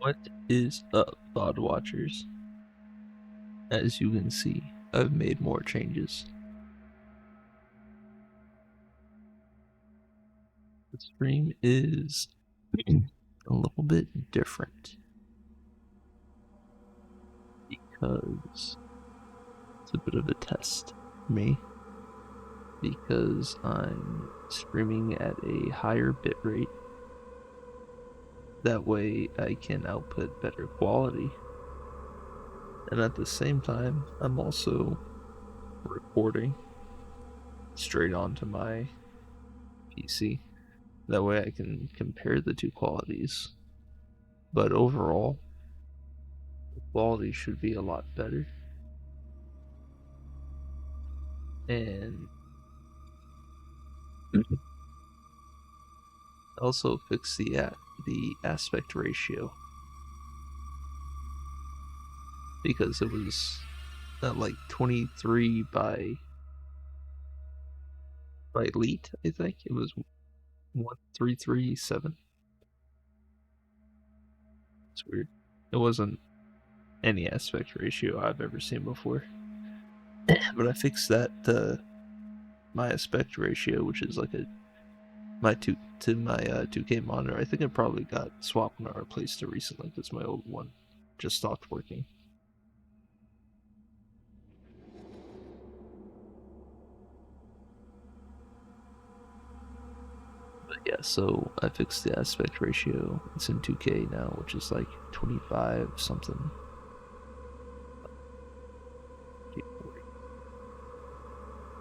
What is up, VOD watchers? As you can see, I've made more changes. The stream is a little bit different because it's a bit of a test for me, because I'm streaming at a higher bitrate. That way I can output better quality. And at the same time, I'm also recording straight onto my PC. That way I can compare the two qualities. But overall, the quality should be a lot better. And also fix the aspect ratio, because it was at like 23 by elite. I think it was 1337. It's weird. It wasn't any aspect ratio I've ever seen before. But I fixed that my aspect ratio, which is like my 2K monitor. I think it probably got swapped and I replaced it recently because my old one just stopped working. But yeah, so I fixed the aspect ratio. It's in 2K now, which is like 25 something.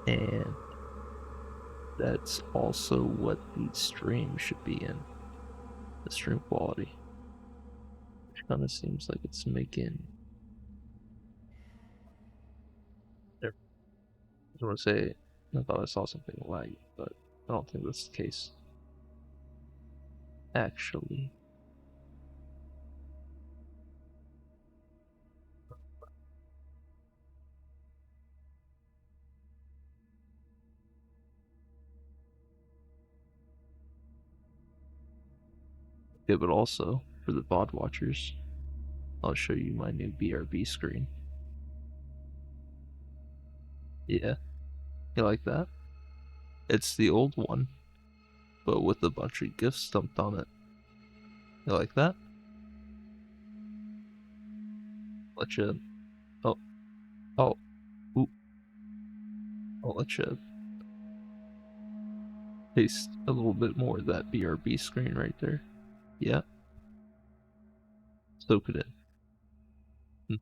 And that's also what the stream should be in. The stream quality. Which kind of seems like it's making. I want to say, I thought I saw something laggy, but I don't think that's the case. Actually. Okay, but also, for the VOD watchers, I'll show you my new BRB screen. Yeah, you like that? It's the old one, but with a bunch of GIFs dumped on it. You like that? Let you. Oh, oh, ooh, I'll let you taste a little bit more of that BRB screen right there. Yeah, soak it in.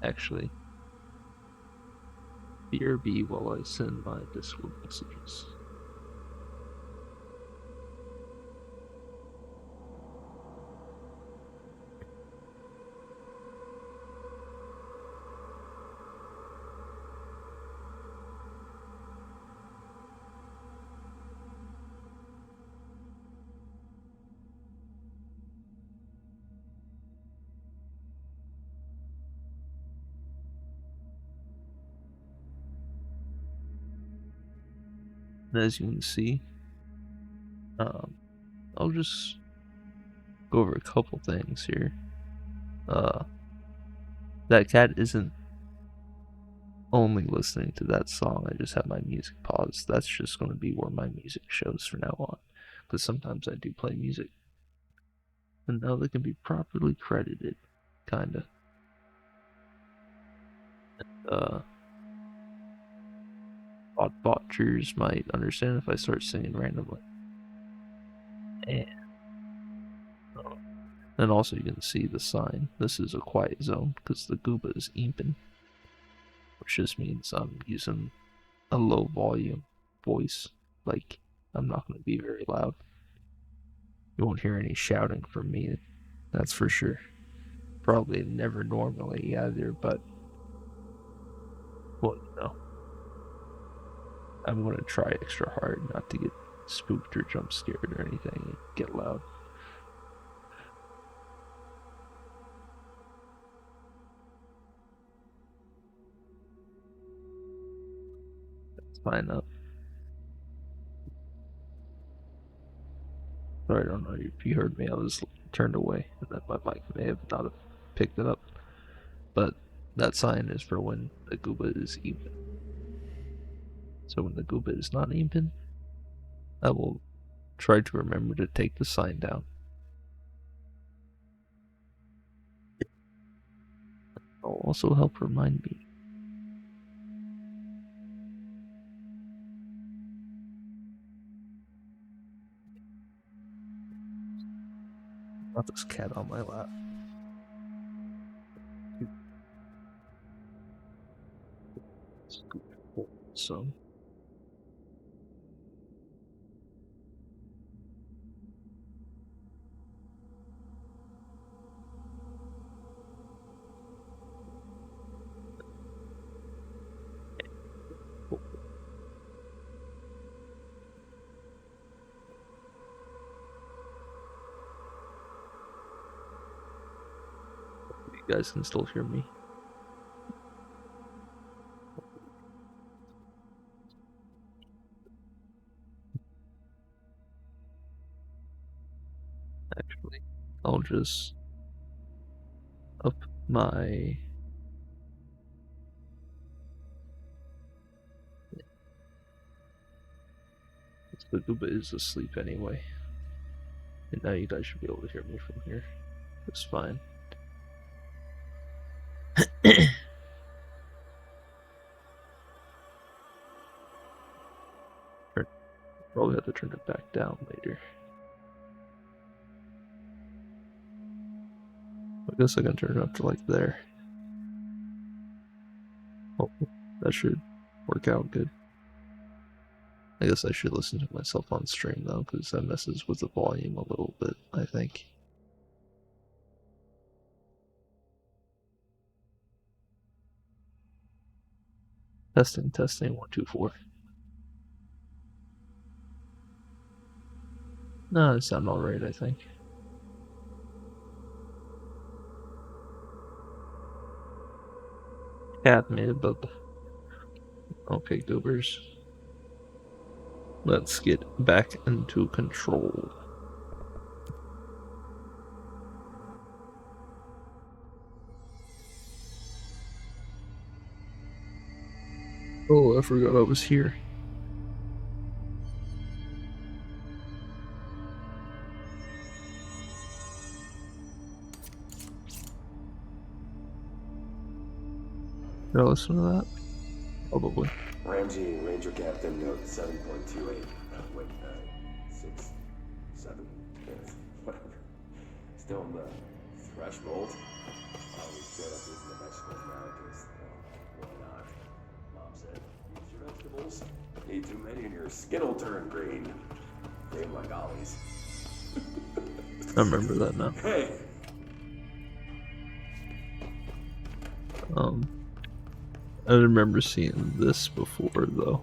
Actually, BRB while I send my Discord messages. And as you can see, I'll just go over a couple things here. That cat isn't only listening to that song. I just have my music paused. That's just going to be where my music shows from now on, because sometimes I do play music, and now they can be properly credited, kinda. Uh, Botchers might understand if I start singing randomly. And then also you can see the sign. This is a quiet zone because the Gooba is imping, which just means I'm using a low volume voice. Like, I'm not going to be very loud. You won't hear any shouting from me, that's for sure. Probably never normally either, but well, you know, I'm going to try extra hard not to get spooked or jump scared or anything and get loud. That's fine up. Sorry, I don't know if you heard me. I was turned away, and then my mic may have not have picked it up. But that sign is for when the Gooba is even. So when the Gooba is not even, I will try to remember to take the sign down. It'll also help remind me. Not this cat on my lap. So. You guys can still hear me. Actually, I'll just up my. The Gooba is asleep anyway. And now you guys should be able to hear me from here. It's fine. Probably have to turn it back down later. I guess I can turn it up to like there. Oh, that should work out good. I guess I should listen to myself on stream though, because that messes with the volume a little bit, I think. Testing, 1, 2, 4. No, it sounds alright, I think. Cat mid-bub. Okay, goobers. Let's get back into control. Oh, I forgot I was here. Did I listen to that? Probably. Ramsey, Ranger Captain, note 7.28. Wait, 6, 7, whatever. Still in the threshold. Always set up using the vegetables now, because, why not? Mom said, use your vegetables. Eat too many and your skin will turn green. Damn like Ollie's. I remember that now. Hey! I remember seeing this before, though.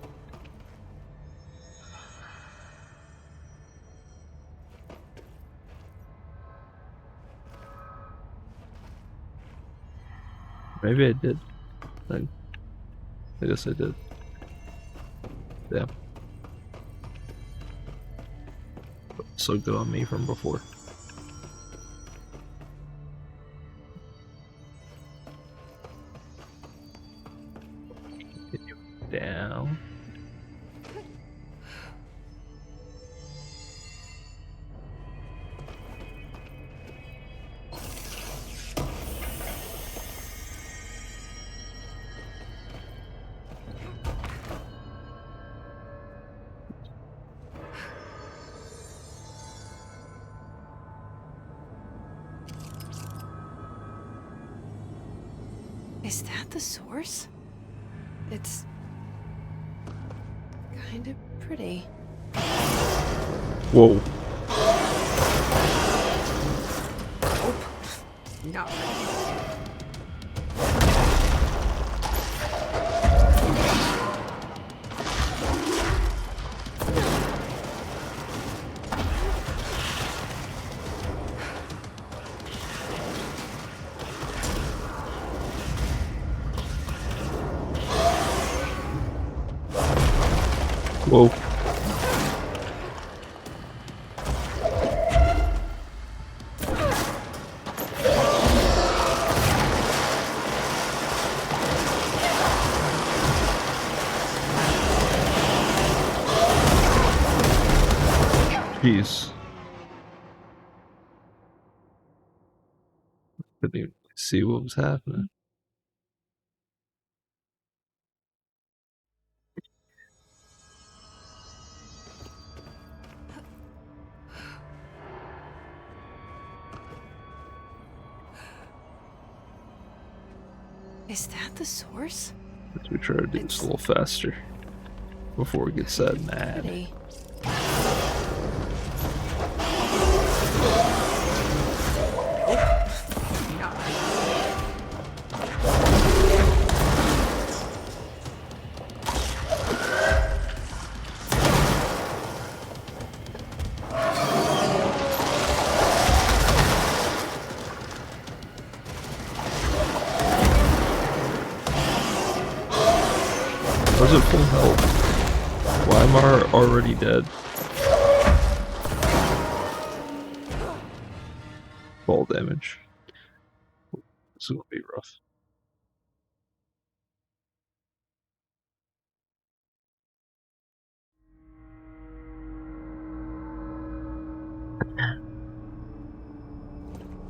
Maybe I did. I guess I did. Damn. So good on me from before. Continue down. Is that the source? It's kind of pretty. Whoa. Nope. Not really. Whoa. Jeez. Couldn't even see what was happening. Is that the source? Let's we try to do this a little faster before it gets that mad. Pretty. Was it full health? Why am I already dead? Fall damage. This is gonna be rough.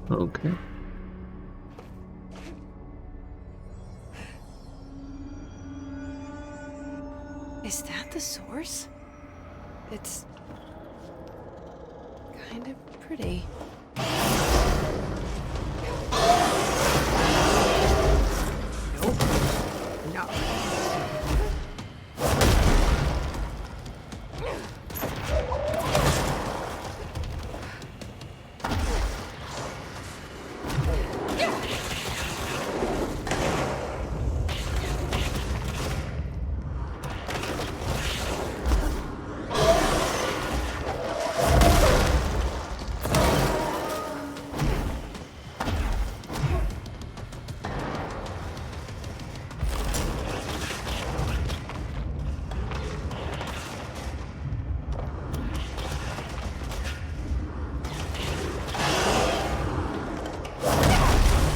Okay. Is that the source? It's kind of pretty. Nope. No.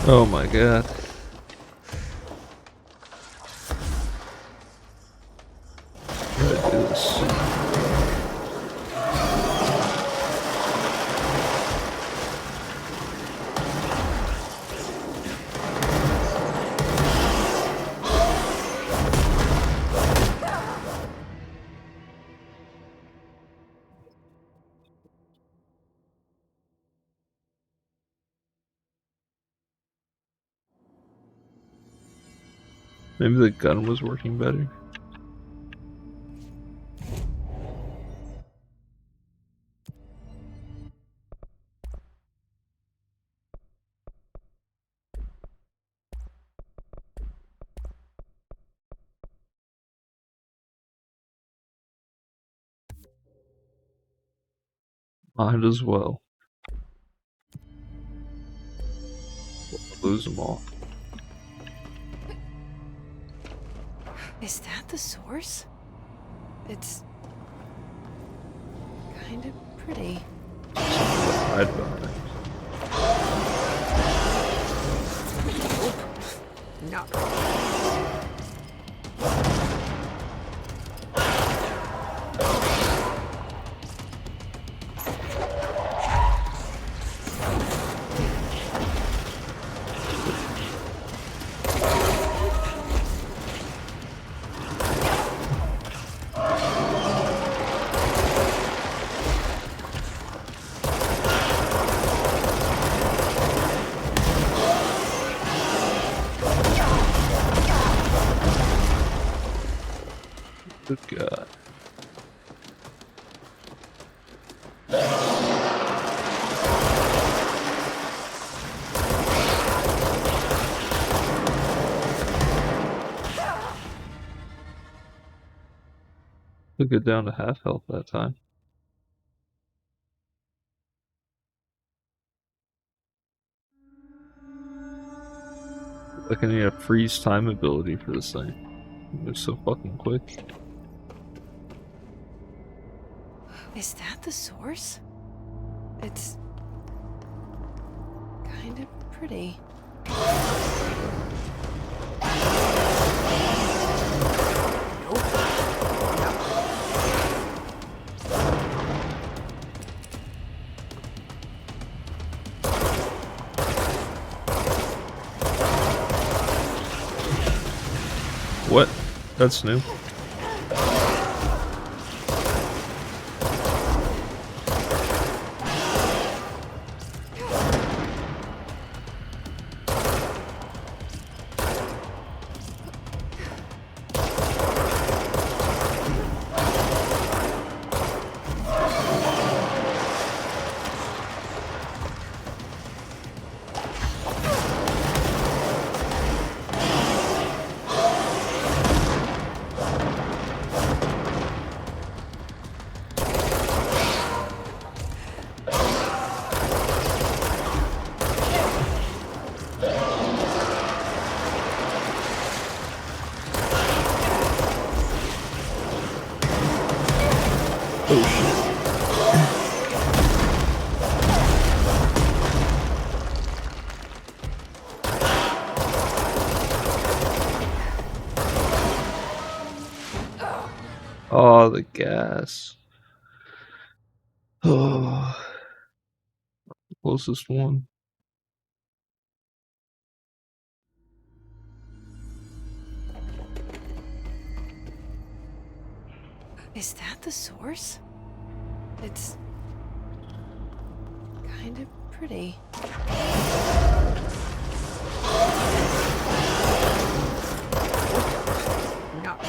Oh my god. Gotta do this. Maybe the gun was working better. Might as well. Lose them all. Is that the source? It's kind of pretty. Hide behind it. No. Good God. Took it down to half health that time. Like I need a freeze time ability for this thing. It moves so fucking quick. Is that the source? It's kind of pretty. Nope. That's new. Oh shit. Oh, the gas. Oh, closest one. Is that the source? It's kind of pretty. Not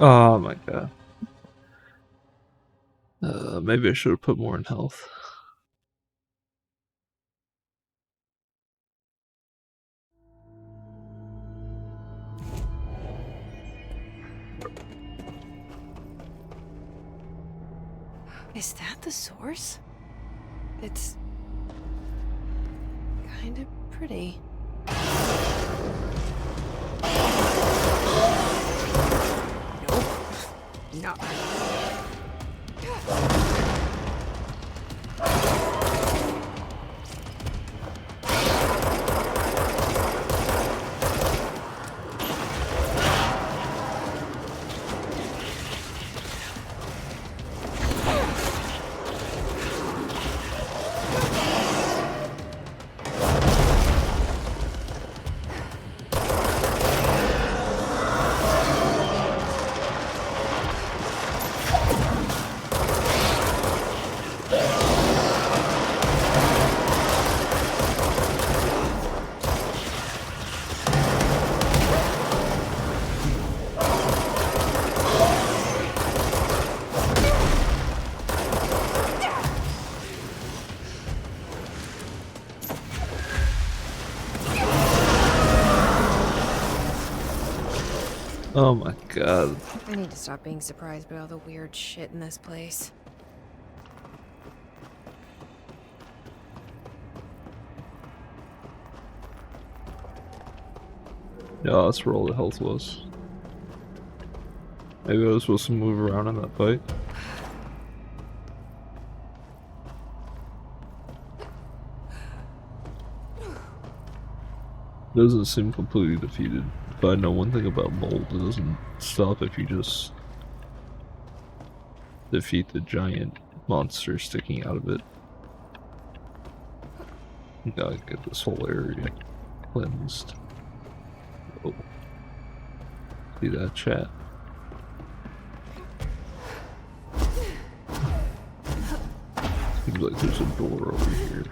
Oh my god. Maybe I should have put more in health. Is that the source? It's kind of pretty. Nope. Not. Oh my god. I need to stop being surprised by all the weird shit in this place. Yeah, that's where all the health was. Maybe I was supposed to move around in that fight. Doesn't seem completely defeated. But I know one thing about mold, it doesn't stop if you just defeat the giant monster sticking out of it. You gotta get this whole area cleansed. Oh. See that, chat? Seems like there's a door over here.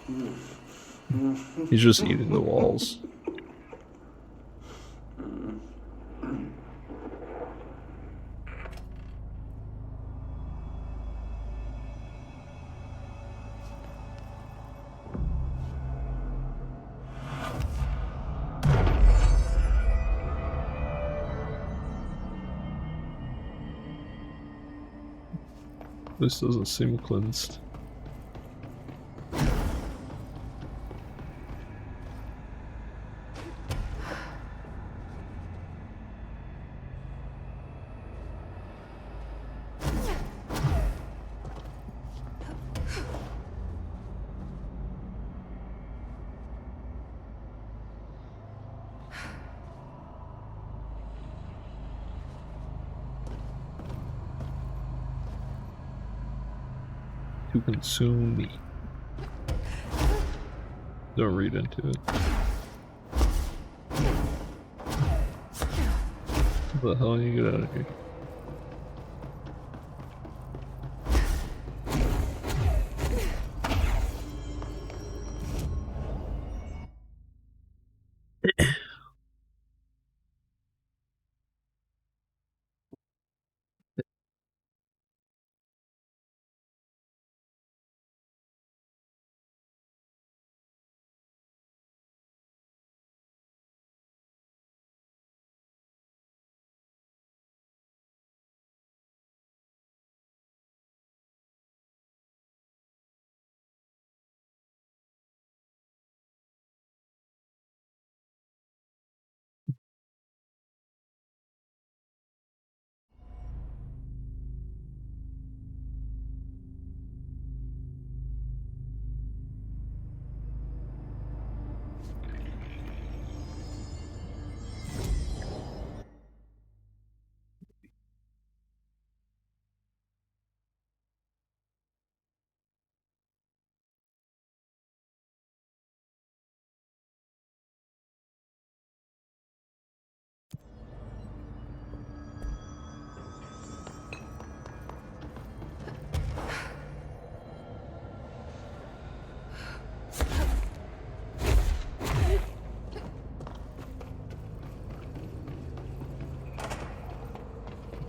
He's just eating the walls. This doesn't seem cleansed. To consume me. Don't read into it. What the hell? You get out of here.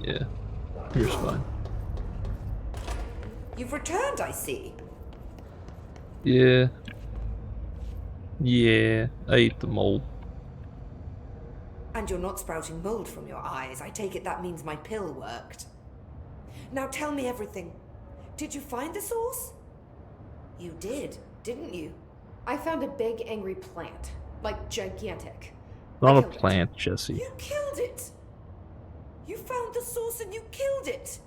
Yeah, here's fine. You've returned, I see. Yeah. Yeah, I ate the mold. And you're not sprouting mold from your eyes. I take it that means my pill worked. Now tell me everything. Did you find the source? You did, didn't you? I found a big angry plant. Like gigantic. Not I a killed it. plant, Jesse. You killed it! You found the source and you killed it!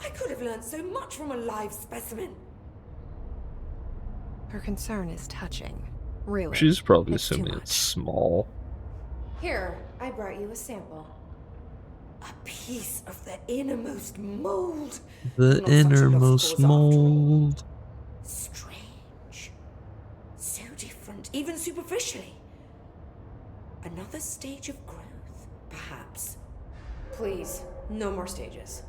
I could have learned so much from a live specimen. Her concern is touching. Really. She's probably It's too assuming much. it's small. Here, I brought you a sample. A piece of the innermost mold. The Not such a lost innermost cause after all. mold. Strange. So different, even superficially. Another stage of growth, perhaps. Please, no more stages.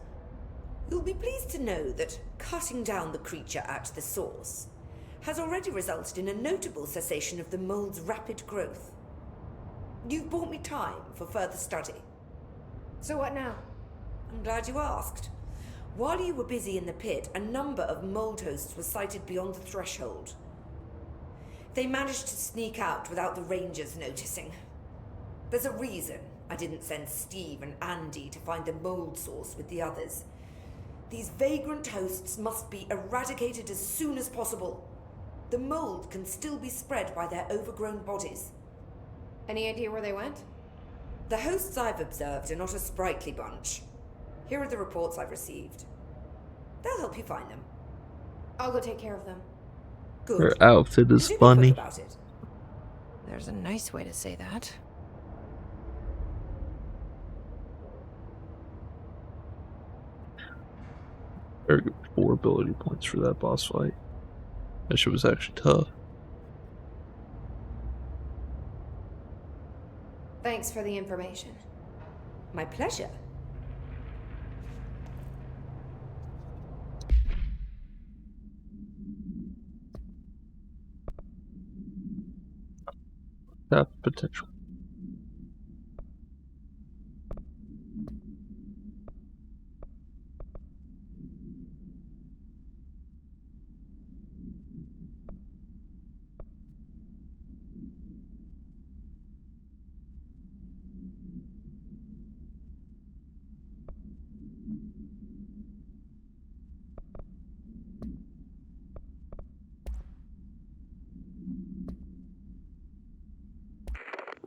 You'll be pleased to know that cutting down the creature at the source has already resulted in a notable cessation of the mold's rapid growth. You've bought me time for further study. So what now? I'm glad you asked. While you were busy in the pit, a number of mold hosts were sighted beyond the threshold. They managed to sneak out without the rangers noticing. There's a reason I didn't send Steve and Andy to find the mold source with the others. These vagrant hosts must be eradicated as soon as possible. The mold can still be spread by their overgrown bodies. Any idea where they went? The hosts I've observed are not a sprightly bunch. Here are the reports I've received. They'll help you find them. I'll go take care of them. Good. Her outfit is And do be quick funny. about it. There's a nice way to say that. Very good 4 ability points for that boss fight. That shit was actually tough. Thanks for the information. My pleasure. Tap potential.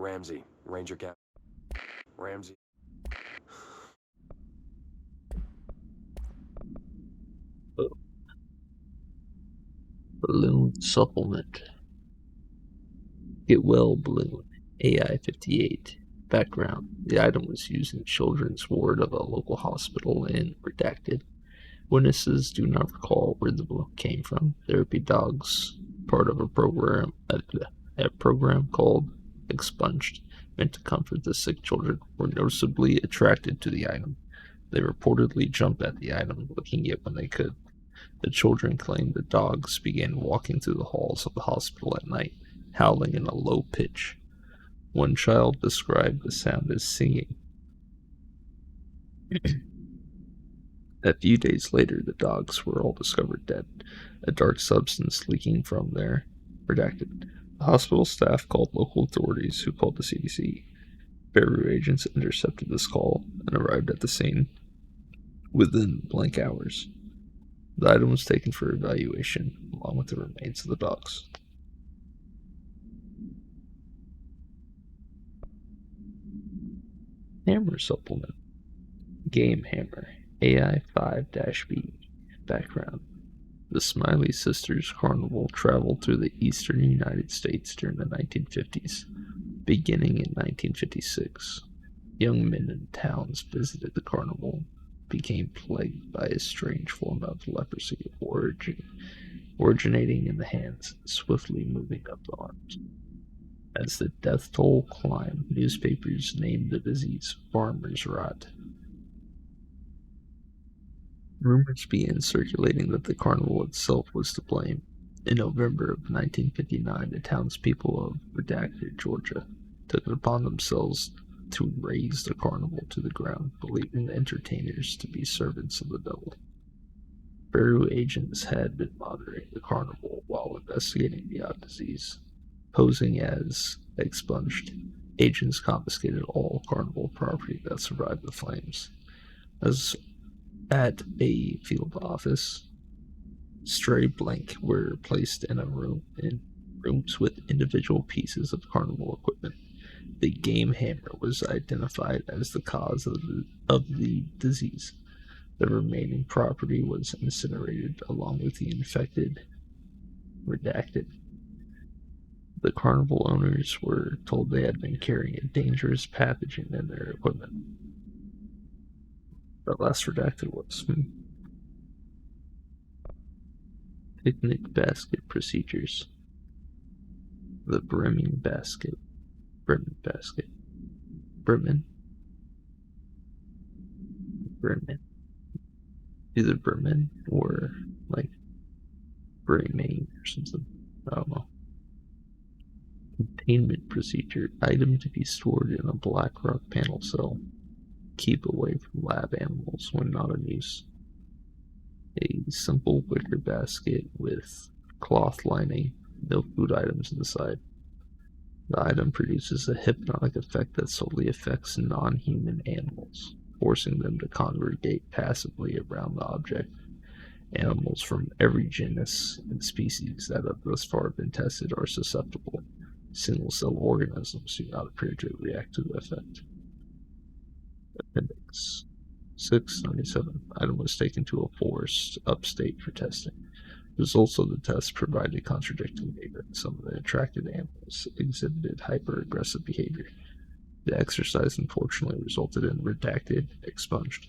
Ramsey, Ranger Cap. Ramsey. Oh, balloon supplement. Get well balloon. AI-58. Background. The item was used in children's ward of a local hospital and redacted. Witnesses do not recall where the balloon came from. Therapy dogs, part of a program called Expunged, meant to comfort the sick children, were noticeably attracted to the item. They reportedly jumped at the item, licking it when they could. The children claimed the dogs began walking through the halls of the hospital at night, howling in a low pitch. One child described the sound as singing. A few days later, the dogs were all discovered dead, a dark substance leaking from their redacted. The hospital staff called local authorities, who called the CDC. Beru agents intercepted this call and arrived at the scene within blank hours. The item was taken for evaluation, along with the remains of the dogs. Hammer supplement. Game Hammer. AI 5-B. Background. The Smiley Sisters Carnival traveled through the eastern United States during the 1950s. Beginning in 1956, young men in towns visited the carnival, became plagued by a strange form of leprosy originating in the hands and swiftly moving up the arms. As the death toll climbed, newspapers named the disease farmer's rot. Rumors began circulating that the carnival itself was to blame. In November of 1959, the townspeople of Redacted, Georgia, took it upon themselves to raze the carnival to the ground, believing the entertainers to be servants of the devil. Beru agents had been monitoring the carnival while investigating the odd disease. Posing as expunged, agents confiscated all carnival property that survived the flames. As at a field office, stray blank were placed in rooms with individual pieces of carnival equipment. The game hammer was identified as the cause of the disease. The remaining property was incinerated along with the infected redacted. The carnival owners were told they had been carrying a dangerous pathogen in their equipment. The last redacted was picnic basket procedures. The brimming basket. Bremen basket. Bremen. Either Bremen or like Bremen or something. I don't know. Containment procedure. Item to be stored in a black rock panel cell. Keep away from lab animals when not in use. A simple wicker basket with cloth lining, no food items inside. The item produces a hypnotic effect that solely affects non-human animals, forcing them to congregate passively around the object. Animals from every genus and species that have thus far been tested are susceptible. Single-cell organisms do not appear to react to the effect. Appendix 697. Item was taken to a forest upstate for testing. Results of the test provided contradicting data. Some of the attracted animals exhibited hyper-aggressive behavior. The exercise unfortunately resulted in redacted, expunged.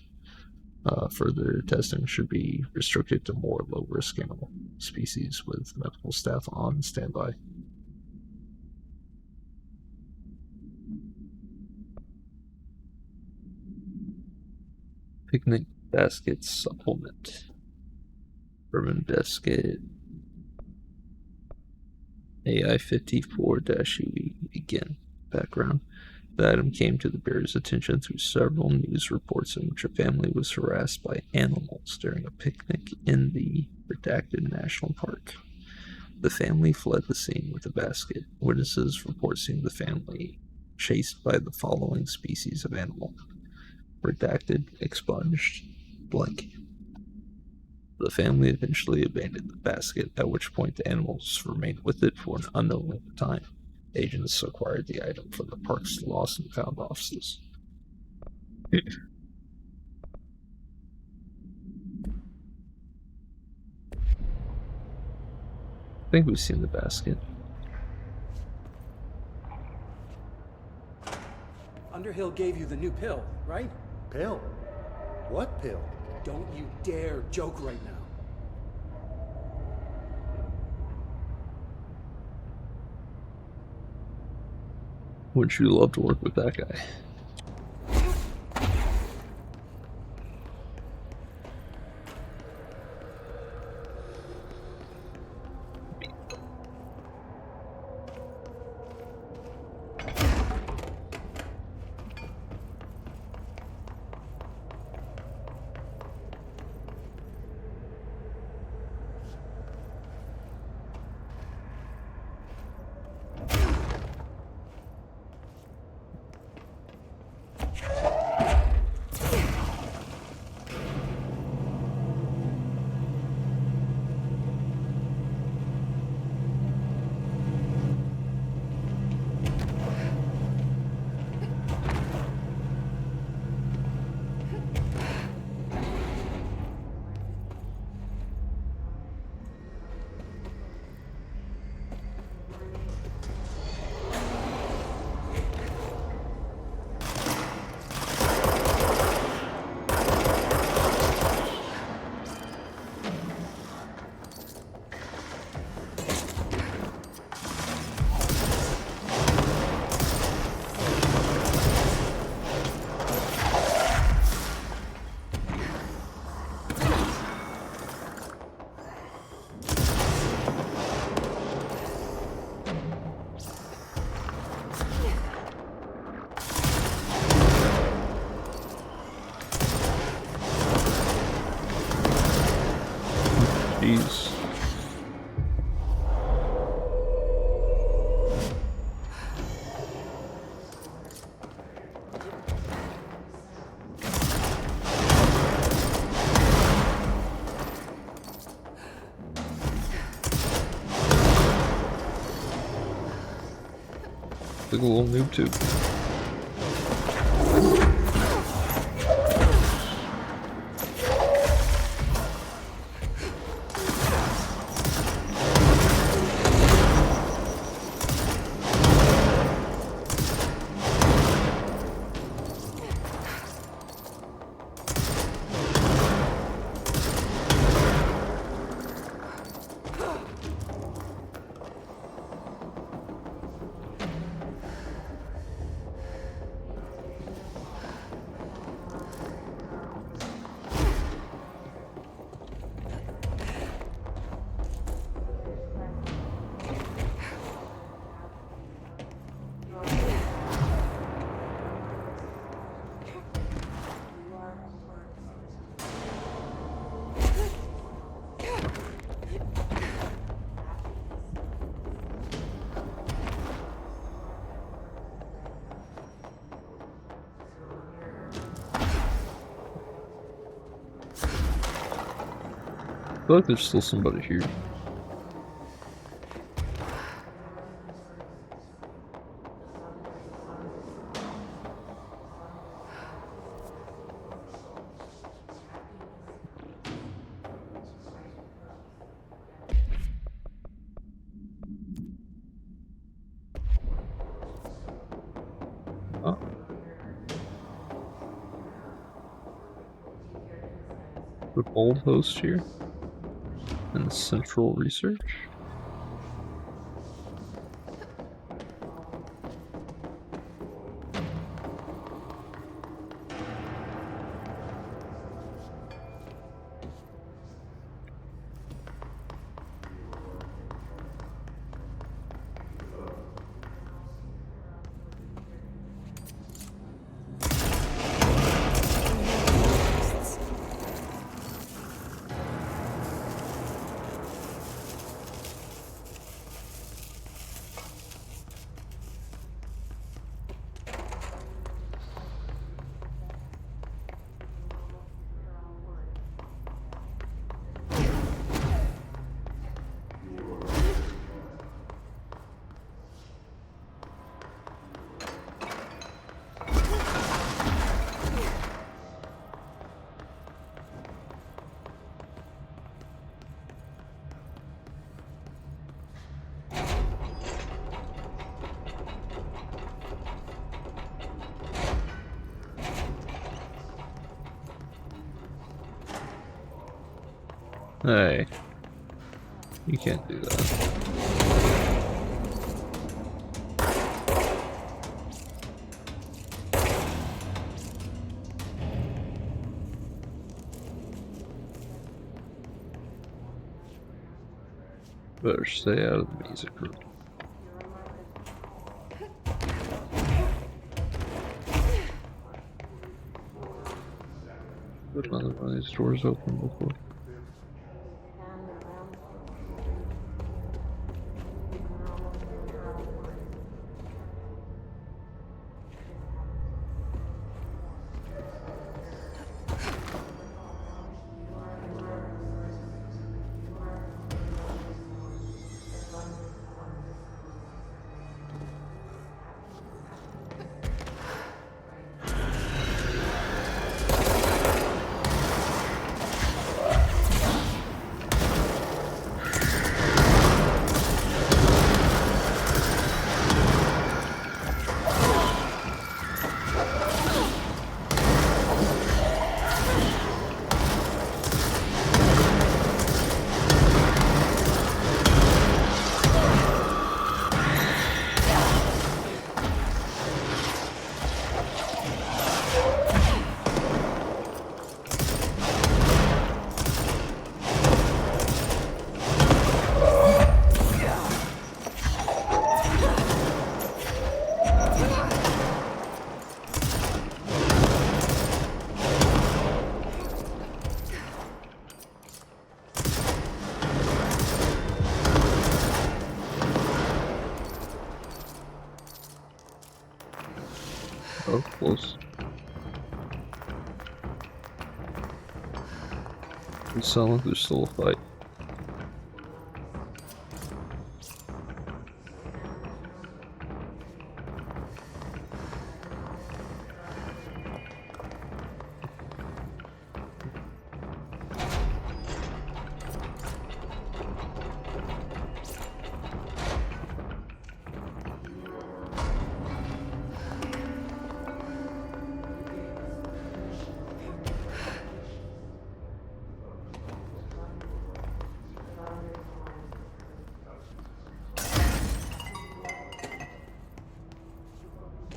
Further testing should be restricted to more low-risk animal species with medical staff on standby. Picnic basket supplement. Bourbon basket. AI 54-UE. begin. Background. The item came to the bearer's attention through several news reports in which a family was harassed by animals during a picnic in the redacted national park. The family fled the scene with a basket. Witnesses report seeing the family chased by the following species of animal: redacted, expunged, blank. The family eventually abandoned the basket, at which point the animals remained with it for an unknown length of time. Agents acquired the item from the park's lost and found offices. I think we've seen the basket. Underhill gave you the new pill, right? Pill? What pill? Don't you dare joke right now. Wouldn't you love to work with that guy? Jeez. Like a little noob tube. I feel like there's still somebody here. Oh. The bold host here. And central research. Hey, you can't do that. Better stay out of the music room. Put another one of these doors open before. Oh, close. It sounds like there's still a fight.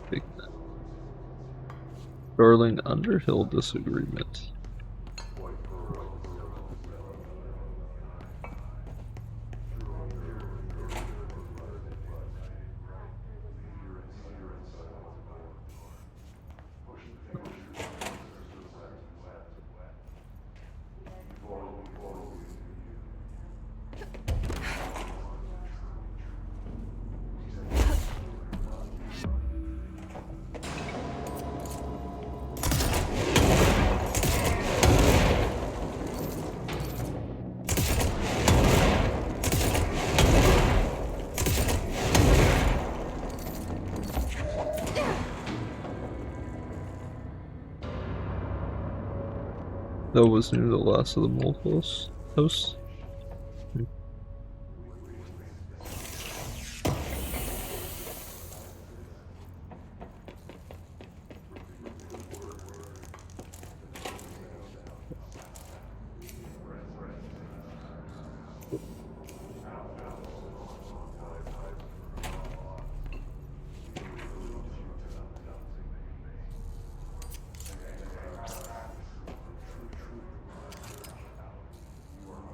Big Darling Underhill disagreement. That was near the last of the mole hosts.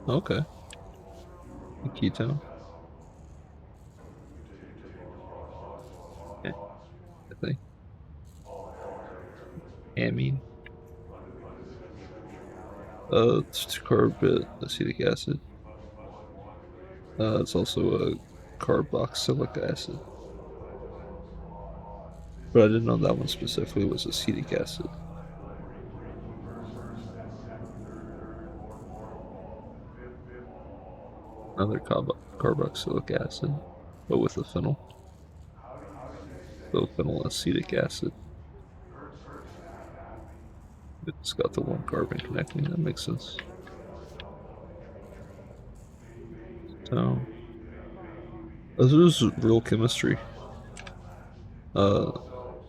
Okay. The ketone. Yeah, I think. Amine. It's carbon acetic acid. It's also a carboxylic acid. But I didn't know that one specifically was acetic acid. Another carboxylic acid, but with a phenyl. So phenyl acetic acid. It's got the one carbon connecting, that makes sense. So, this is real chemistry. Uh,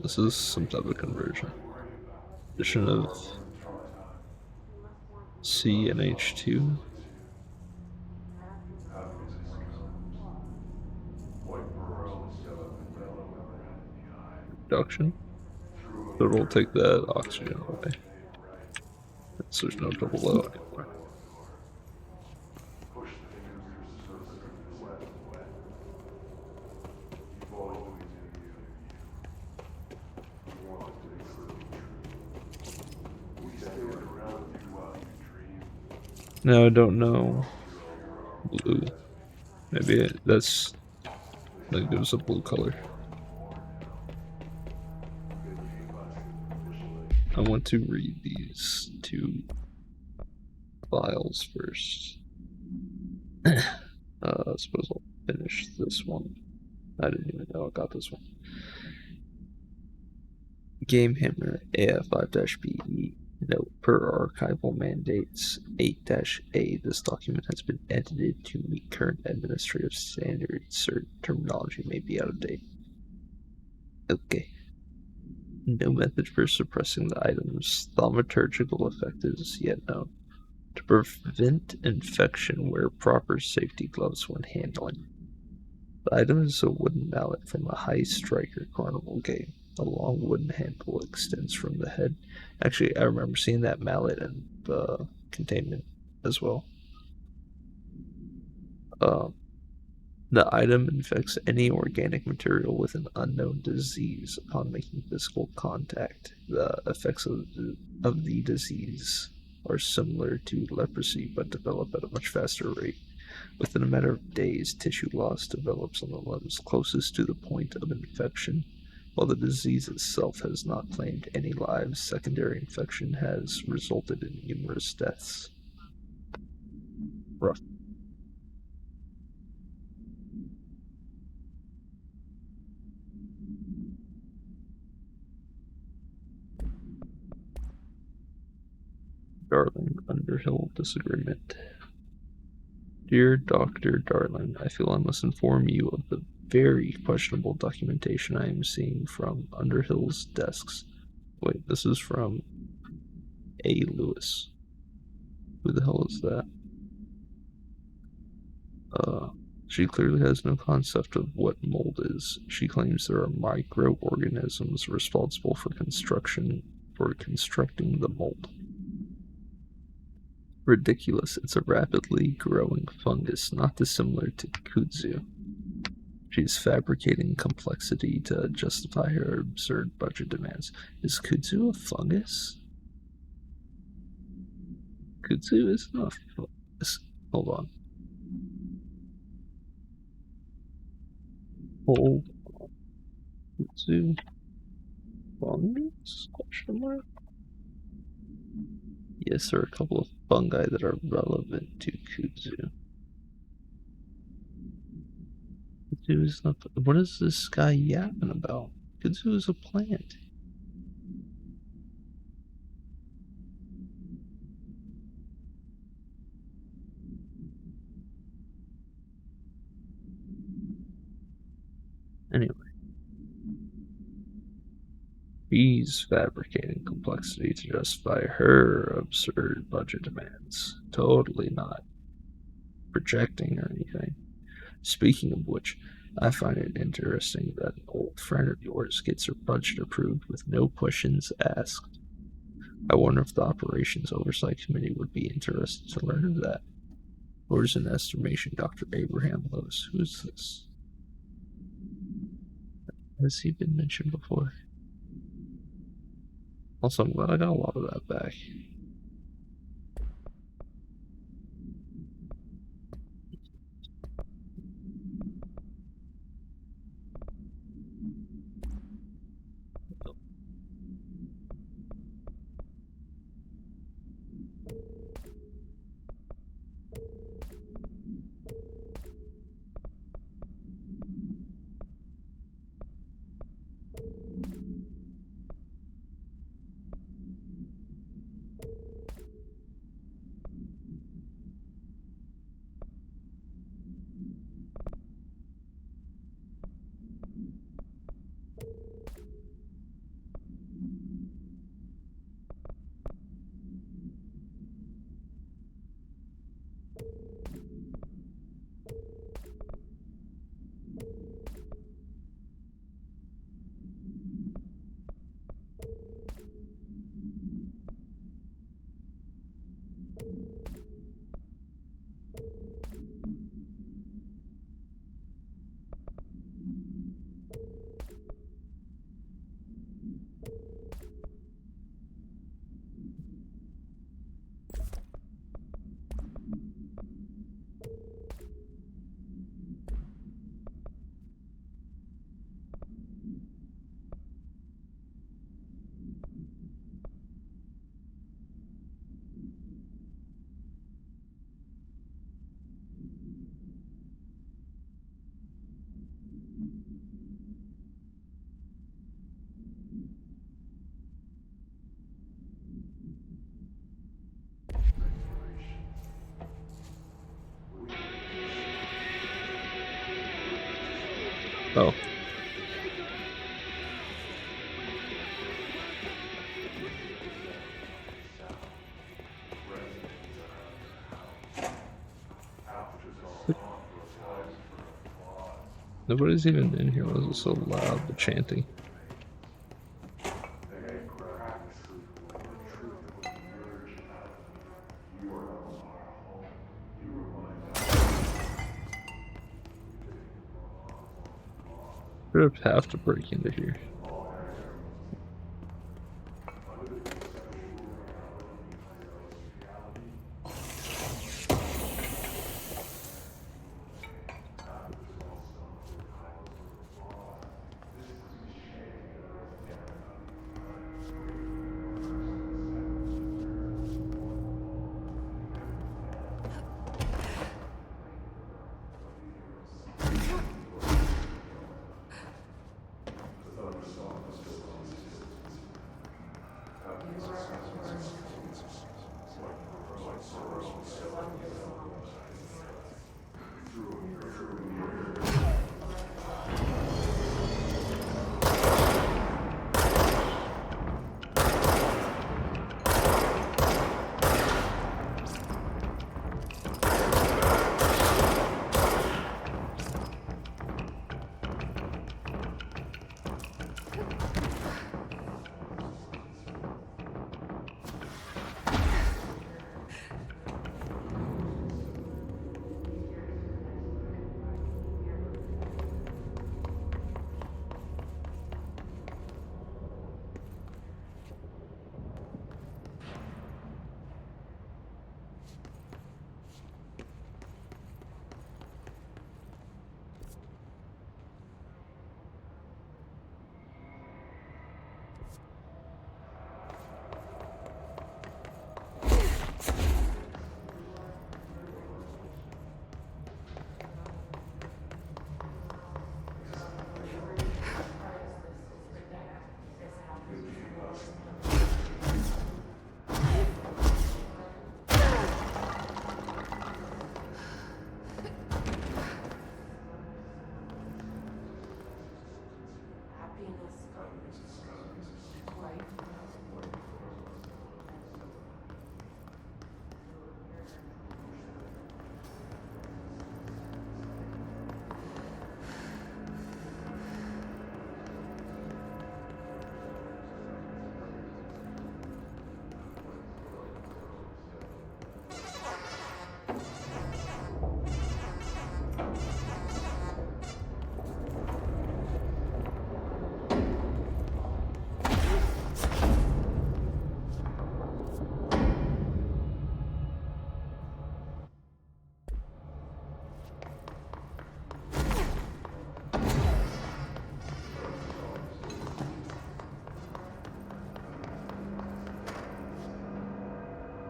this is some type of conversion. Addition of C and H2 reduction. So it'll take that oxygen away. So there's no double low anymore. Now I don't know. Blue. Maybe that's that gives a blue color. I want to read these two files first. I suppose I'll finish this one. I didn't even know I got this one. Game Hammer AF5-BE. Note, per archival mandates 8-A, this document has been edited to meet current administrative standards. Certain terminology may be out of date. Okay. No method for suppressing the item's thaumaturgical effect is yet known. To prevent infection, wear proper safety gloves when handling. The item is a wooden mallet from a high striker carnival game. A long wooden handle extends from the head. Actually, I remember seeing that mallet in the containment as well. The item infects any organic material with an unknown disease upon making physical contact. The effects of the disease are similar to leprosy but develop at a much faster rate. Within a matter of days, tissue loss develops on the limbs closest to the point of infection. While the disease itself has not claimed any lives, secondary infection has resulted in numerous deaths. Rough. Darling, Underhill disagreement. Dear Dr. Darling, I feel I must inform you of the very questionable documentation I am seeing from Underhill's desks. Wait, this is from A. Lewis. Who the hell is that? She clearly has no concept of what mold is. She claims there are microorganisms responsible for constructing the mold. Ridiculous. It's a rapidly growing fungus, not dissimilar to kudzu. She's fabricating complexity to justify her absurd budget demands. Is kudzu a fungus? Kudzu is not a fungus. Hold on. Hold on. Kudzu fungus? Question mark? Yes, there are a couple of fungi that are relevant to kudzu. Kudzu is not. What is this guy yapping about? Kudzu is a plant. Anyway. She's fabricating complexity to justify her absurd budget demands. Totally not projecting or anything. Speaking of which, I find it interesting that an old friend of yours gets her budget approved with no questions asked. I wonder if the Operations Oversight Committee would be interested to learn of that. Orders an estimation, Dr. Abraham Lewis. Who's this? Has he been mentioned before? Also, I'm glad I got a lot of that back. Oh. Nobody's even in here. Was it so loud, the chanting? We'd have to break into here.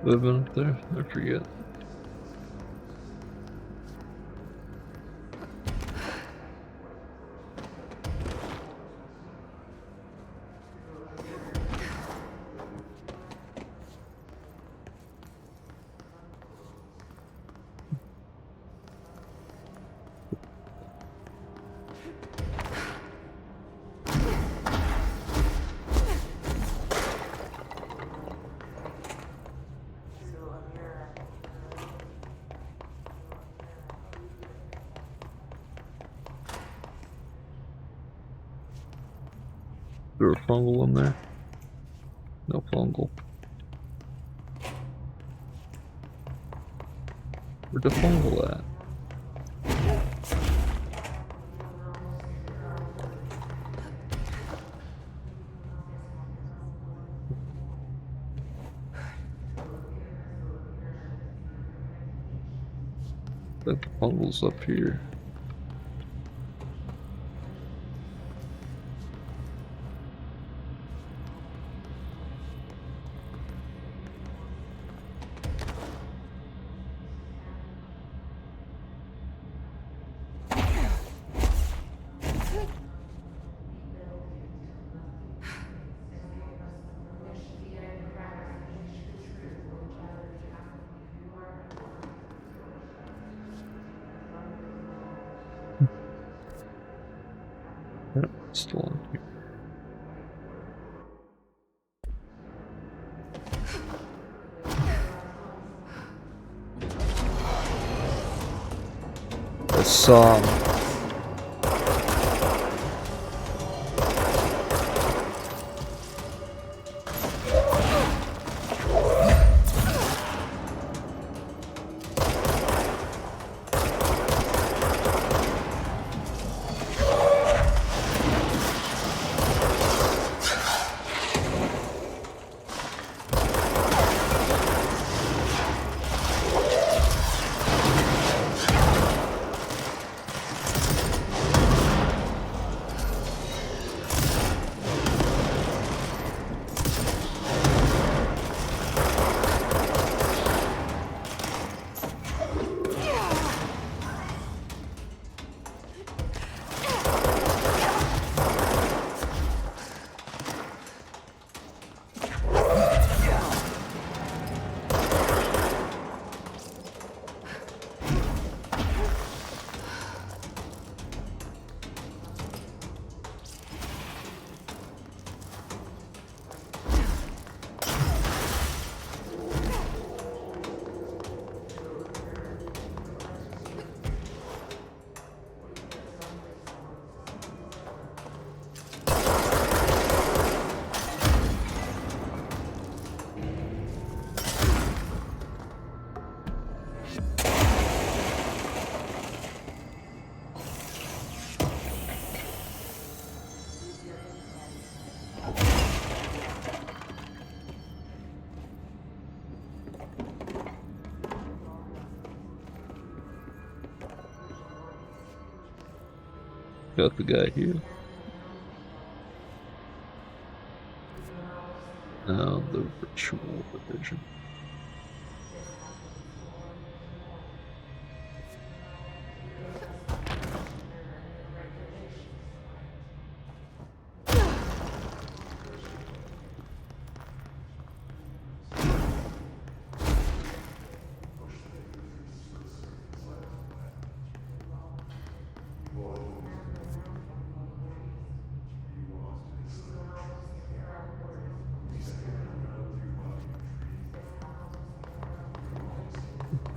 Living up there? I forget. Is there a fungal in there? No fungal. Where'd the fungal at? The fungal's up here. Still on here. The song. Got the guy here. Now the ritual division.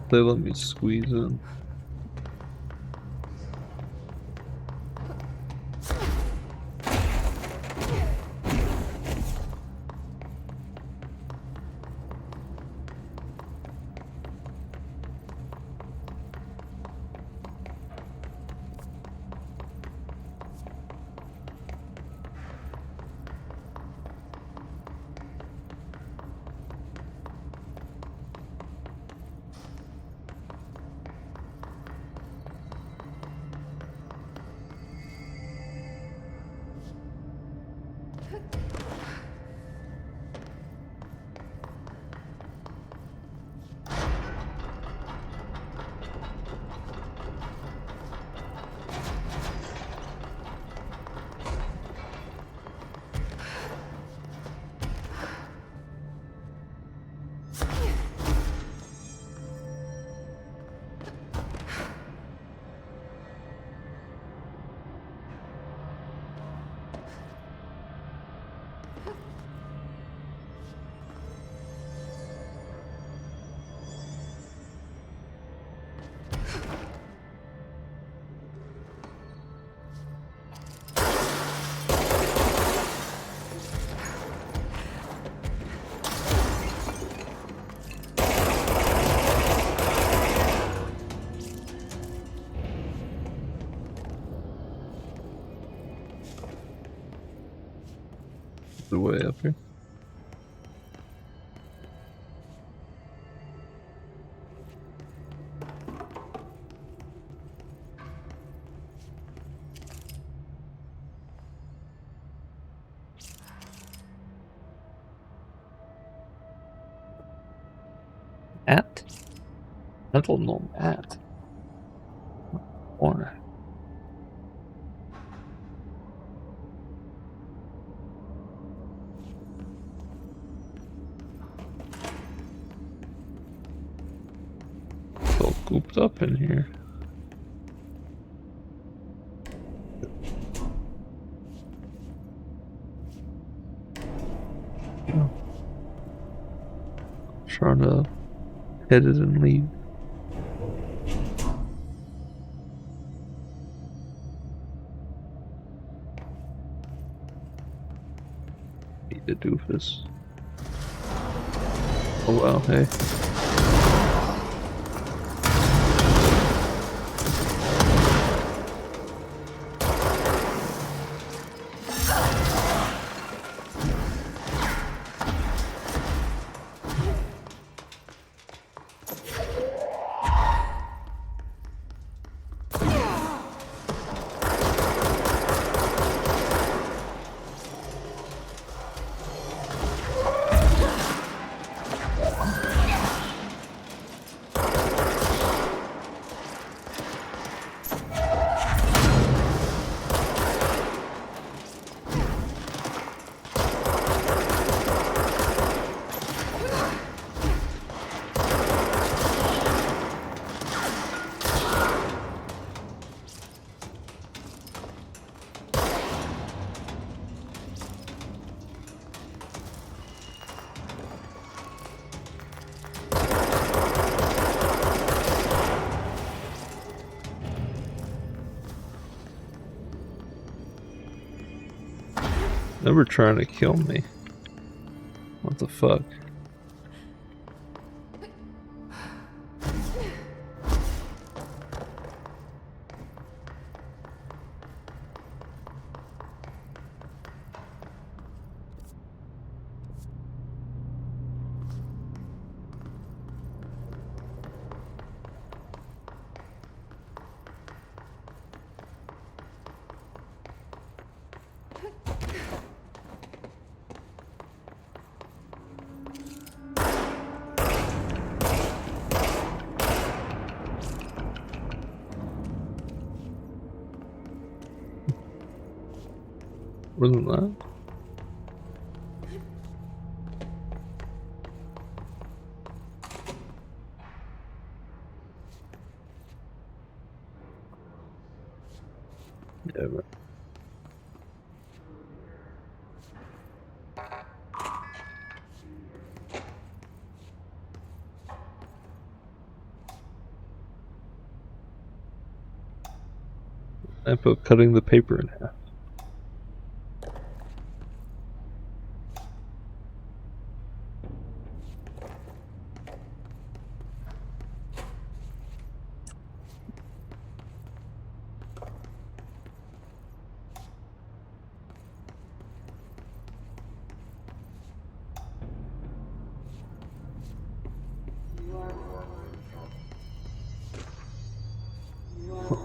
They let me squeeze in. The way up here. At? Mental gnome at. Or all cooped up in here. Oh. Trying to hit it and leave. Need a doofus. Oh wow, hey. They were trying to kill me. What the fuck? Wasn't that? Yeah, but I put cutting the paper in half.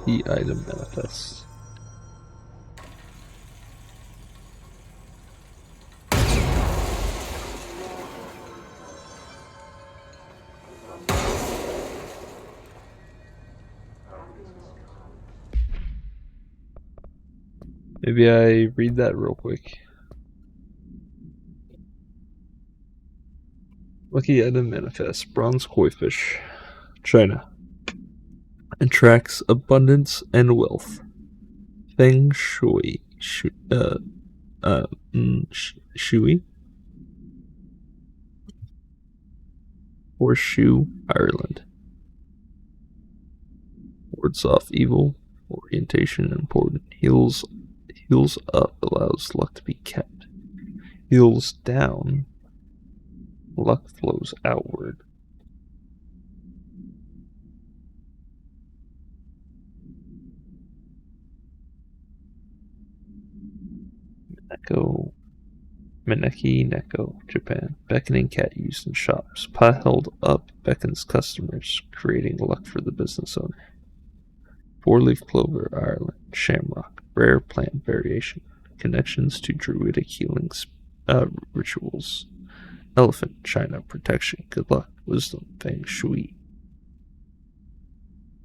The item manifests. Maybe I read that real quick. Lucky item manifests. Bronze koi fish. China. Attracts abundance and wealth. Feng Shui. Shui? Horseshoe, Ireland. Wards off evil. Orientation important. Heals up allows luck to be kept. Heals down. Luck flows outward. Maneki Neko, Japan. Beckoning cat used in shops. Pot held up beckons customers, creating luck for the business owner. Four-leaf clover, Ireland. Shamrock. Rare plant variation. Connections to druidic healing rituals. Elephant, China. Protection, good luck, wisdom, feng shui.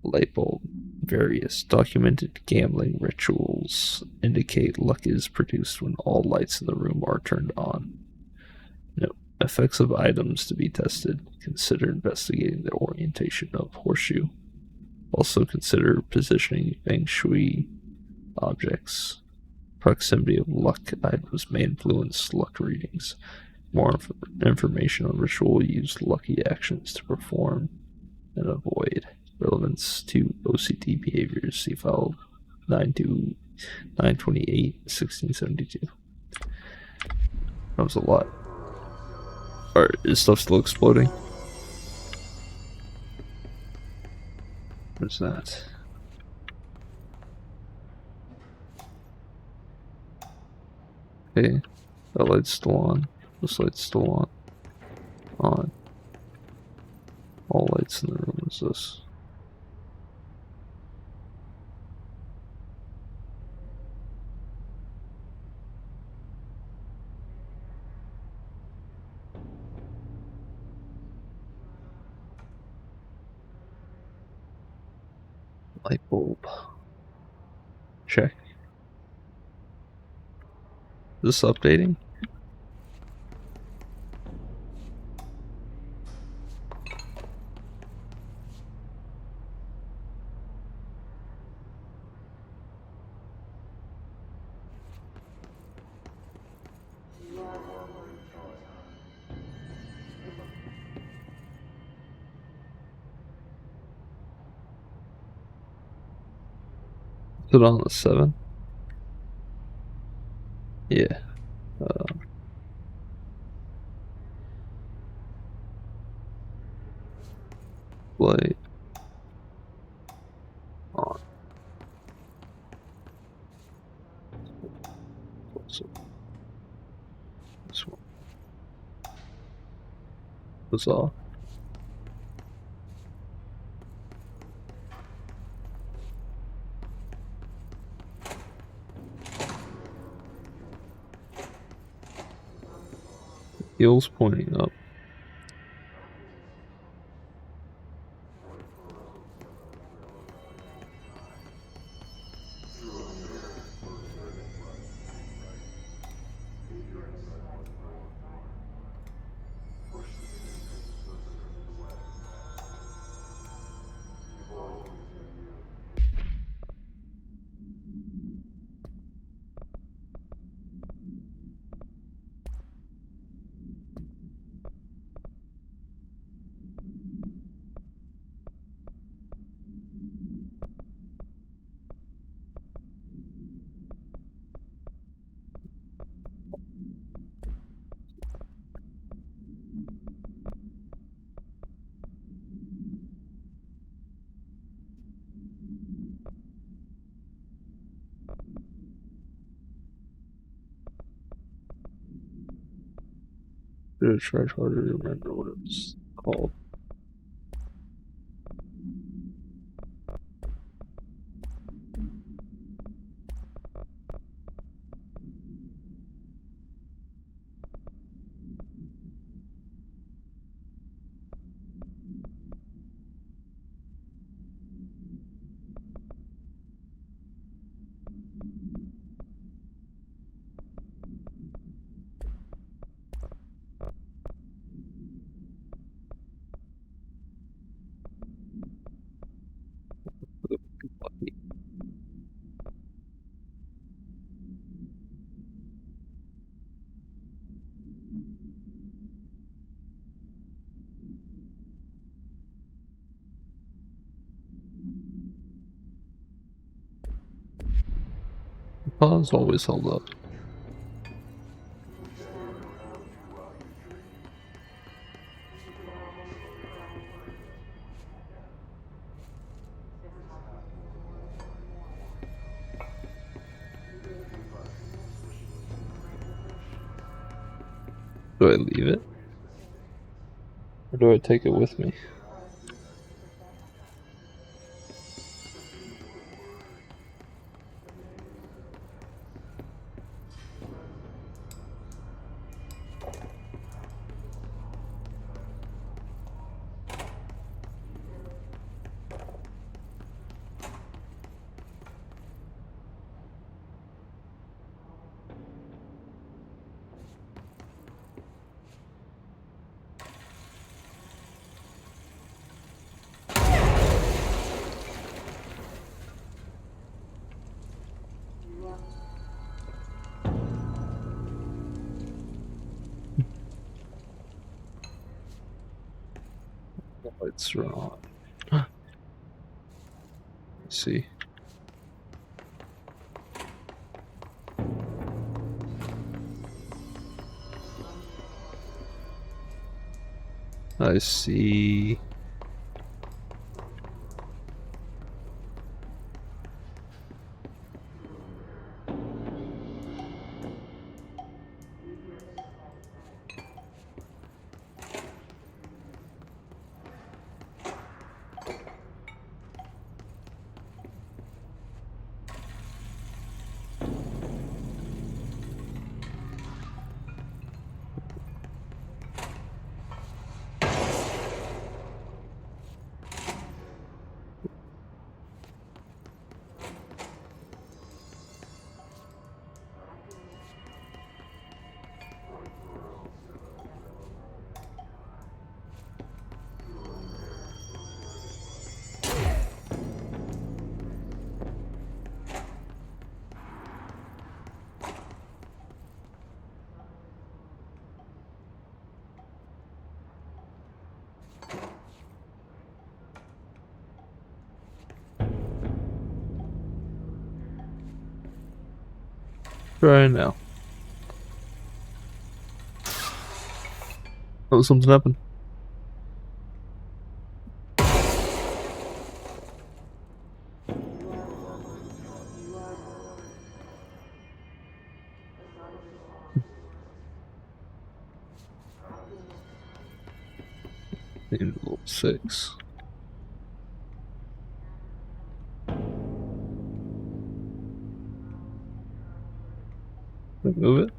Light bulb. Various documented gambling rituals indicate luck is produced when all lights in the room are turned on. Note: effects of items to be tested. Consider investigating the orientation of horseshoe. Also consider positioning feng shui objects. Proximity of luck items may influence luck readings. More information on ritual use lucky actions to perform and avoid. Relevance to OCD behaviors. See file 928 1672. That was a lot. Alright, is stuff still exploding? What's that? Okay, that light's still on. This light's still on. On. All lights in the room is this. Light bulb. Check. Is this updating? Is it on the 7? Yeah. Light on. So, this one was off. Heels pointing up. I tried harder to remember what it was called. The pause always held up. Do I leave it? Or do I take it with me? Lights are on. Let's see. I see. Try now. Oh, something happened. Need a little 6. Move it.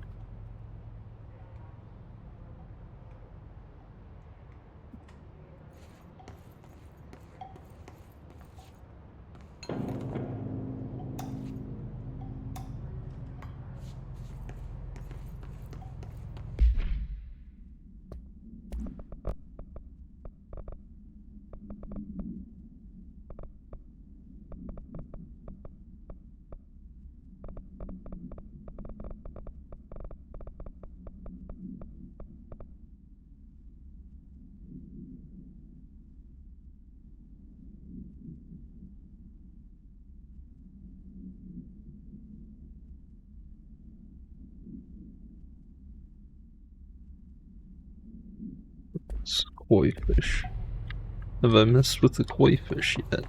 It's koi fish. Have I messed with the koi fish yet?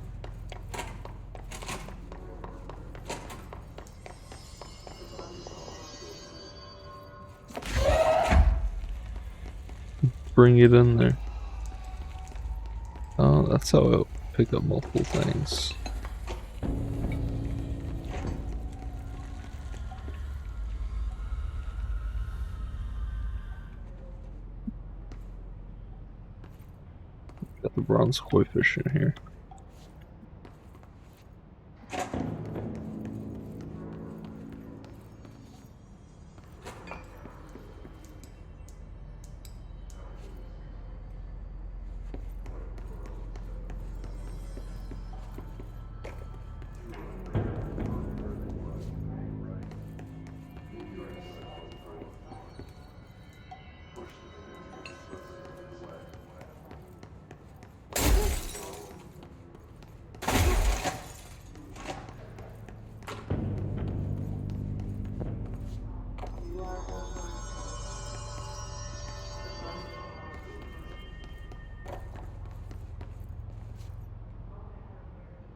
Bring it in there. Oh, that's how I pick up multiple things. Got the bronze koi fish in here.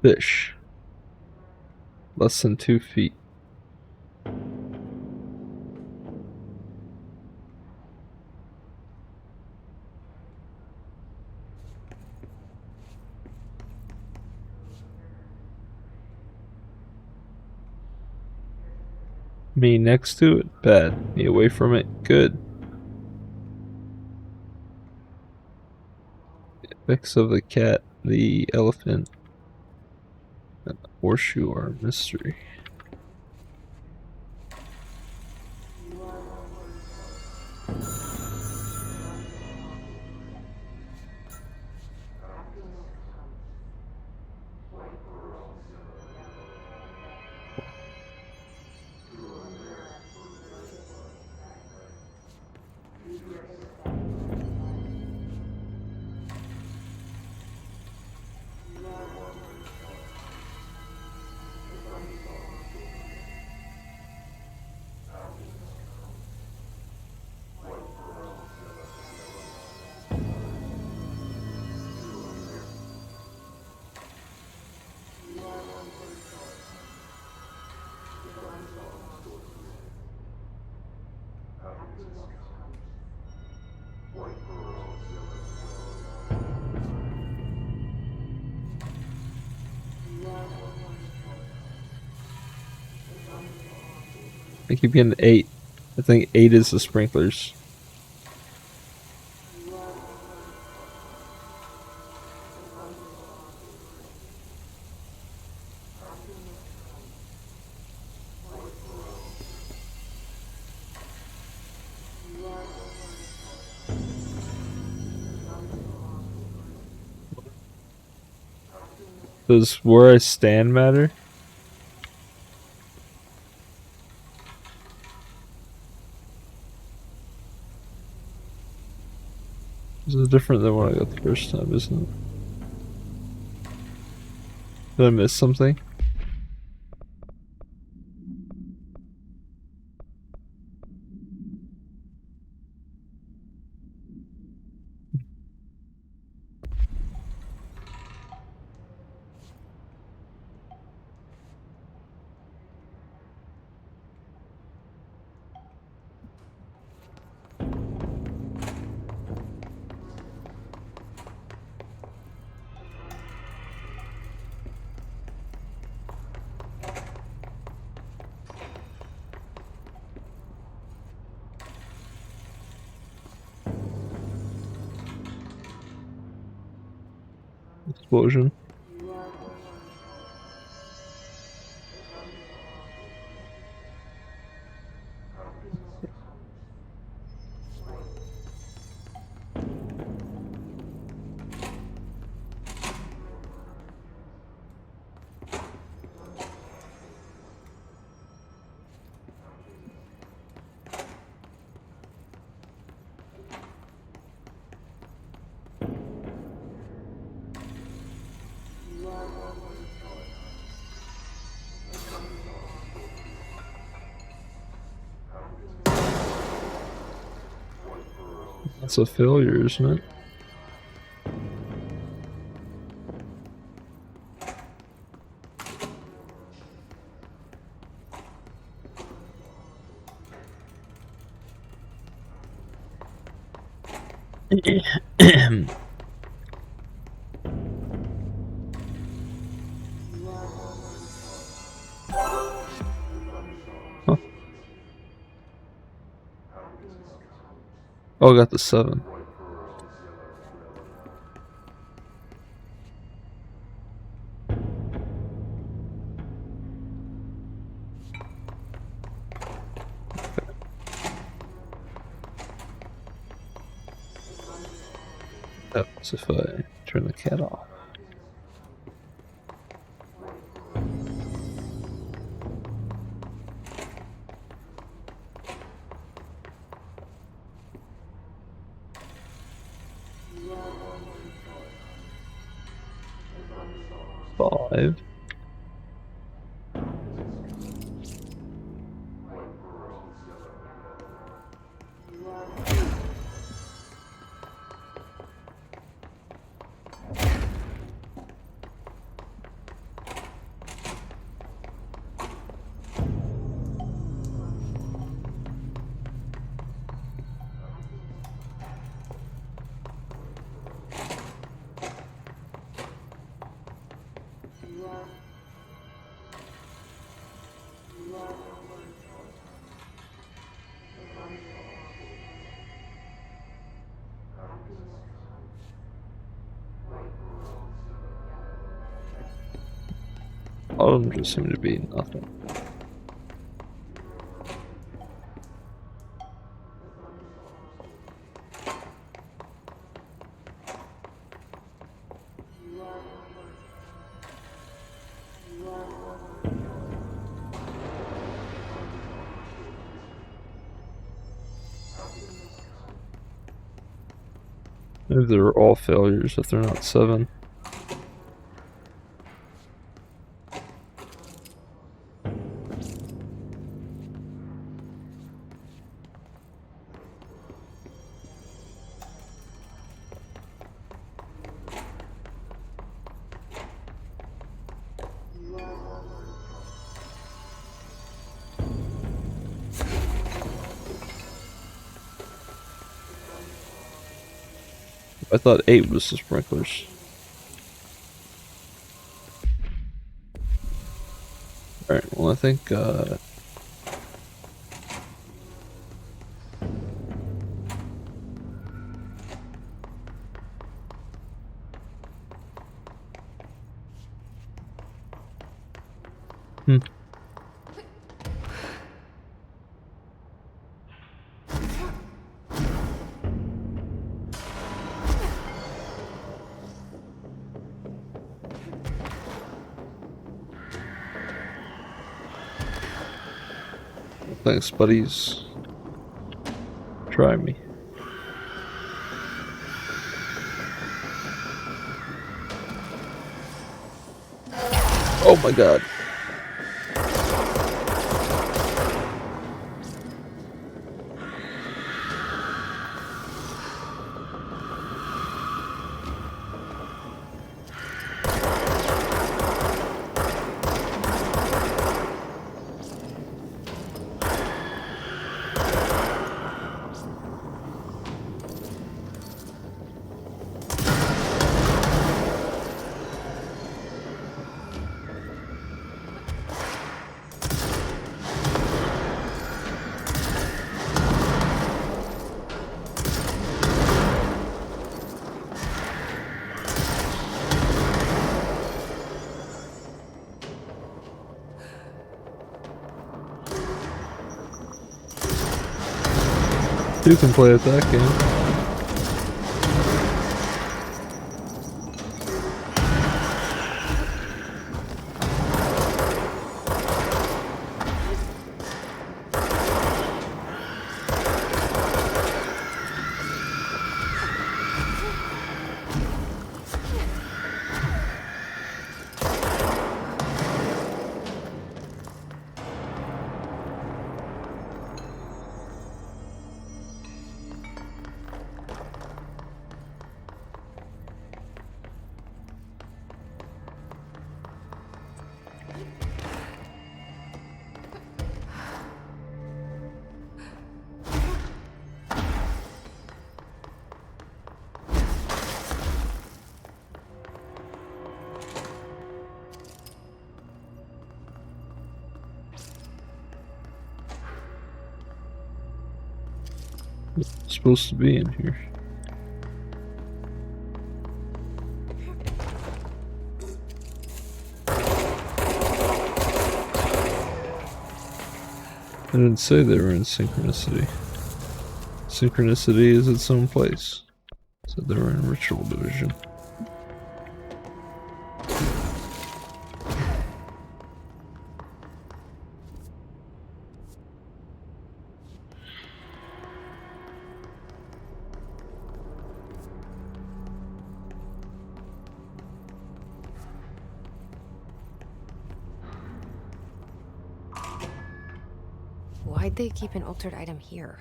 Fish. Less than 2 feet. Me next to it? Bad. Me away from it? Good. The effects of the cat, the elephant, and the horseshoe are a mystery. I keep getting 8. I think 8 is the sprinklers. Does where I stand matter? This is different than what I got the first time, isn't it? Did I miss something? Explosion. That's a failure, isn't it? Huh. Oh, I got the 7. That's if I turn the cat off. Five. All of them just seem to be nothing. Maybe they're all failures if they're not 7. I thought 8 was the sprinklers. Alright, well I think Thanks, buddies. Try me. Oh my god. You can play at that game. It's supposed to be in here. I didn't say they were in synchronicity. Synchronicity is its own place. So they were in ritual division. Why'd they keep an altered item here?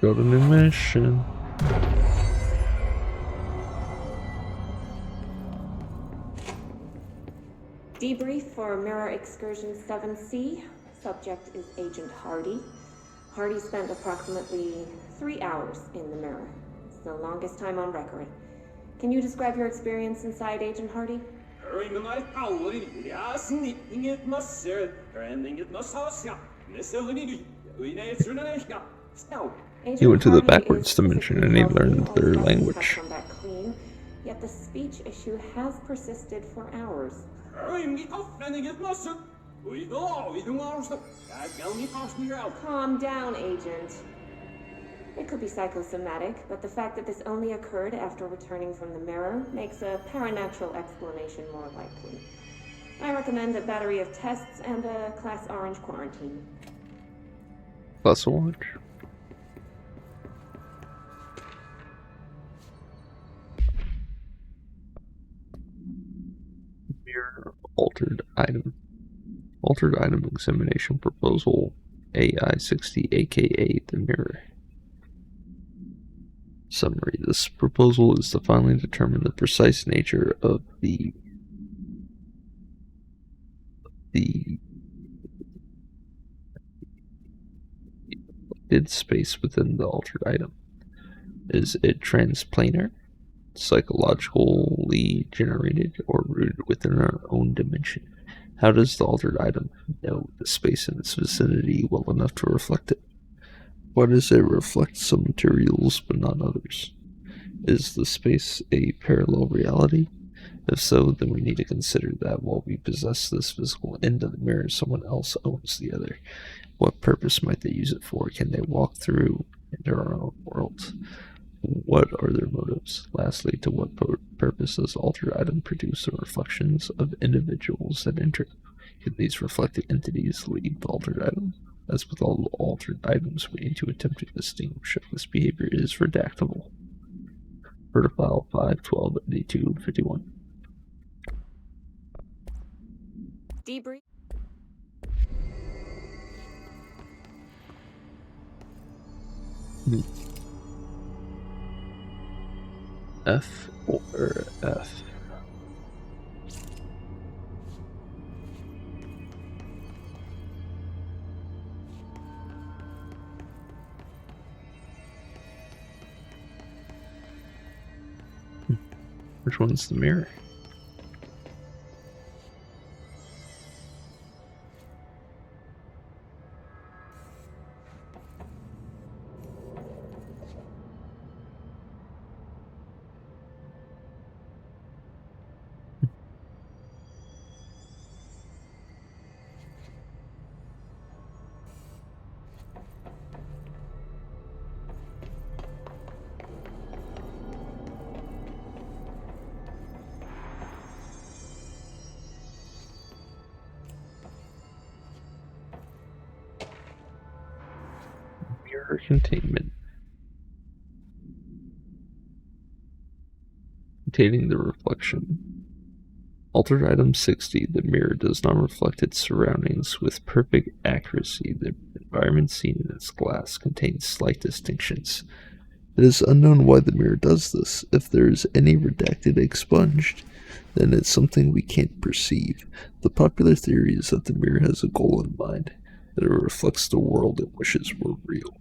Got a new mission. Debrief for Mirror Excursion 7C. Subject is Agent Hardy. Hardy spent approximately 3 hours in the mirror. It's the longest time on record. Can you describe your experience inside, Agent Hardy? He went to the backwards dimension and he learned their language. Clean, yet the speech issue has persisted for hours. Calm down, Agent. It could be psychosomatic, but the fact that this only occurred after returning from the mirror makes a paranatural explanation more likely. I recommend a battery of tests and a Class Orange quarantine. Class Orange? Mirror altered item. Altered item examination proposal AI-60 aka the mirror. Summary. This proposal is to finally determine the precise nature of the space within the altered item. Is it transplanar, psychologically generated, or rooted within our own dimension? How does the altered item know the space in its vicinity well enough to reflect it? Why does it reflect some materials but not others? Is the space a parallel reality? If so, then we need to consider that while we possess this physical end of the mirror, someone else owns the other. What purpose might they use it for? Can they walk through into our own world? What are their motives? Lastly, to what purpose does altered item produce the reflections of individuals that enter? Can these reflected entities leave the altered item? As with all altered items, we need to attempt to distinguish if this behavior is redactable. File 5128251. Debrief. F or F? Which one's the mirror? Mirror containment. Containing the reflection. Altered item 60. The mirror does not reflect its surroundings with perfect accuracy. The environment seen in its glass contains slight distinctions. It is unknown why the mirror does this. If there is any redacted expunged, then it's something we can't perceive. The popular theory is that the mirror has a goal in mind, that it reflects the world it wishes were real,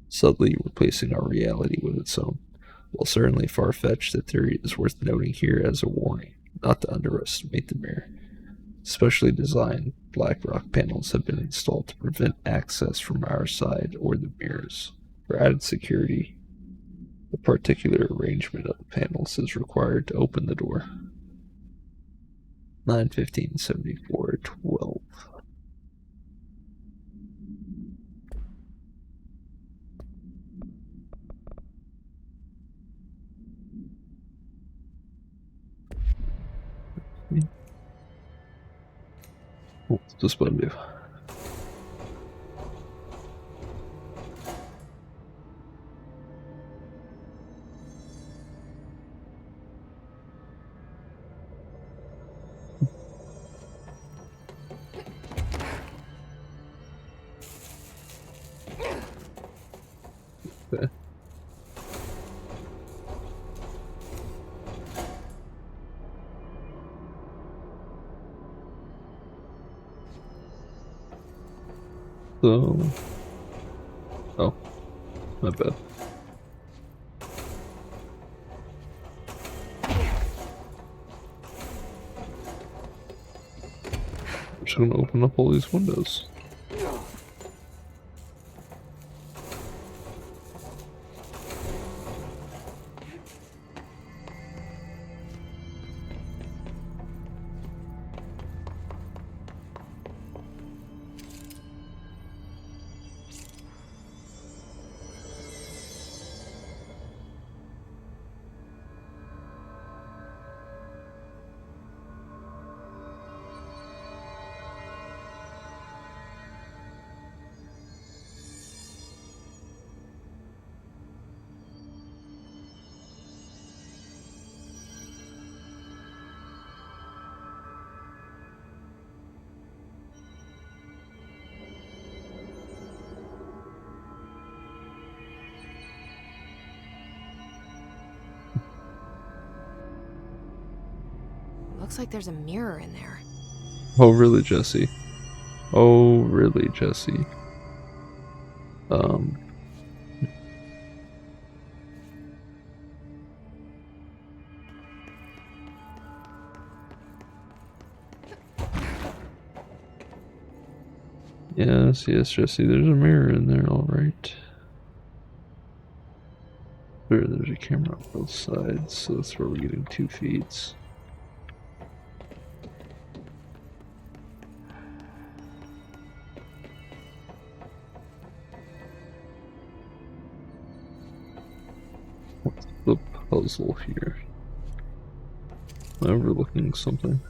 subtly replacing our reality with its own. While certainly far-fetched, the theory is worth noting here as a warning not to underestimate the mirror. Specially designed black rock panels have been installed to prevent access from our side or the mirrors. For added security, the particular arrangement of the panels is required to open the door. 9/15/74/12. What's this button do? Okay. So, oh, my bad. I'm just gonna open up all these windows. Looks like there's a mirror in there. Oh, really, Jesse? Oh, really, Jesse? Um, yes, Jesse, there's a mirror in there, alright. There's a camera on both sides, so that's where we're getting 2 feeds. What's the puzzle here? Am I overlooking something?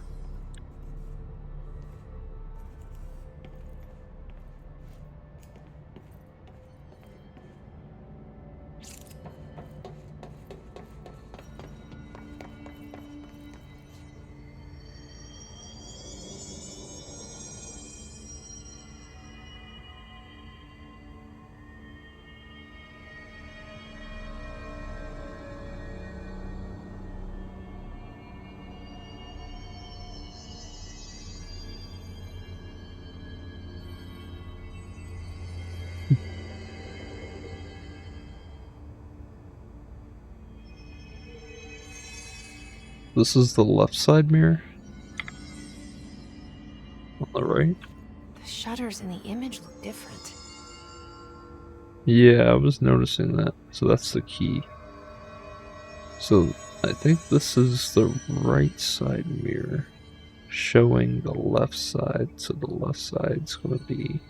This is the left side mirror? On the right? The shutters in the image look different. Yeah, I was noticing that. So that's the key. So I think this is the right side mirror showing the left side. So the left side's going to be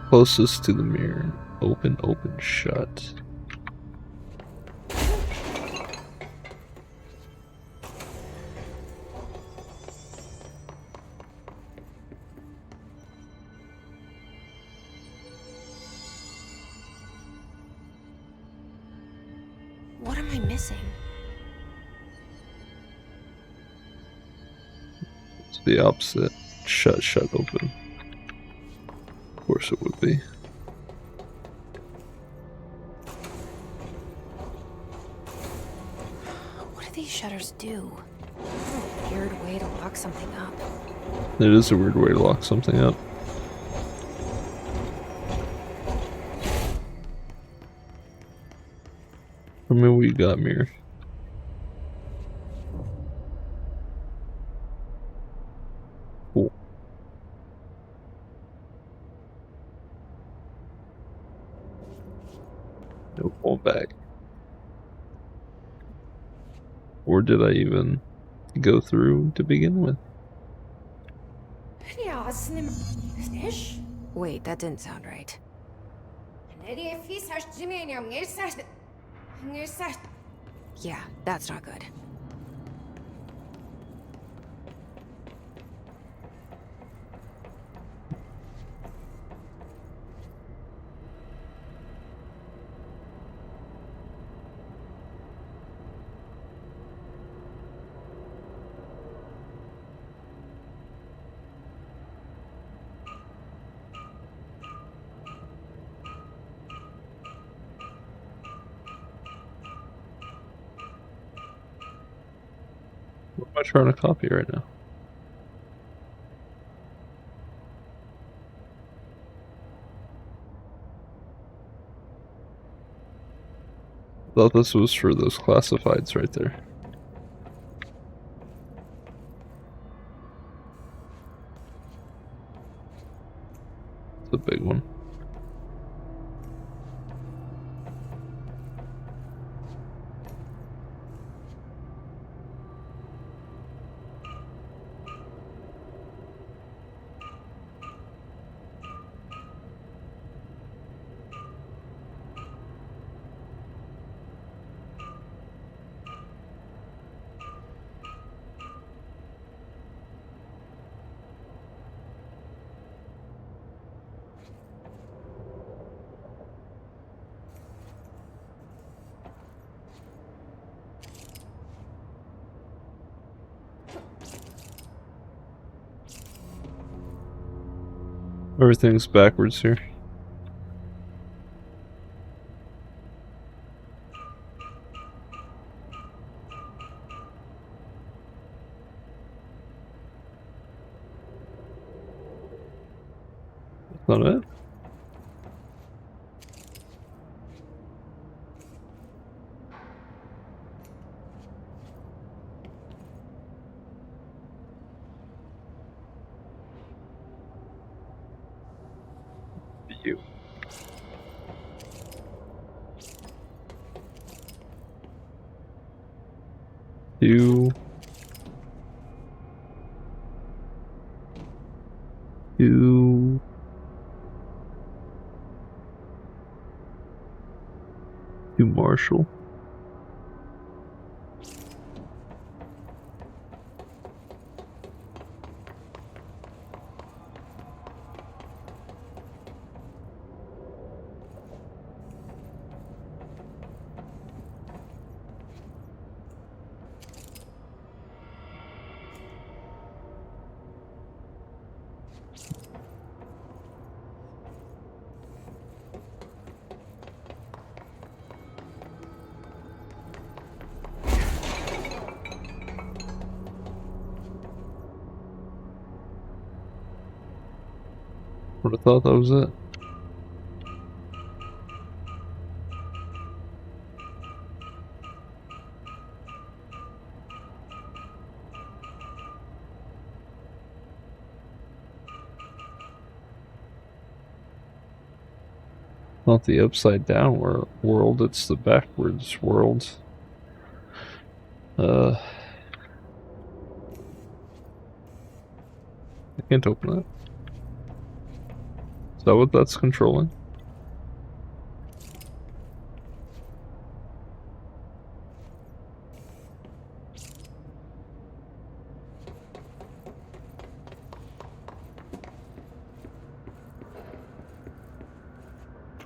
closest to the mirror. Open, open, shut. What am I missing? It's the opposite. Shut, shut, open. Of course it would be. What do these shutters do? What a weird way to lock something up. It is a weird way to lock something up. I mean, we got mirror. Cool. No going back. Or did I even go through to begin with? Wait, that didn't sound right. Yeah, that's not good. What am I trying to copy right now? Thought this was for those classifieds right there. It's a big one. Everything's backwards here. That's not it. You. You. You. you, Marshall. Would have thought that was it. Not the upside down world, it's the backwards world. I can't open it. Is that what that's controlling?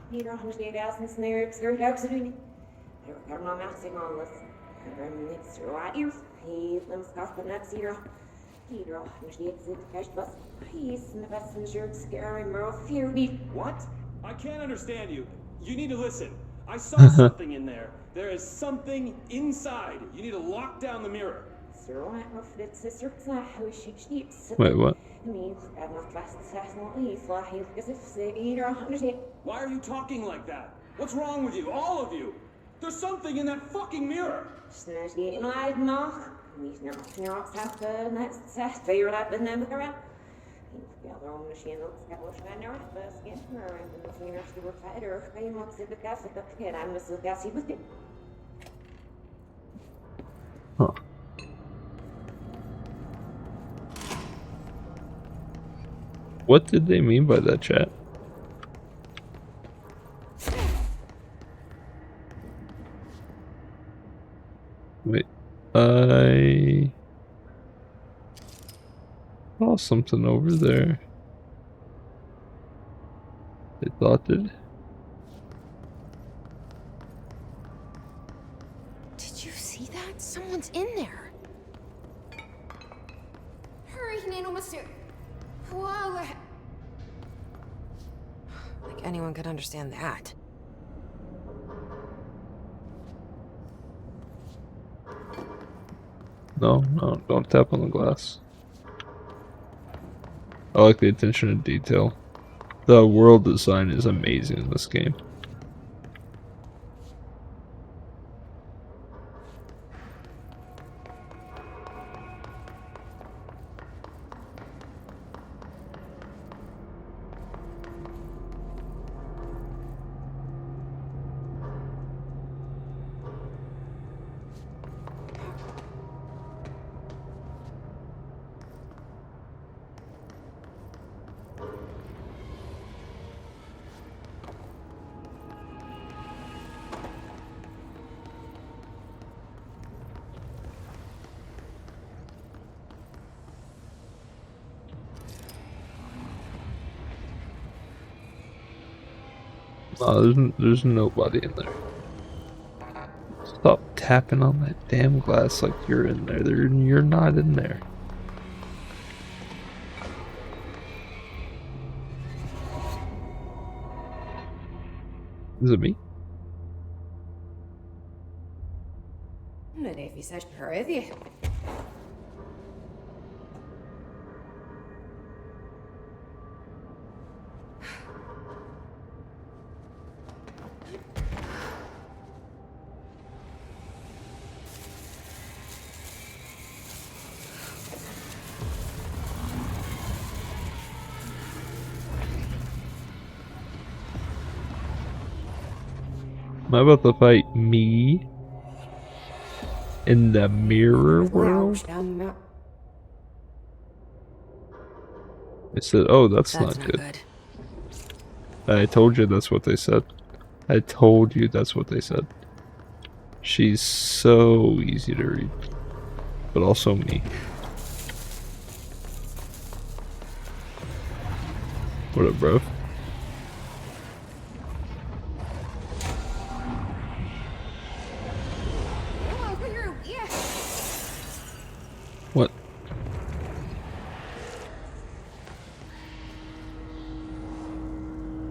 Hier nog niet als een sneer, skirt out to do. Er nog maar zing on this. Niks right. He limbs off but not zero. Hier nog niet zit cash bus. He's in the best insured scary merle fury. What? I can't understand you. You need to listen. I saw something in there. There is something inside. You need to lock down the mirror. Wait, what? Why are you talking like that? What's wrong with you? All of you? There's something in that fucking mirror. Huh. What did they mean by that, chat? Wait, I saw something over there. I thought it. Did you see that? Someone's in there. Hurry, Nanomasu. Whoa. Like anyone could understand that. No, don't tap on the glass. I like the attention to detail. The world design is amazing in this game. There's nobody in there. Stop tapping on that damn glass like you're in there. You're not in there. Is it me? Am I about to fight me in the mirror world? I said, oh, that's not good. I told you that's what they said. I told you that's what they said. She's so easy to read, but also me. What up, bro? What?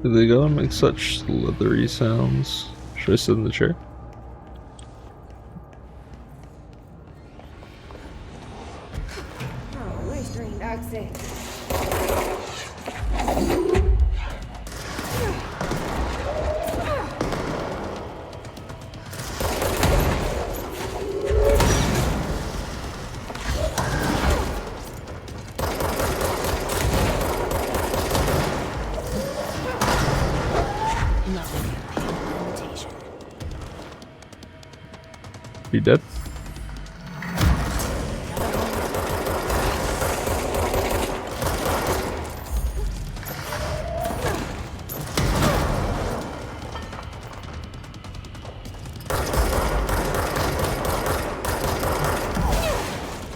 Did they go and make such slithery sounds? Should I sit in the chair? He dead?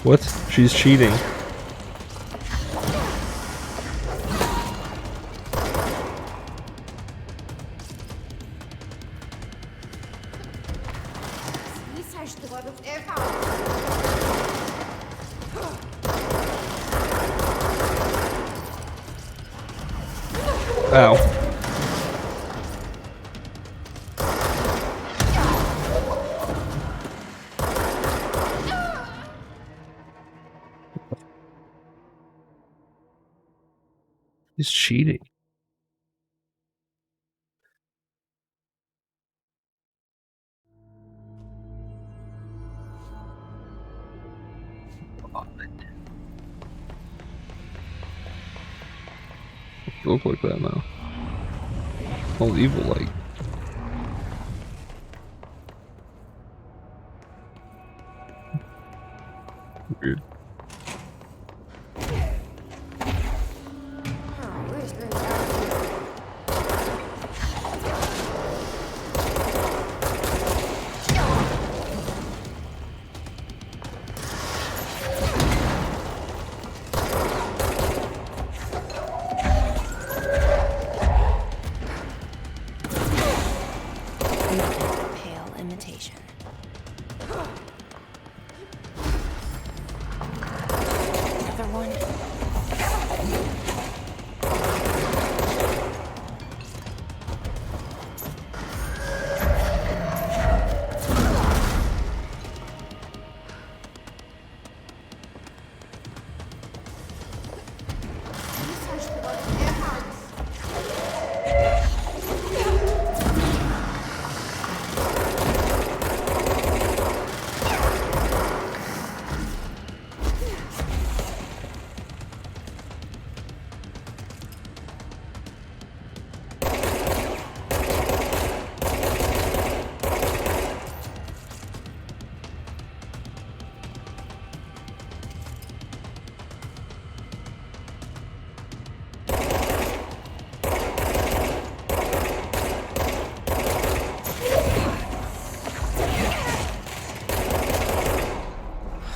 What? She's cheating. Ow. He's cheating. It looks like that now. All evil like. Weird. Pale imitation. Another one.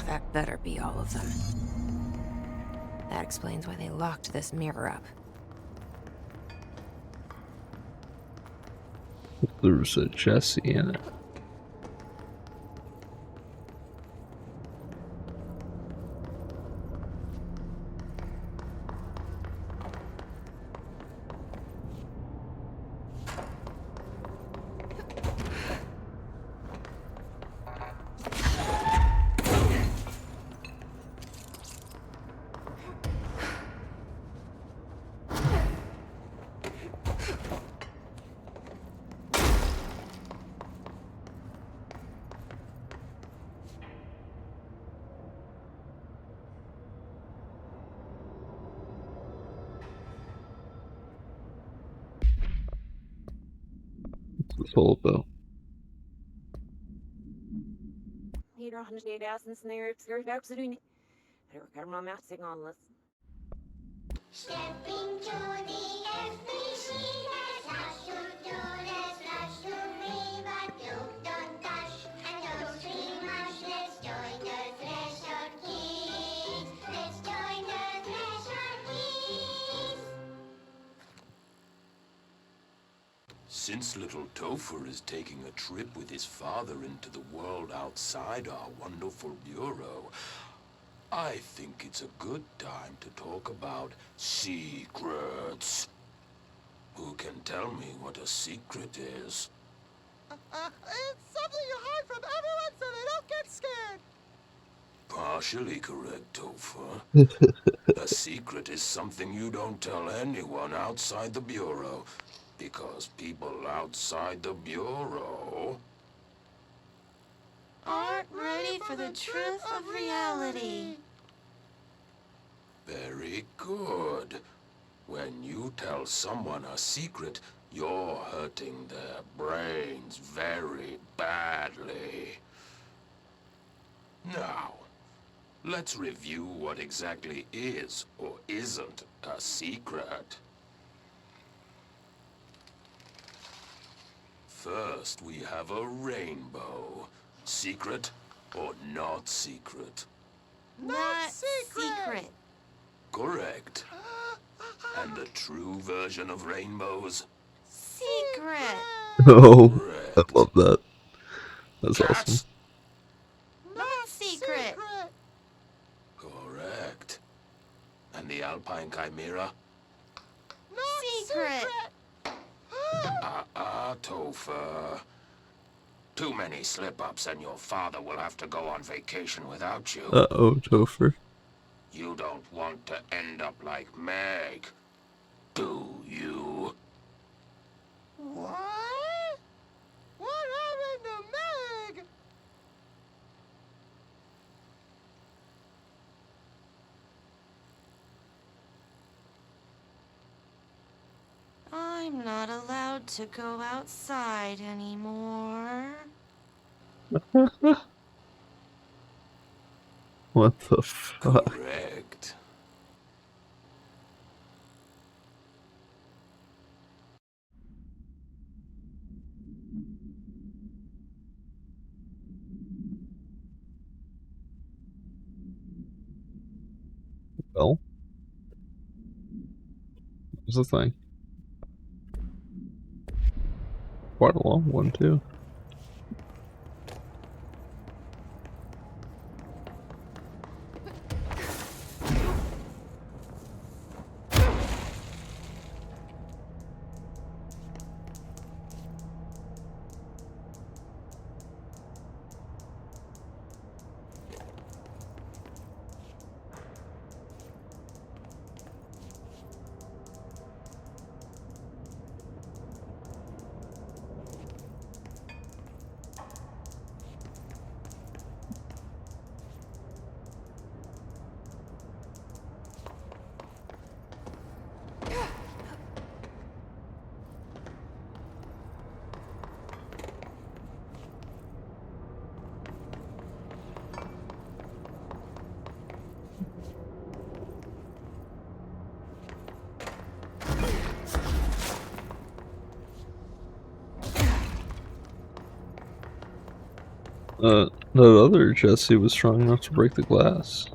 That better be all of them. That explains why they locked this mirror up. There's a Jesse in it. What's this all about? Stepping to the FBC, there's lots to do, there's lots to read, but you don't dash, and Since little Topher is taking a trip with his father into the world outside our wonderful bureau, I think it's a good time to talk about secrets. Who can tell me what a secret is? It's something you hide from everyone so they don't get scared. Partially correct, Topher. A secret is something you don't tell anyone outside the Bureau, because people outside the Bureau Aren't ready for the truth of reality. Very good. When you tell someone a secret, you're hurting their brains very badly. Now, let's review what exactly is or isn't a secret. First, we have a rainbow. Secret or not secret? Not secret. Correct. And the true version of rainbows? Secret. Oh, I Correct. love that. That's awesome. Cats? Not secret. Correct. And the Alpine Chimera? Secret. Topher. Too many slip-ups and your father will have to go on vacation without you. Uh-oh, Topher. You don't want to end up like Meg, do you? What? What happened to Meg? I'm not allowed to go outside anymore. What the fuck? Correct. Well, what's the thing? Quite a long one, too. The other Jessie was strong enough to break the glass.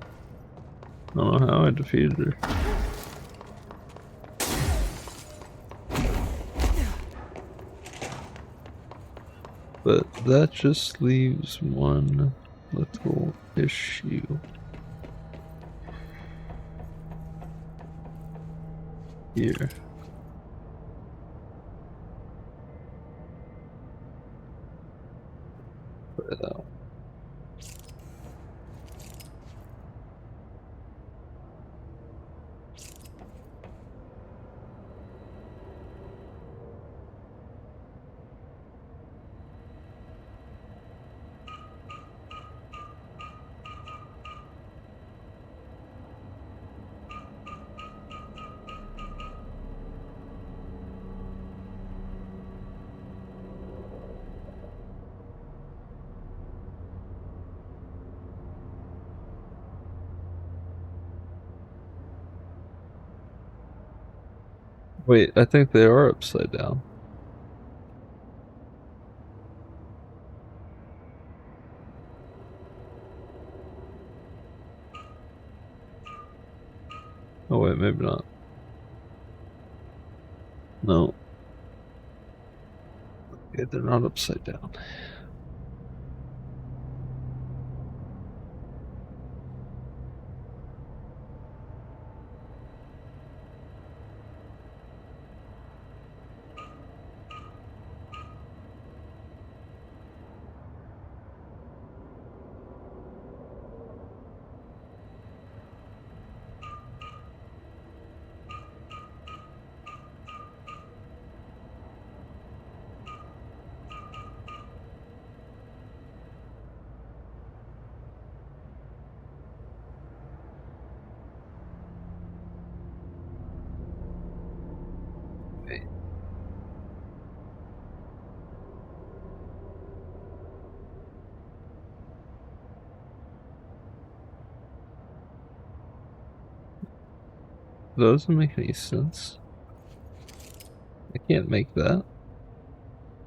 I don't know how I defeated her. But that just leaves one little issue. Here. Put it out. Wait, I think they are upside down. Oh wait, maybe not. No. Okay, they're not upside down. That doesn't make any sense. I can't make that.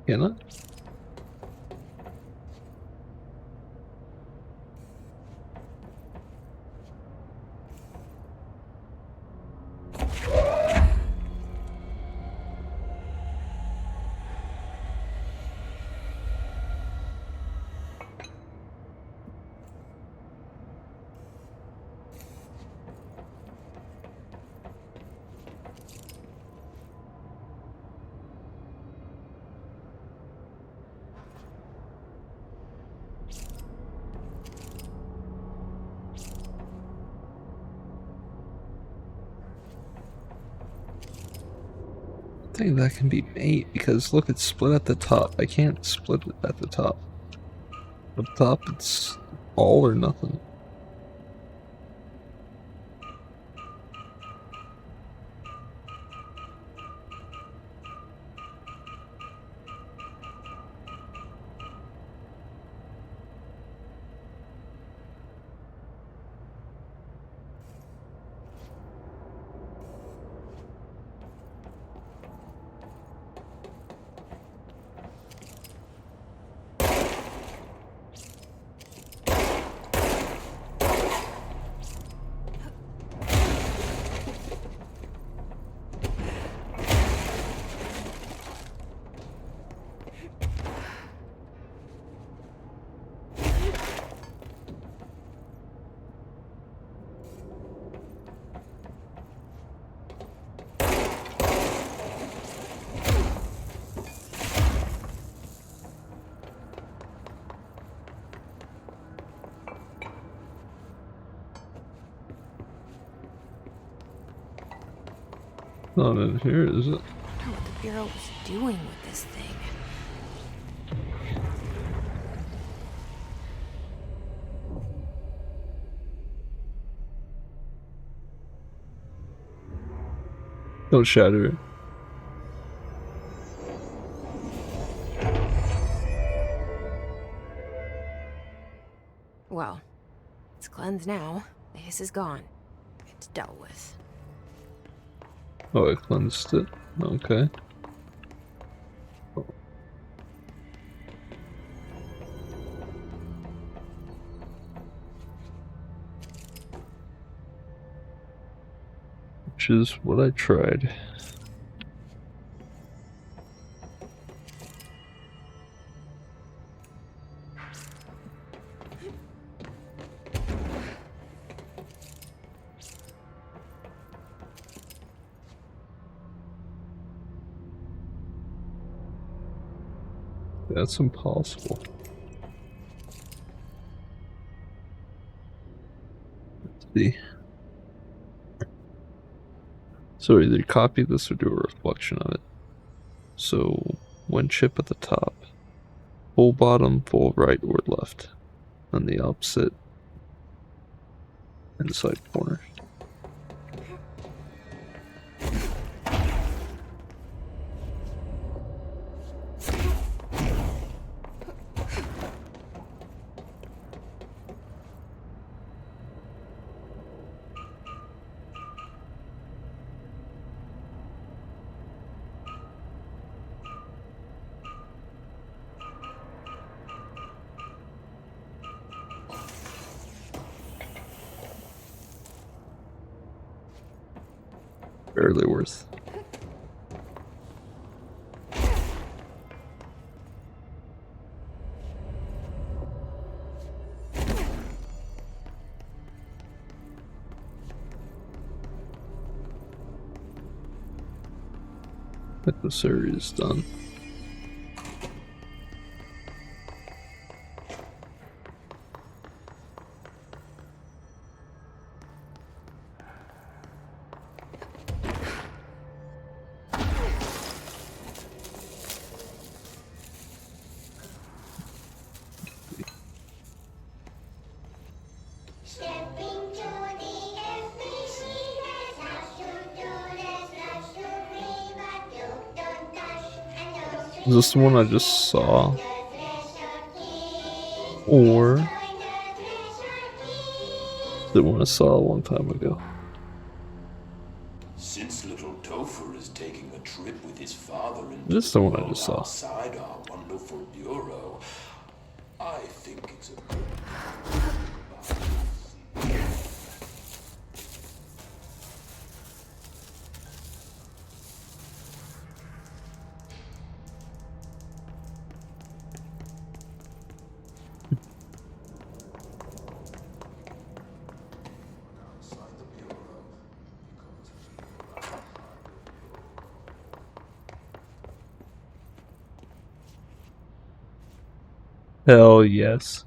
Can I? I think that can be made because look, it's split at the top. I can't split it at the top. Up top, it's all or nothing. Not in here, is it? I don't know what the Bureau was doing with this thing. Don't shatter it. Well, it's cleansed now. The hiss is gone. It's dealt with. Oh, I cleansed it. Okay. Which is what I tried. That's impossible. Let's see. So either copy this or do a reflection of it. So one chip at the top, full bottom, full right or left, on the opposite inside corner. Barely worth. Like this area is done. Stepping to the FBC, there's lots to do, there's lots to read, but you don't touch, and those Is this the one I just saw? Or is it one I saw a long time ago? Since little Topher is taking a trip with his father into This is the one I world just saw. outside our wonderful bureau, I think it's a good Hell yes.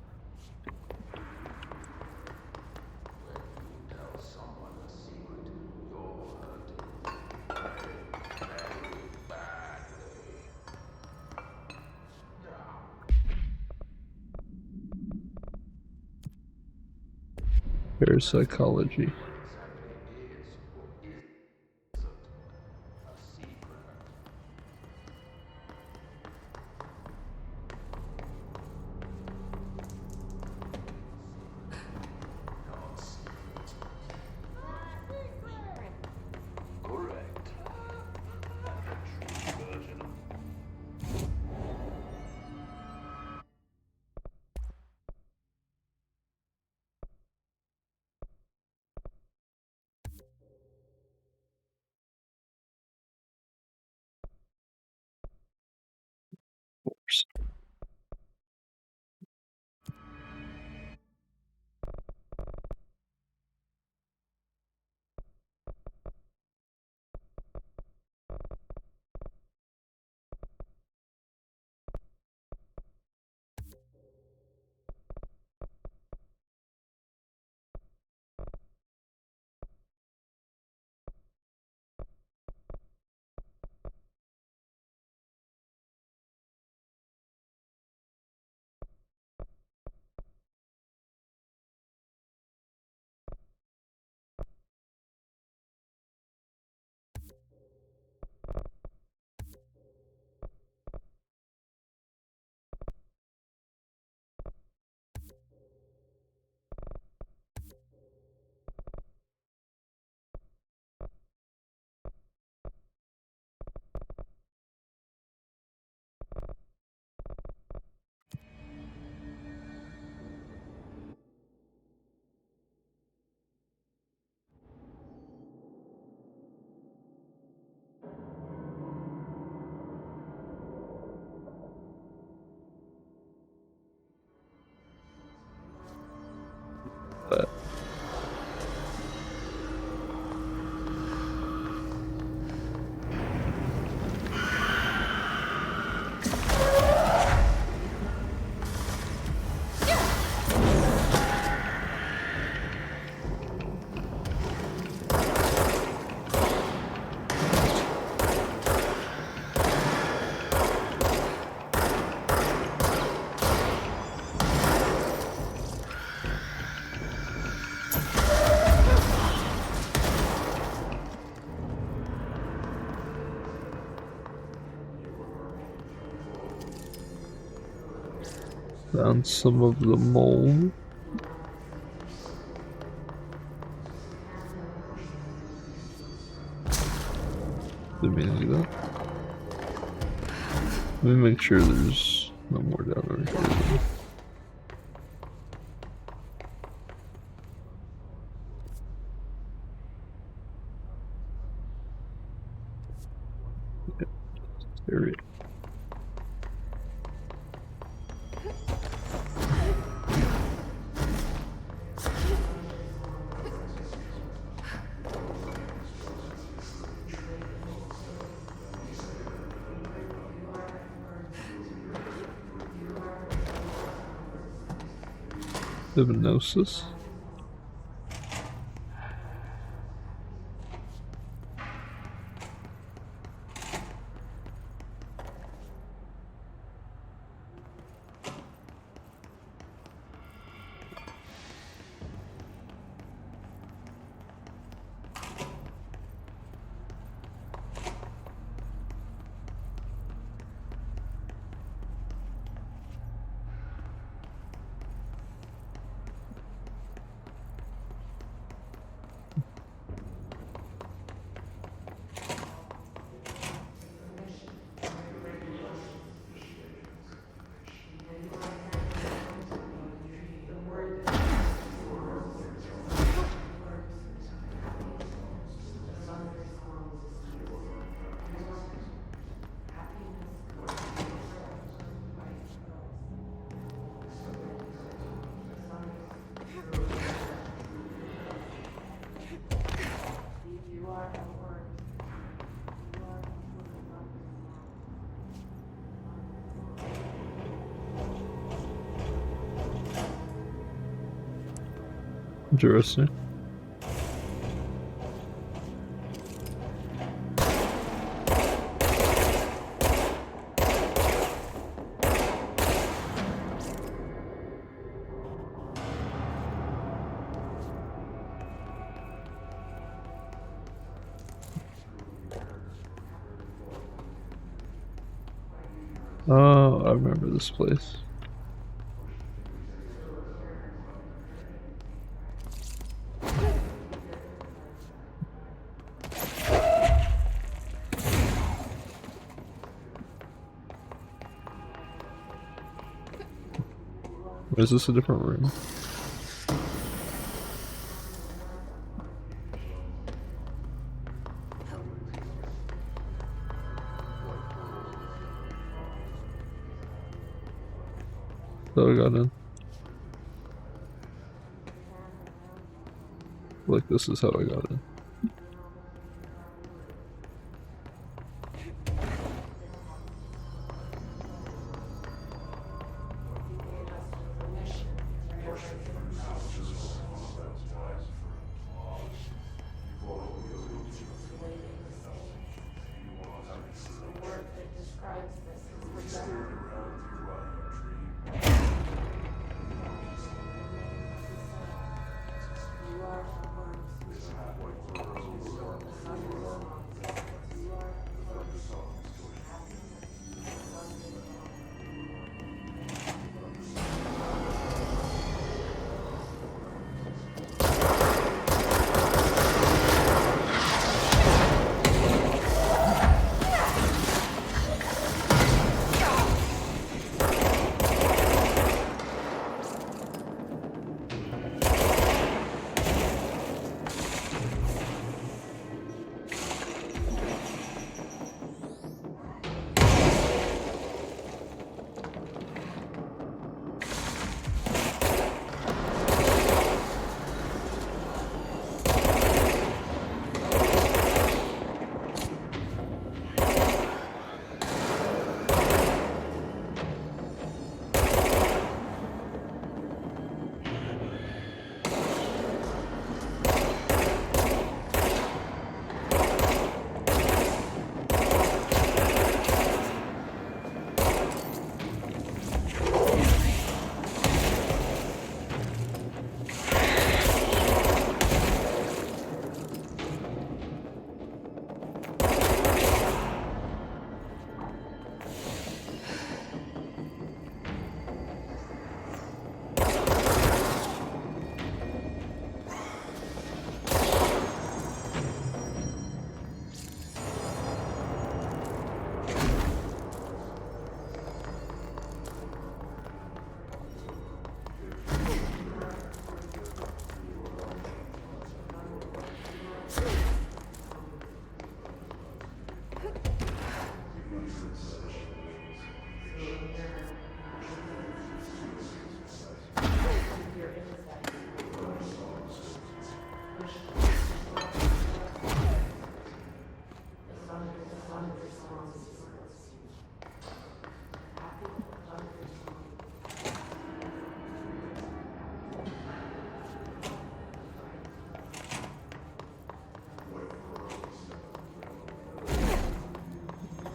Parapsychology. correct. And a true version of But found some of the mold. Didn't mean to do that. Let me make sure there's no more down over here. Yep. Area. Hypnosis. Interesting. Oh, I remember this place. Or is this a different room? So I got in. Like this is how I got in.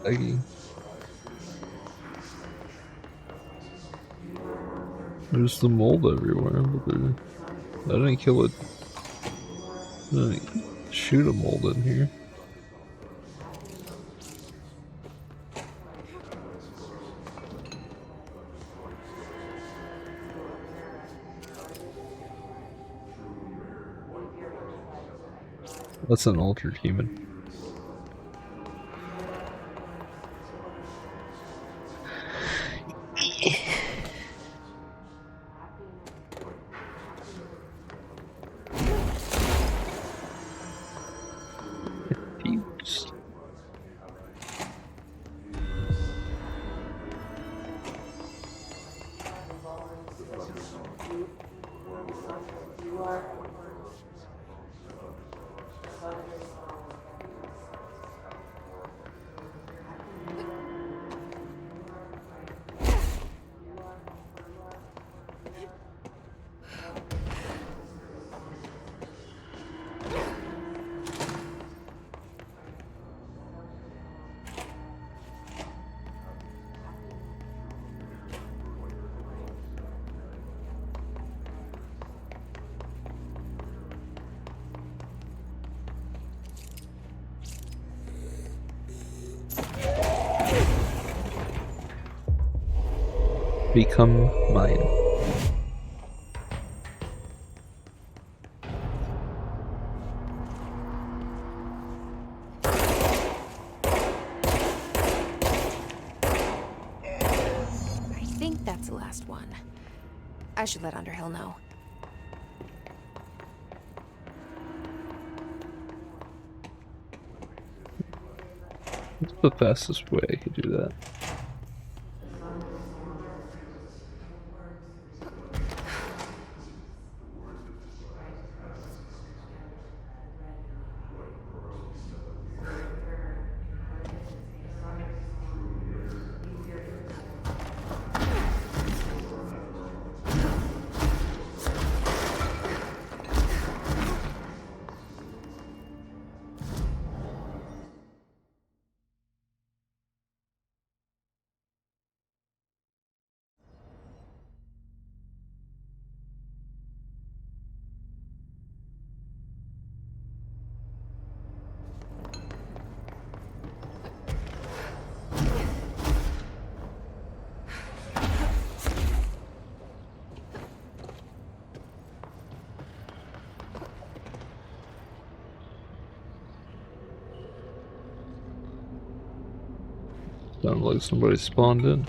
lagging. There's the mold everywhere, but I didn't kill it. I didn't shoot a mold in here. That's an altered human. Confused. Become mine. I think that's the last one. I should let Underhill know. What's the fastest way I could do that? Sounds like somebody spawned in.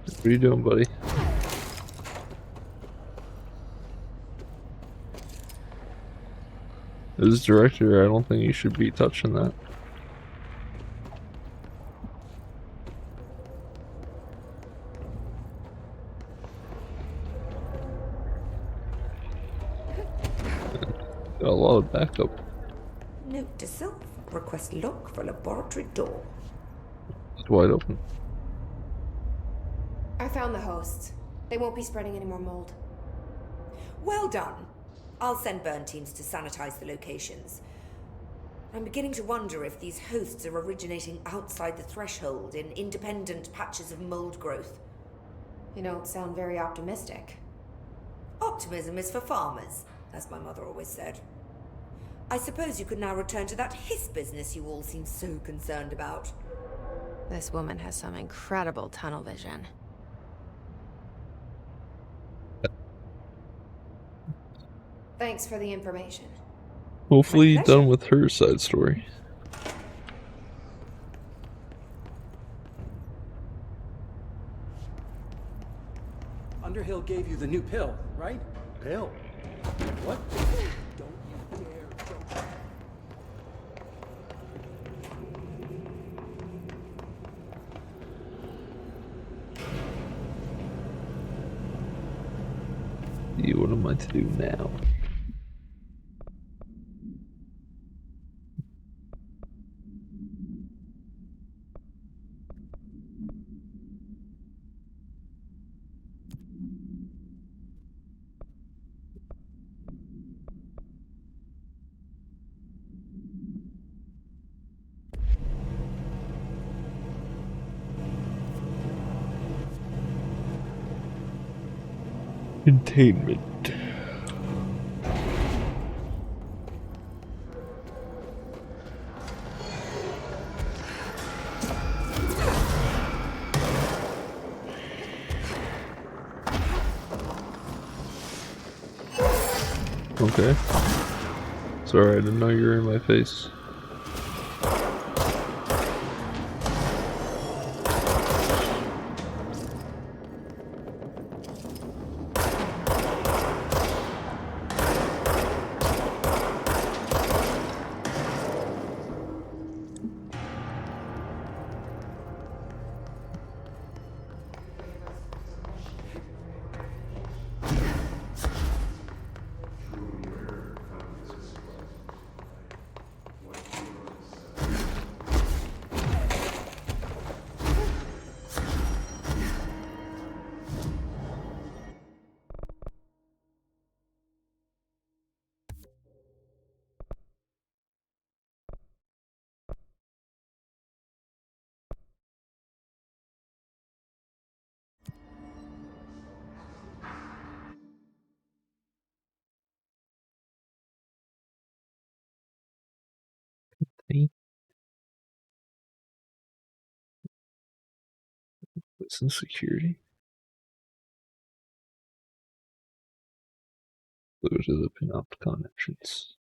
What are you doing, buddy? As director, I don't think you should be touching that. Got a lot of backup. Note to self, request lock for laboratory door. It's wide open. I found the hosts. They won't be spreading any more mold. Well done. I'll send burn teams to sanitize the locations. I'm beginning to wonder if these hosts are originating outside the threshold in independent patches of mold growth. You don't sound very optimistic. Optimism is for farmers, as my mother always said. I suppose you could now return to that hiss business you all seem so concerned about. This woman has some incredible tunnel vision. Thanks for the information. Hopefully done with her side story. Underhill gave you the new pill, right? Pill? What? Don't you dare, Joker. see, what am I to do now? Containment. Okay. Sorry, I didn't know you were in my face. Listen, security. Go to the Panopticon entrance.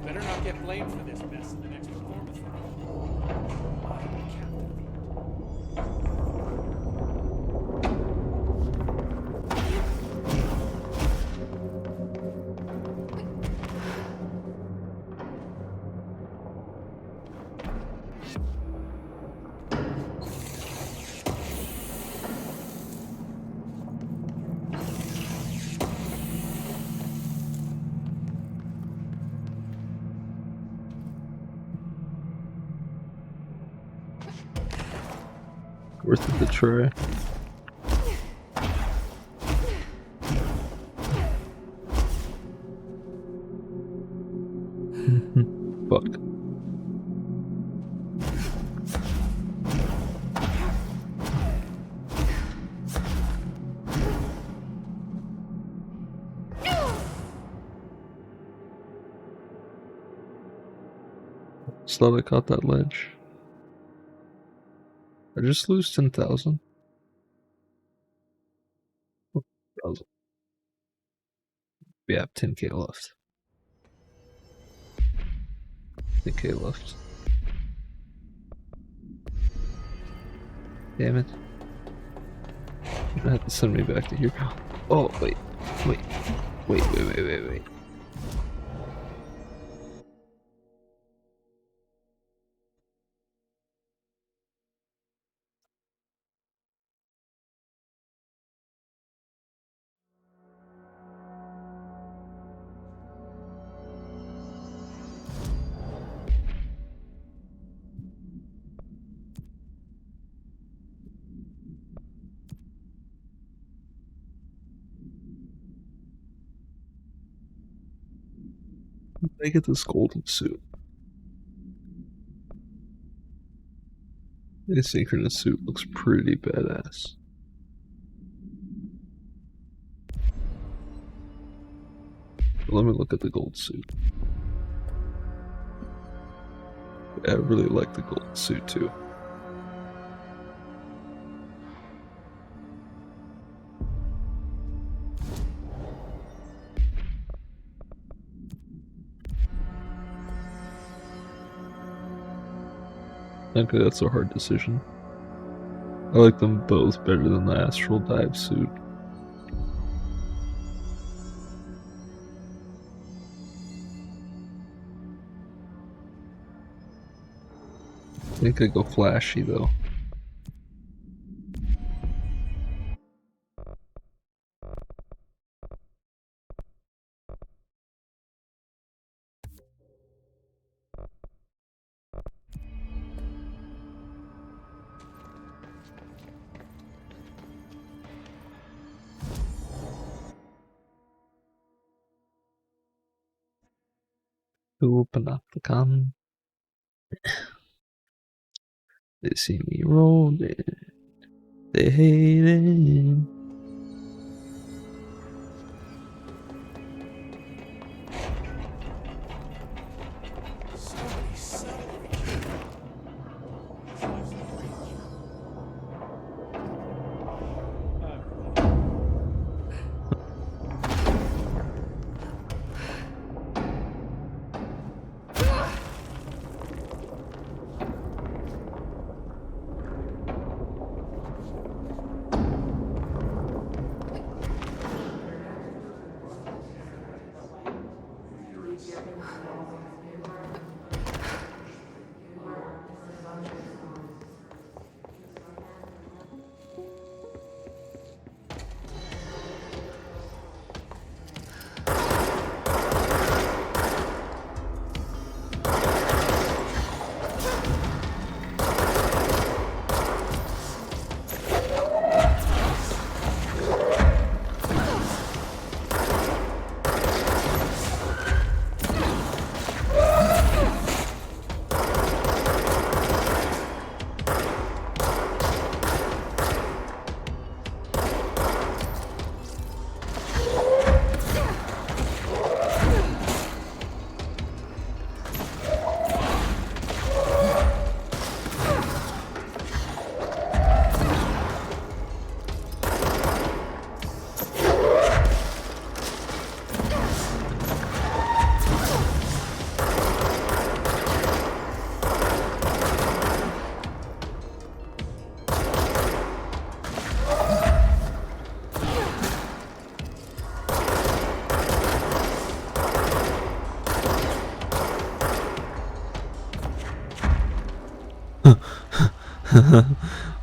Better not get blamed for this mess in the next performance room. I'm the captain. Worth it to try. Fuck. Just thought I caught that ledge. I just lose 10,000. We have 10k left. 10k left. Damn it. You're gonna have to send me back to here. Oh, wait. Wait. Wait. I get this golden suit. The asynchronous suit looks pretty badass. Let me look at the gold suit. Yeah, I really like the gold suit too. Okay, that's a hard decision. I like them both better than the astral dive suit. I think I go flashy though. Open up the gun. They see me rolling. They hate it.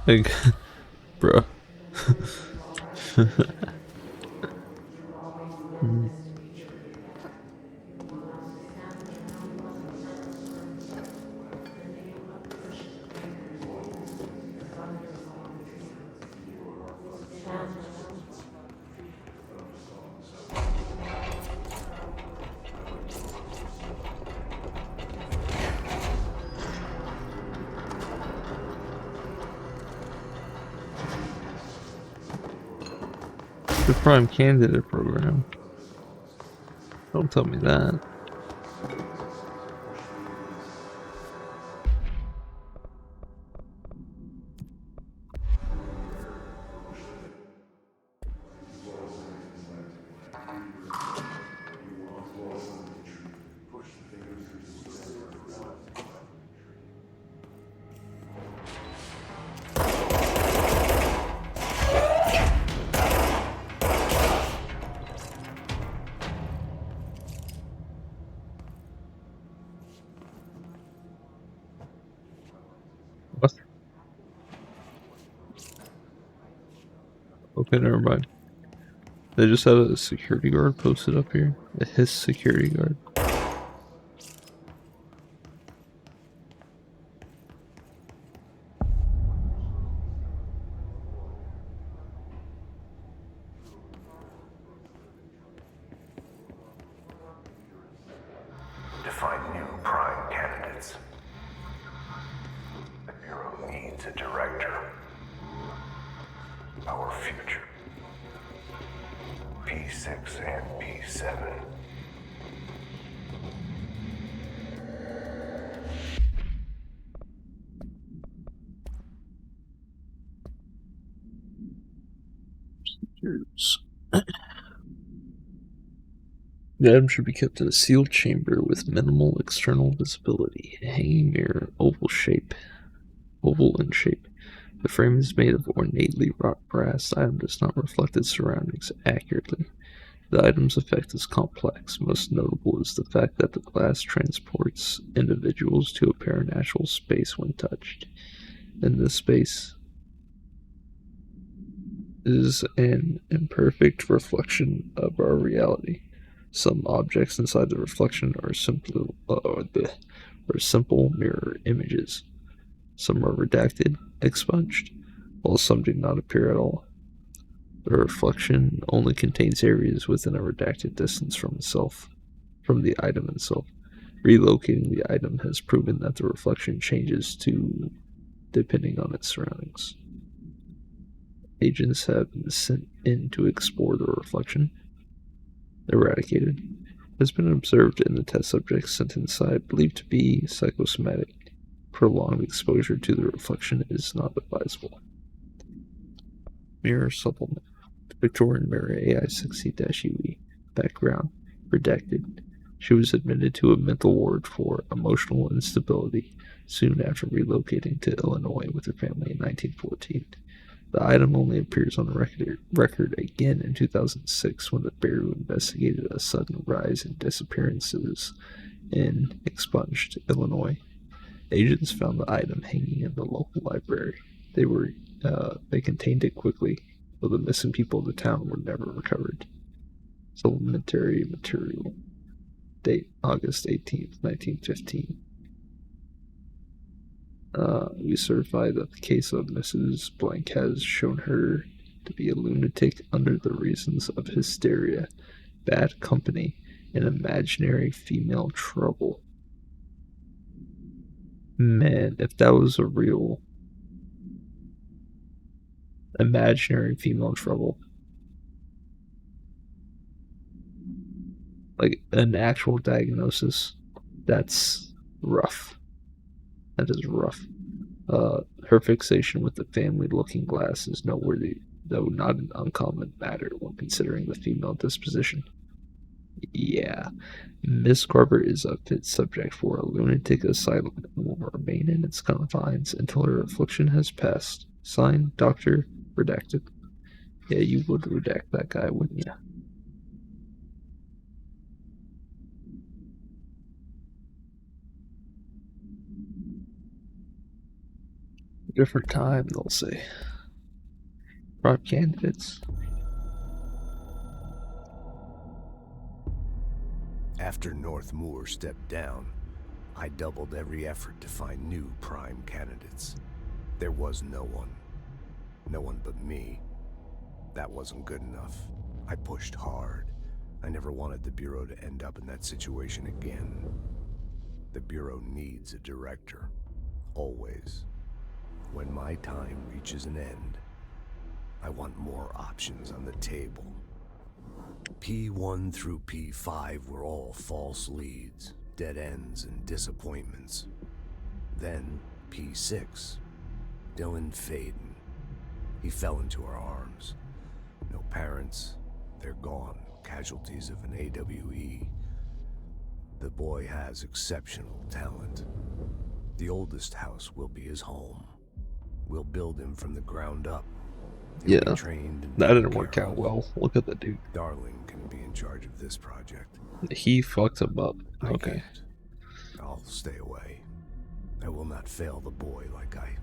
Like, bruh. The Prime Candidate program. Don't tell me that. What? Okay, never mind. They just have a security guard posted up here. His security guard. To find new prime candidates. The Bureau needs a director. Our future. P6 and P7. The item should be kept in a sealed chamber with minimal external visibility. A hanging mirror, oval shape. oval in shape. The frame is made of ornately wrought brass. The item does not reflect its surroundings accurately. The item's effect is complex. Most notable is the fact that the glass transports individuals to a paranatural space when touched. In this space is an imperfect reflection of our reality. Some objects inside the reflection are simple mirror images. Some are redacted, expunged, while some do not appear at all. The reflection only contains areas within a redacted distance from the item itself. Relocating the item has proven that the reflection changes depending on its surroundings. Agents have been sent in to explore the reflection. Eradicated. Has been observed in the test subjects sent inside, believed to be psychosomatic. Prolonged exposure to the reflection is not advisable. Mirror supplement. Victorian Mirror AI60-UE. Background. Redacted. She was admitted to a mental ward for emotional instability soon after relocating to Illinois with her family in 1914. The item only appears on the record again in 2006 when the Bureau investigated a sudden rise in disappearances in expunged Illinois. Agents found the item hanging in the local library. They contained it quickly, though the missing people of the town were never recovered. Supplementary material. Date August 18th, 1915. We certify that the case of Mrs. Blank has shown her to be a lunatic under the reasons of hysteria, bad company, and imaginary female trouble. Man, if that was a real imaginary female trouble, like an actual diagnosis, that's rough. That is rough. Her fixation with the family-looking glass is noteworthy, though not an uncommon matter when considering the female disposition. Yeah, Miss Carver is a fit subject for a lunatic asylum and will remain in its confines until her affliction has passed. Signed, Dr. Redacted. Yeah, you would redact that guy, wouldn't you? Different time, they'll say. Prime candidates. After North Moore stepped down, I doubled every effort to find new prime candidates. There was no one. No one but me. That wasn't good enough. I pushed hard. I never wanted the Bureau to end up in that situation again. The Bureau needs a director. Always. When my time reaches an end, I want more options on the table. P1 through P5 were all false leads, dead ends, and disappointments. Then P6, Dylan Faden. He fell into our arms. No parents, they're gone, casualties of an AWE. The boy has exceptional talent. The oldest house will be his home. We'll build him from the ground up. He'll be trained and that didn't work out well. Look at the dude. Darling can be in charge of this project. He fucked him up. Okay. I'll stay away. I will not fail the boy like I.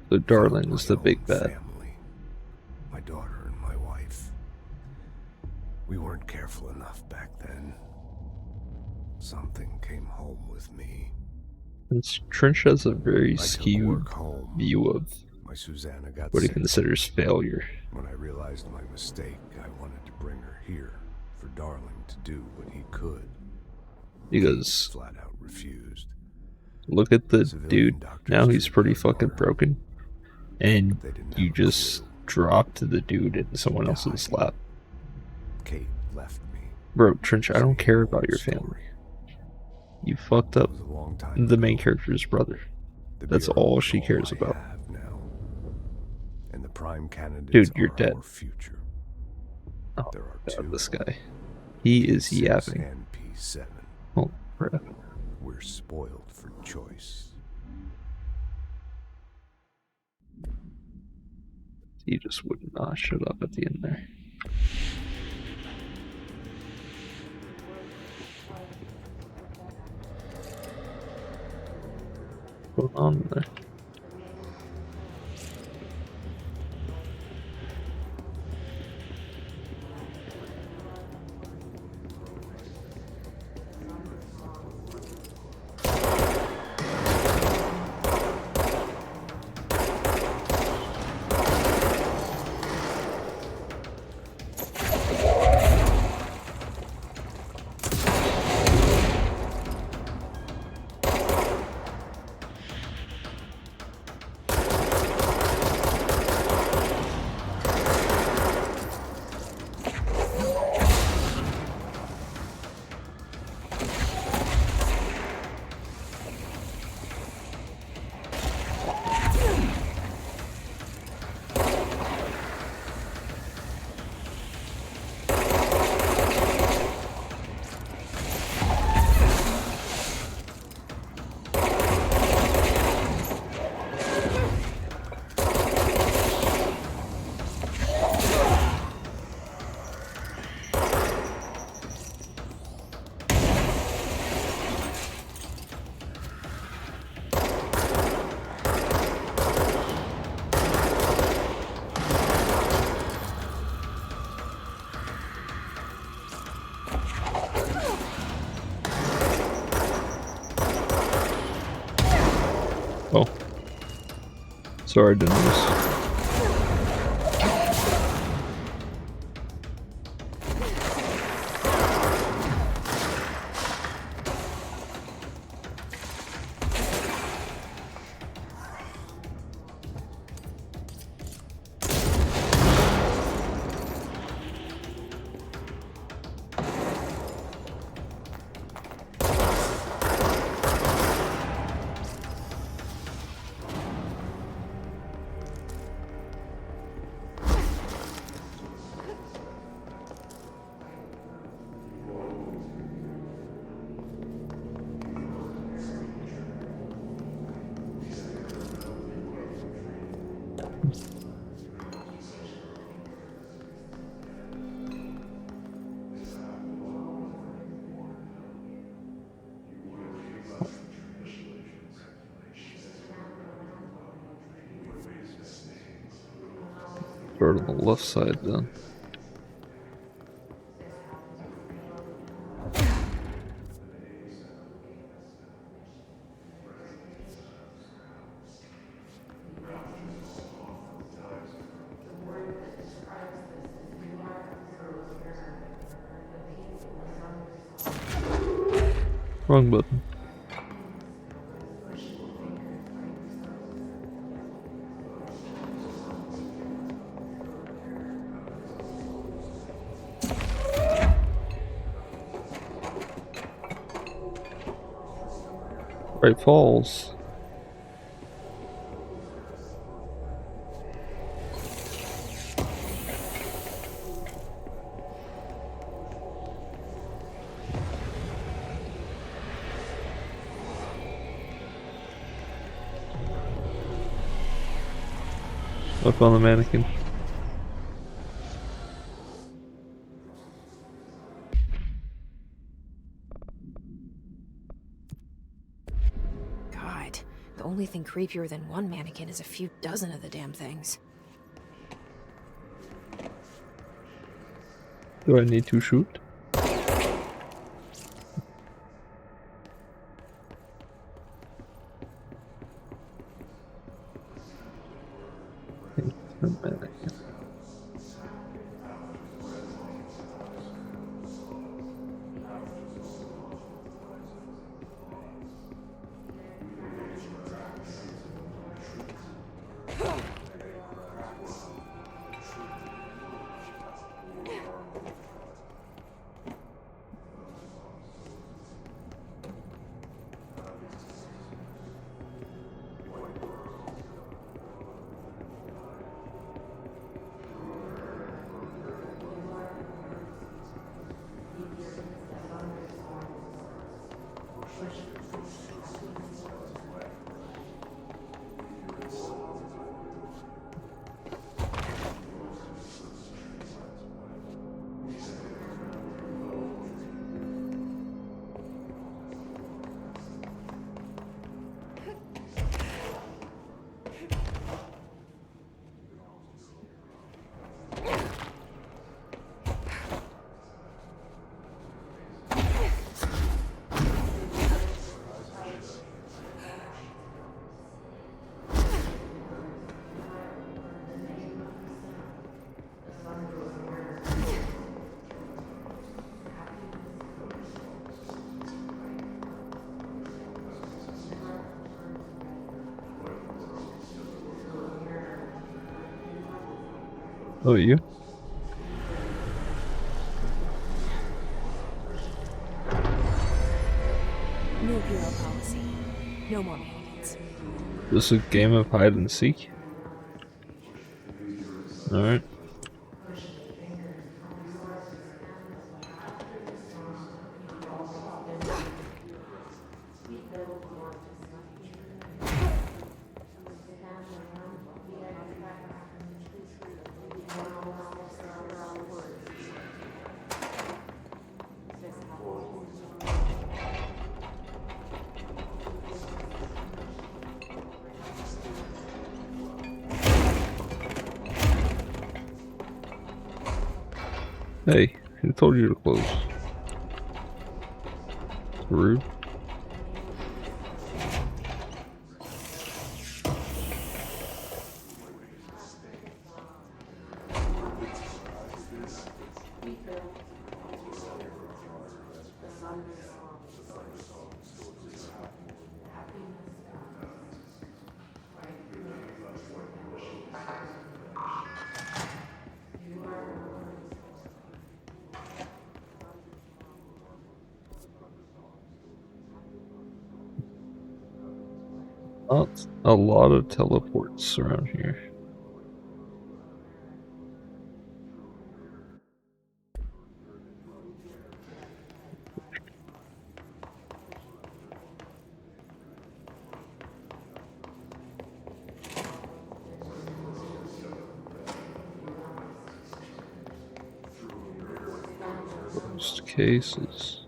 So Darling is the big bad. Family, my daughter and my wife. We weren't careful enough back then. Something came home with me. Trench has a very skewed view of what he considers failure. When I realized my mistake, I wanted to bring her here for Darling to do what he could. Because flat out refused. Look at the dude. Now he's pretty fucking broken. And you just dropped the dude in someone else's lap. Kate left me. Bro, Trench, I don't care about your family. You fucked up the main character's brother. That's all she cares about. And the prime dude, you're dead. Future. Oh, God, this guy. He is yapping. Oh, crap. We're spoiled for choice. He just would not shut up at the end there. What's going on there? Oh. Sorry, I didn't notice. Start on the left side then. Wrong button. Right Falls. Up on the mannequin. God, the only thing creepier than one mannequin is a few dozen of the damn things. Do I need to shoot? The mannequin. Oh, you? New bureau policy. No more mutants. This is a game of hide and seek? Alright. Hey, who told you to close? Rude. Not a lot of teleports around here. Closed cases.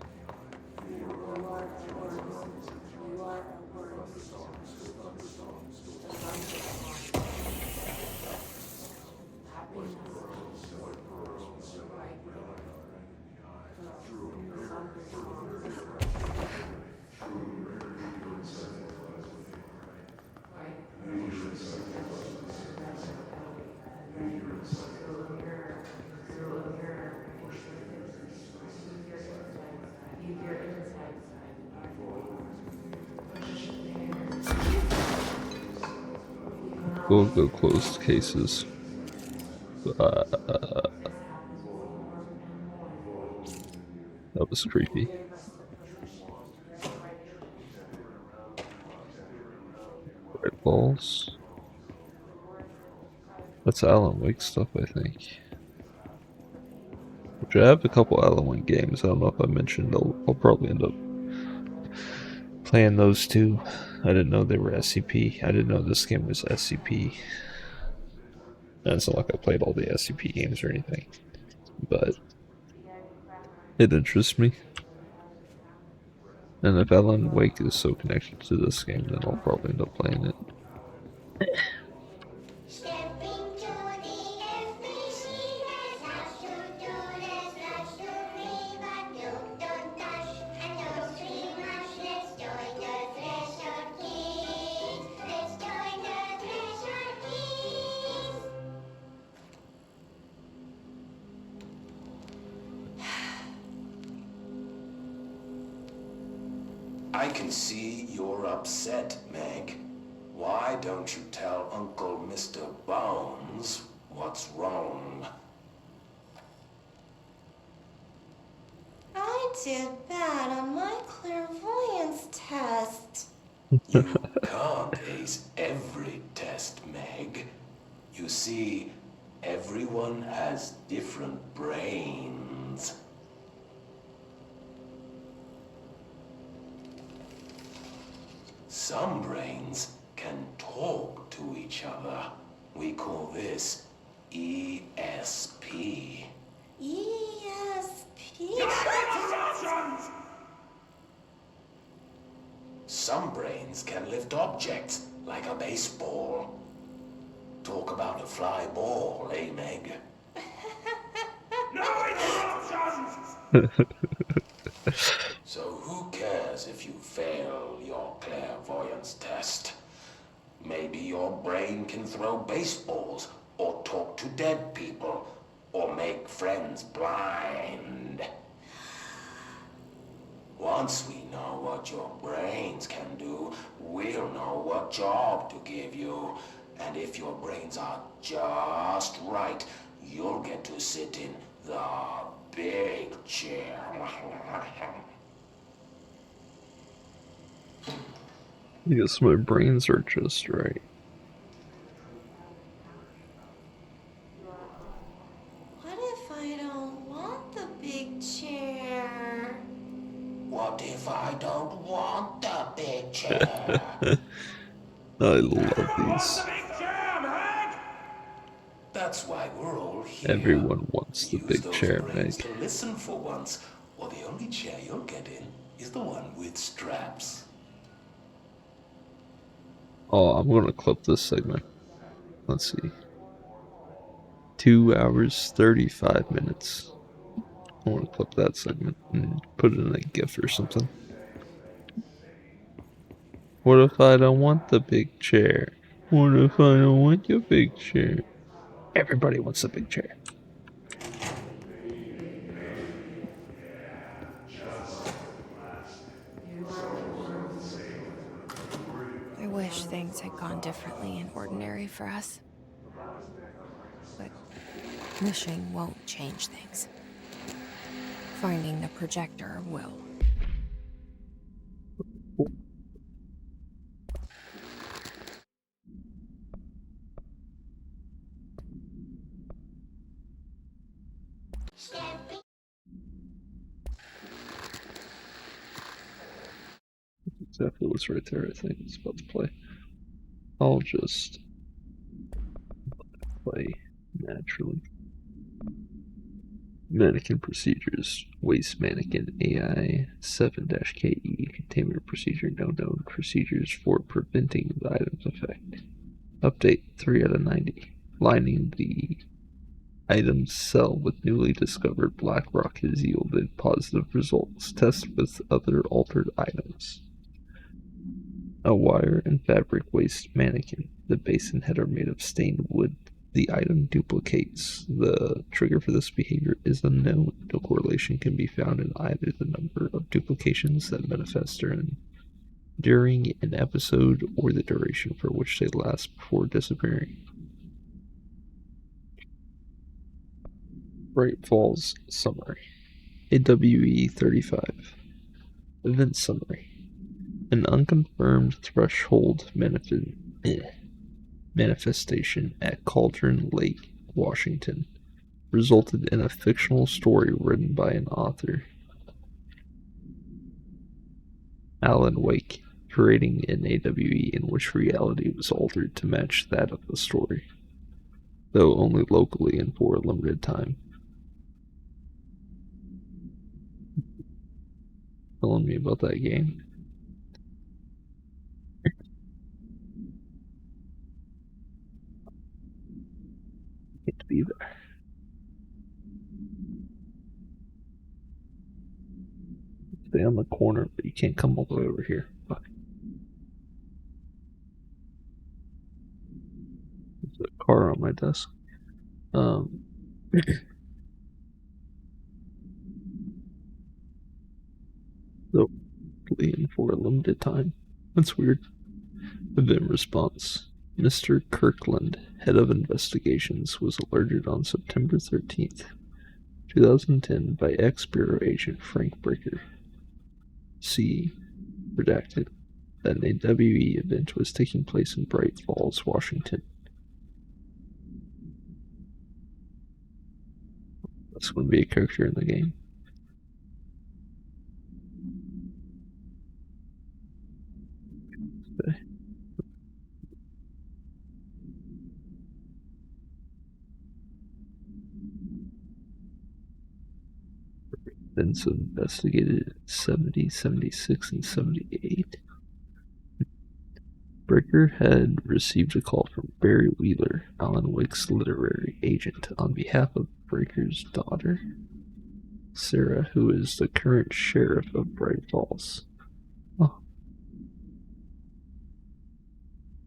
We'll go closed cases. That was creepy. Red balls. That's Alan Wake stuff, I think. Which I have a couple Alan Wake games. I don't know if I mentioned. I'll probably end up playing those too. I didn't know they were SCP. I didn't know this game was SCP. And it's not like I played all the SCP games or anything, but it interests me. And if Alan Wake is so connected to this game, then I'll probably end up playing it. Stepping to the FBC, there's lots to do, there's lots to read, but don't touch and don't scream much. Let's join the Threshold Kids. Let's join the Threshold Kids. I can see you're upset, Meg. Why don't you tell Uncle Mr. Bones what's wrong? I did bad on my clairvoyance test. You can't ace every test, Meg. You see, everyone has different brains. Some brains can talk to each other. We call this ESP. ESP? Some brains can lift objects, like a baseball. Talk about a fly ball, eh, Meg? So who cares if you fail your clairvoyance test? Maybe your brain can throw baseballs, or talk to dead people, or make friends blind. Once we know what your brains can do, we'll know what job to give you. And if your brains are just right, you'll get to sit in the big chair. I guess my brains are just right. What if I don't want the big chair? What if I don't want the big chair? I love these. That's why we're all here. Everyone wants the Use big those chair, brains Meg. to listen for once, or the only chair you'll get in is the one with straps. Oh, I'm gonna clip this segment. Let's see. 2 hours, 35 minutes. I want to clip that segment and put it in a GIF or something. What if I don't want the big chair? What if I don't want your big chair? Everybody wants a big chair. I wish things had gone differently in Ordinary for us. But wishing won't change things. Finding the projector will. Exactly what's right there, I think. It's about to play. I'll just play naturally. Mannequin procedures. Waste mannequin AI 7-KE. Containment procedure. No known procedures for preventing the item's effect. Update 3 out of 90. Lining the item's cell with newly discovered black rock has yielded positive results. Test with other altered items. A wire and fabric waste mannequin. The base and head are made of stained wood. The item duplicates. The trigger for this behavior is unknown. No correlation can be found in either the number of duplications that manifest during an episode or the duration for which they last before disappearing. Bright Falls Summary. AWE 35. Event Summary. An unconfirmed threshold manifestation at Cauldron Lake, Washington, resulted in a fictional story written by an author, Alan Wake, creating an AWE in which reality was altered to match that of the story, though only locally and for a limited time. Telling me about that game. Can't be there. Stay on the corner, but you can't come all the way over here. Fuck. There's a car on my desk. So, and for a limited time. That's weird. Event response. Mr. Kirkland, head of investigations, was alerted on September 13th, 2010 by ex-Bureau agent Frank Breaker. C. Redacted. That an AWE event was taking place in Bright Falls, Washington. That's going to be a character in the game. Okay. Events investigated in 70, 76, and 78. Breaker had received a call from Barry Wheeler, Alan Wake's literary agent, on behalf of Breaker's daughter, Sarah, who is the current sheriff of Bright Falls. Oh.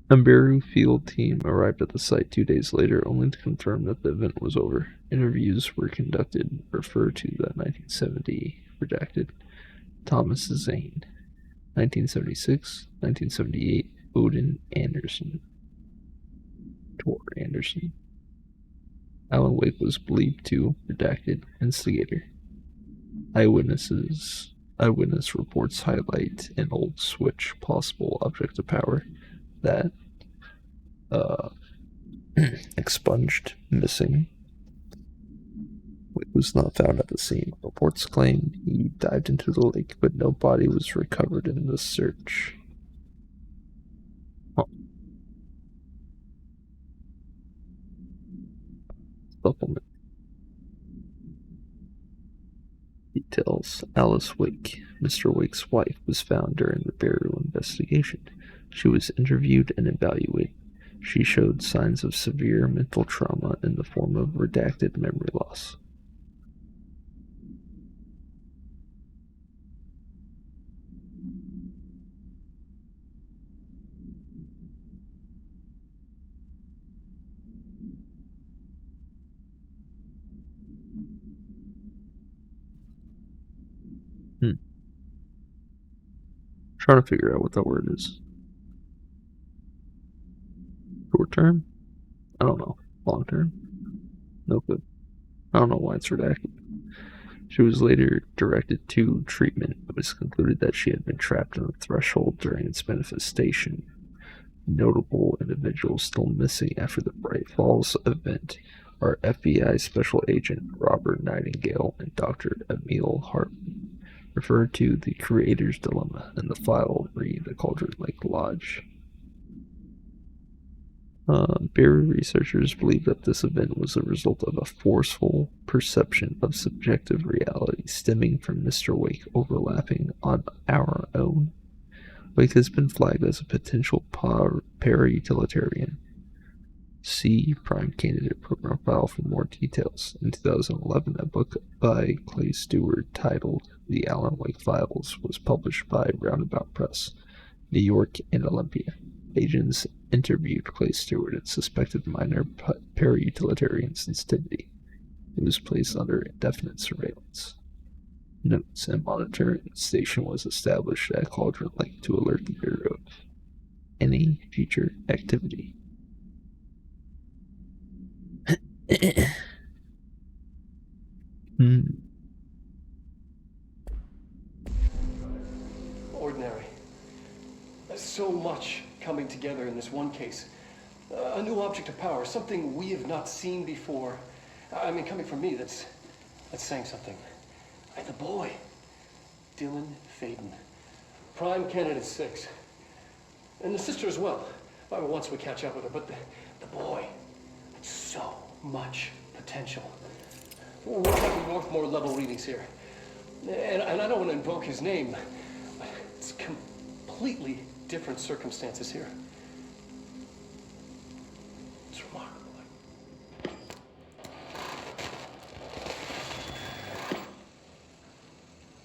A Barry field team arrived at the site 2 days later, only to confirm that the event was over. Interviews were conducted. Refer to the 1970 redacted Thomas Zane, 1976, 1978. Odin Anderson. Tor Anderson. Alan Wake was believed to redacted instigator. Eyewitness reports highlight an old switch, possible object of power, that expunged missing. Wake was not found at the scene. Reports claim he dived into the lake, but no body was recovered in the search. Huh. Supplement. Details. Alice Wake, Mr. Wake's wife, was found during the burial investigation. She was interviewed and evaluated. She showed signs of severe mental trauma in the form of redacted memory loss. Trying to figure out what that word is. Short term? I don't know. Long term? No good. I don't know why it's redacted. She was later directed to treatment. It was concluded that she had been trapped on the threshold during its manifestation. Notable individuals still missing after the Bright Falls event are FBI Special Agent Robert Nightingale and Dr. Emil Hartman, referred to the Creator's Dilemma in the file re the Cauldron Lake Lodge. Barry researchers believe that this event was a result of a forceful perception of subjective reality stemming from Mr. Wake overlapping on our own. Wake has been flagged as a potential para-utilitarian. See Prime Candidate Program File for more details. In 2011, a book by Clay Stewart titled The Alan Wake Files was published by Roundabout Press, New York and Olympia. Agents interviewed Clay Stewart and suspected minor para-utilitarian sensitivity. He was placed under indefinite surveillance. Notes: a monitoring station was established at Cauldron Lake to alert the Bureau of any future activity. Ordinary. There's so much coming together in this one case. A new object of power, something we have not seen before. I mean, coming from me, that's saying something. And the boy, Dylan Faden, Prime Candidate 6. And the sister as well. Once we catch up with her, but the boy, so much potential. We're talking Northmore level readings here. And I don't want to invoke his name. It's completely different circumstances here. It's remarkable.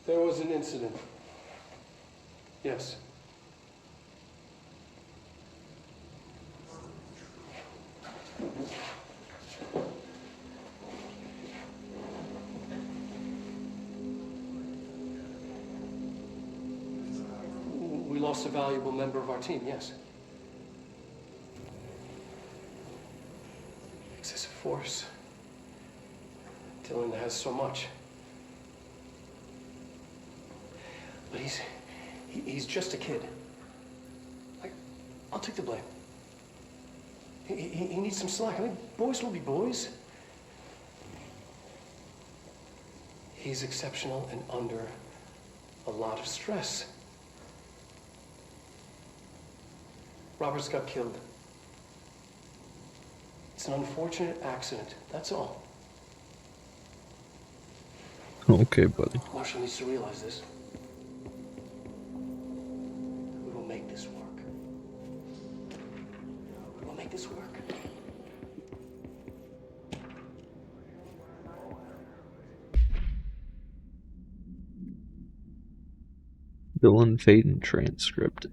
There was an incident. Yes. We lost a valuable member of our team, yes. Excessive force. Dylan has so much. But he's just a kid. I'll take the blame. He needs some slack. I mean, boys will be boys. He's exceptional and under a lot of stress. Roberts got killed. It's an unfortunate accident, that's all. Okay, buddy. Marshall needs to realize this. We will make this work. We'll make this work. Dylan Faden transcript.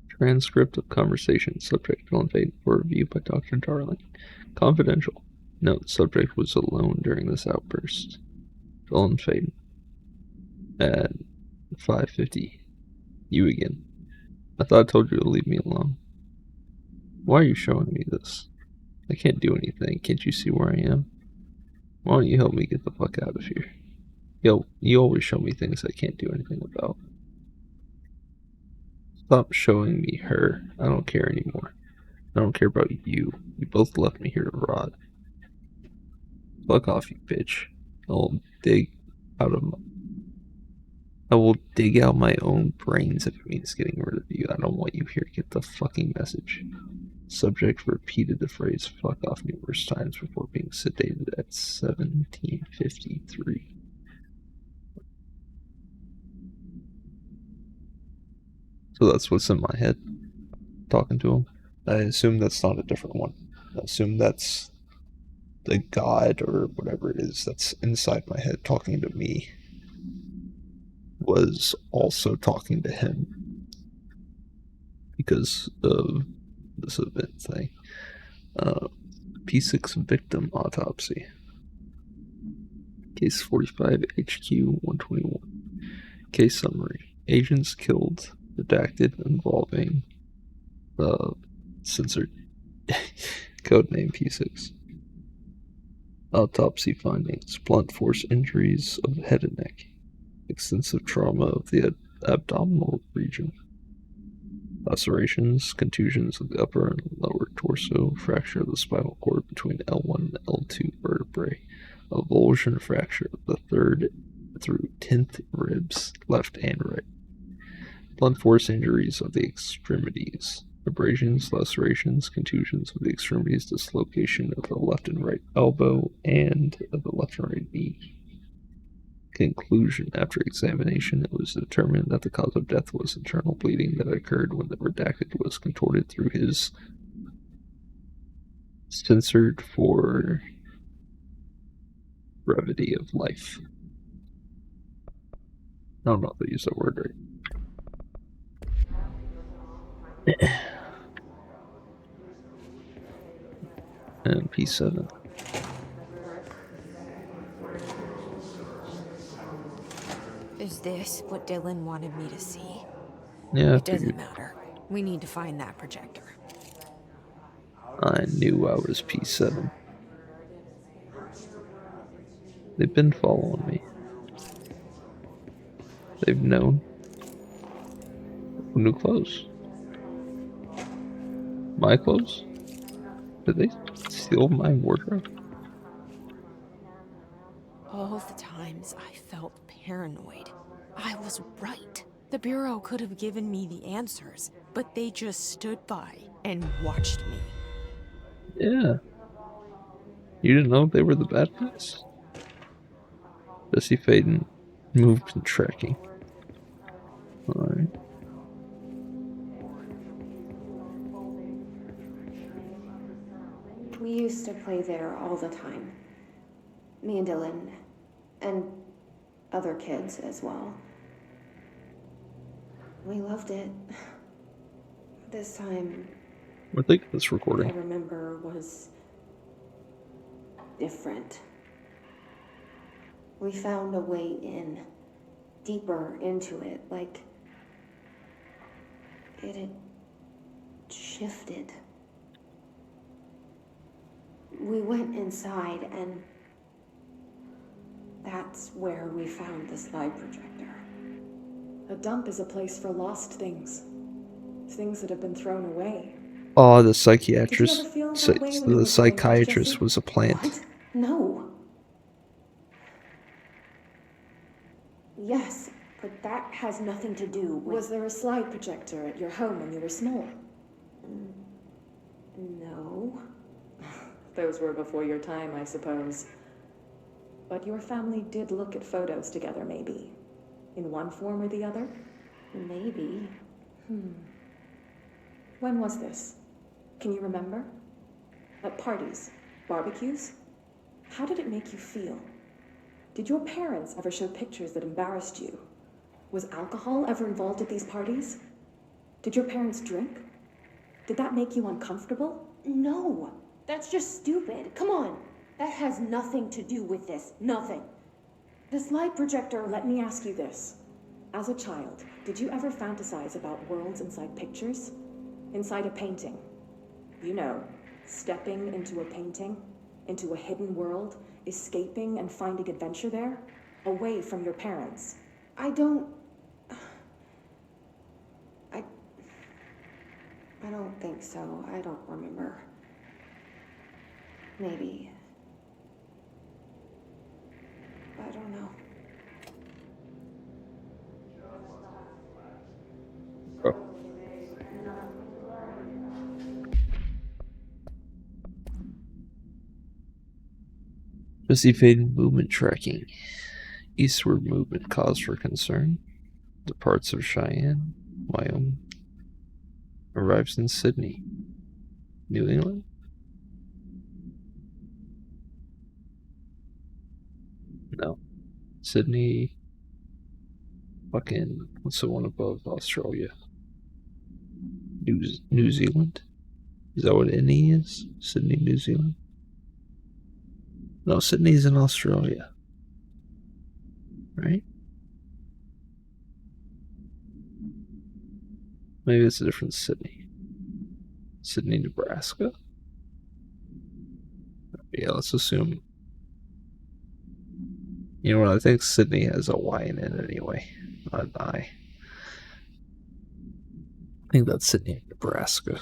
Transcript of conversation. Subject Dylan Faden for review by Dr. Darling. Confidential. Note: subject was alone during this outburst. Dylan Faden. At 5:50. You again. I thought I told you to leave me alone. Why are you showing me this? I can't do anything. Can't you see where I am? Why don't you help me get the fuck out of here? Yo, you always show me things I can't do anything about. Stop showing me her. I don't care anymore. I don't care about you. You both left me here to rot. Fuck off, you bitch. I'll dig out of my... I will dig out my own brains if it means getting rid of you. I don't want you here. Get the fucking message. Subject repeated the phrase fuck off numerous times before being sedated at 17:53. So that's what's in my head, talking to him. I assume that's not a different one. I assume that's the god or whatever it is that's inside my head talking to me was also talking to him because of this event thing. P6 victim autopsy. Case 45 HQ 121. Case summary. Agents killed, redacted, involving censored codename P6. Autopsy findings. Blunt force injuries of the head and neck. Extensive trauma of the abdominal region. Lacerations, contusions of the upper and lower torso, fracture of the spinal cord between L1 and L2 vertebrae, avulsion fracture of the 3rd through 10th ribs, left and right. Blunt force injuries of the extremities, abrasions, lacerations, contusions of the extremities, dislocation of the left and right elbow and of the left and right knee. Conclusion. After examination, it was determined that the cause of death was internal bleeding that occurred when the redacted was contorted through his censored for brevity of life. I don't know if I use that word right. And P7. Is this what Dylan wanted me to see? Yeah, It doesn't matter. We need to find that projector. I knew I was P7. They've been following me. They've known. New clothes. My clothes? Did they steal my wardrobe? All the times I felt paranoid, I was right. The Bureau could have given me the answers, but they just stood by and watched me. Yeah. You didn't know they were the bad guys? Jesse Faden moved and tracking. Alright. We used to play there all the time. Me and Dylan, and other kids as well. We loved it. This time, I think this recording. I remember was different. We found a way in, deeper into it, like it had shifted. We went inside, and that's where we found the slide projector. A dump is a place for lost things. Things that have been thrown away. Oh, the psychiatrist. Did you ever feel that way when you The were psychiatrist Jesse? was a plant. What? No. Yes, but that has nothing to do with... Was there a slide projector at your home when you were small? No. Those were before your time, I suppose. But your family did look at photos together, maybe. In one form or the other? Maybe. When was this? Can you remember? At parties? Barbecues? How did it make you feel? Did your parents ever show pictures that embarrassed you? Was alcohol ever involved at these parties? Did your parents drink? Did that make you uncomfortable? No. That's just stupid. Come on. That has nothing to do with this. Nothing. The slide projector, let me ask you this. As a child, did you ever fantasize about worlds inside pictures? Inside a painting? You know, Stepping into a painting, into a hidden world, escaping and finding adventure there, away from your parents. I don't think so. I don't remember. Maybe. I don't know. Just evading movement tracking. Eastward movement cause for concern. Departs of Cheyenne, Wyoming. Arrives in Sydney, New England. No. Sydney. Fucking. What's the one above Australia? New Zealand? Is that what NE is? Sydney, New Zealand? No, Sydney's in Australia. Right? Maybe it's a different Sydney. Sydney, Nebraska? Yeah, let's assume. You know what? I think Sydney has a Y in it anyway, not an I. I think that's Sydney, Nebraska.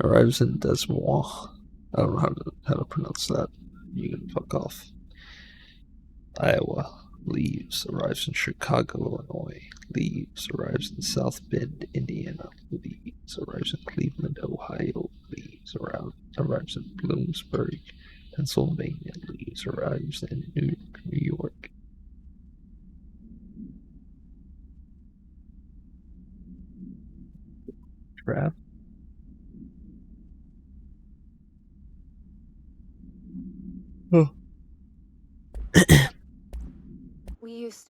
Arrives in Des Moines. I don't know how to pronounce that. You can fuck off. Iowa. Leaves. Arrives in Chicago, Illinois. Leaves. Arrives in South Bend, Indiana. Leaves. Arrives in Cleveland, Ohio. Leaves. Arrives in Bloomsburg, Pennsylvania. Leaves. Arrives in New York. Trap. Oh. We used.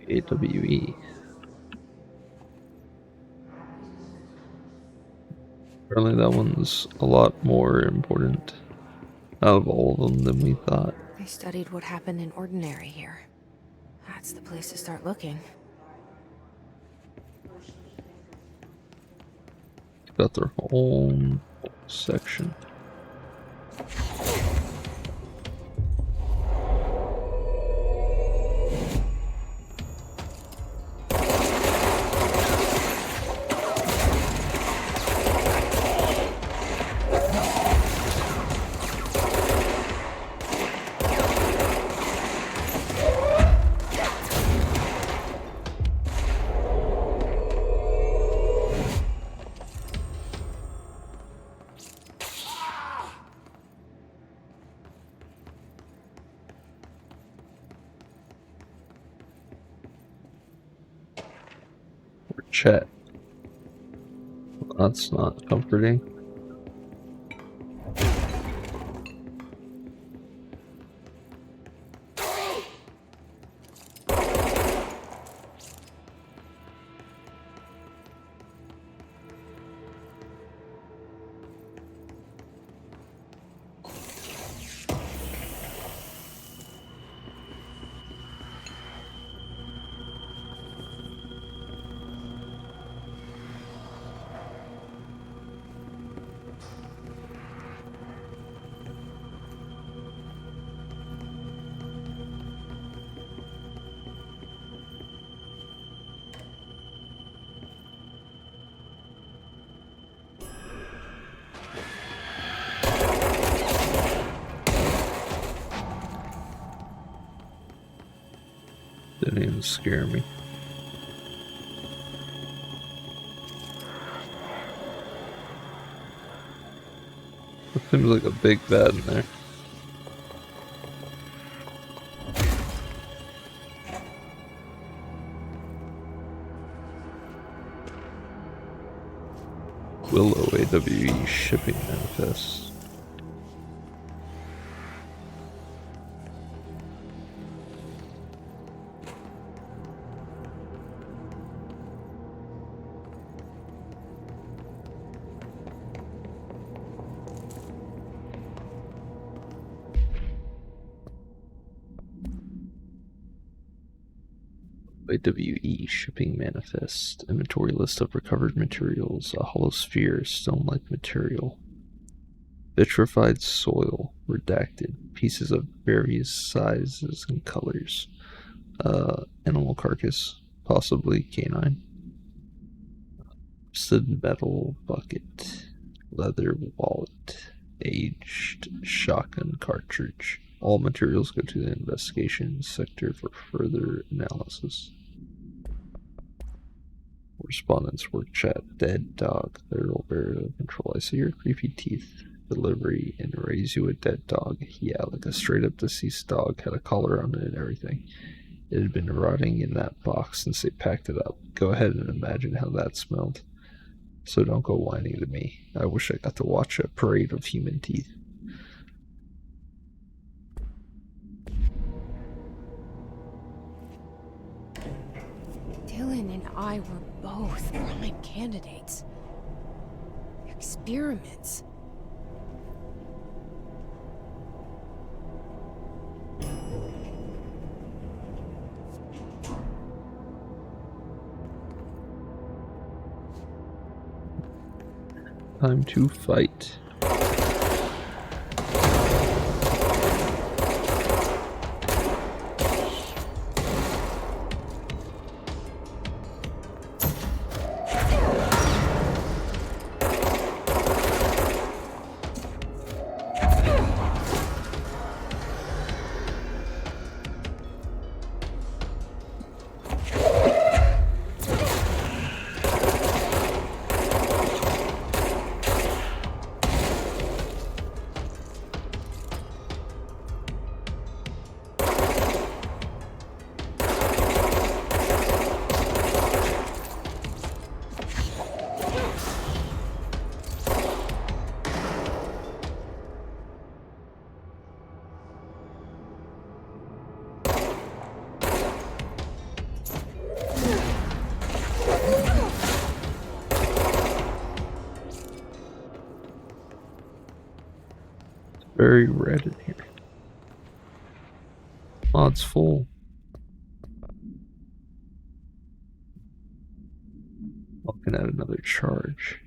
AWE. Apparently that one's a lot more important out of all of them than we thought. They studied what happened in Ordinary here. That's the place to start looking. Got their own section. Chat. That's not comforting. Didn't even scare me. It seems like a big bad in there. Willow AWE shipping manifest. AWE shipping manifest. Inventory list of recovered materials. A hollow sphere, stone-like material. Vitrified soil, redacted. Pieces of various sizes and colors. Animal carcass, possibly canine. Rusted metal bucket. Leather wallet. Aged shotgun cartridge. All materials go to the investigation sector for further analysis. Correspondence work chat. Dead dog. Literal burial control. I see your creepy teeth. Delivery and raise you a dead dog. Yeah, like a straight up deceased dog. Had a collar on it and everything. It had been rotting in that box since they packed it up. Go ahead and imagine how that smelled. So don't go whining to me. I wish I got to watch a parade of human teeth. Dylan and I were both prime candidates. Experiments. Time to fight. Very red in here. Oh, it's full. Looking at another charge.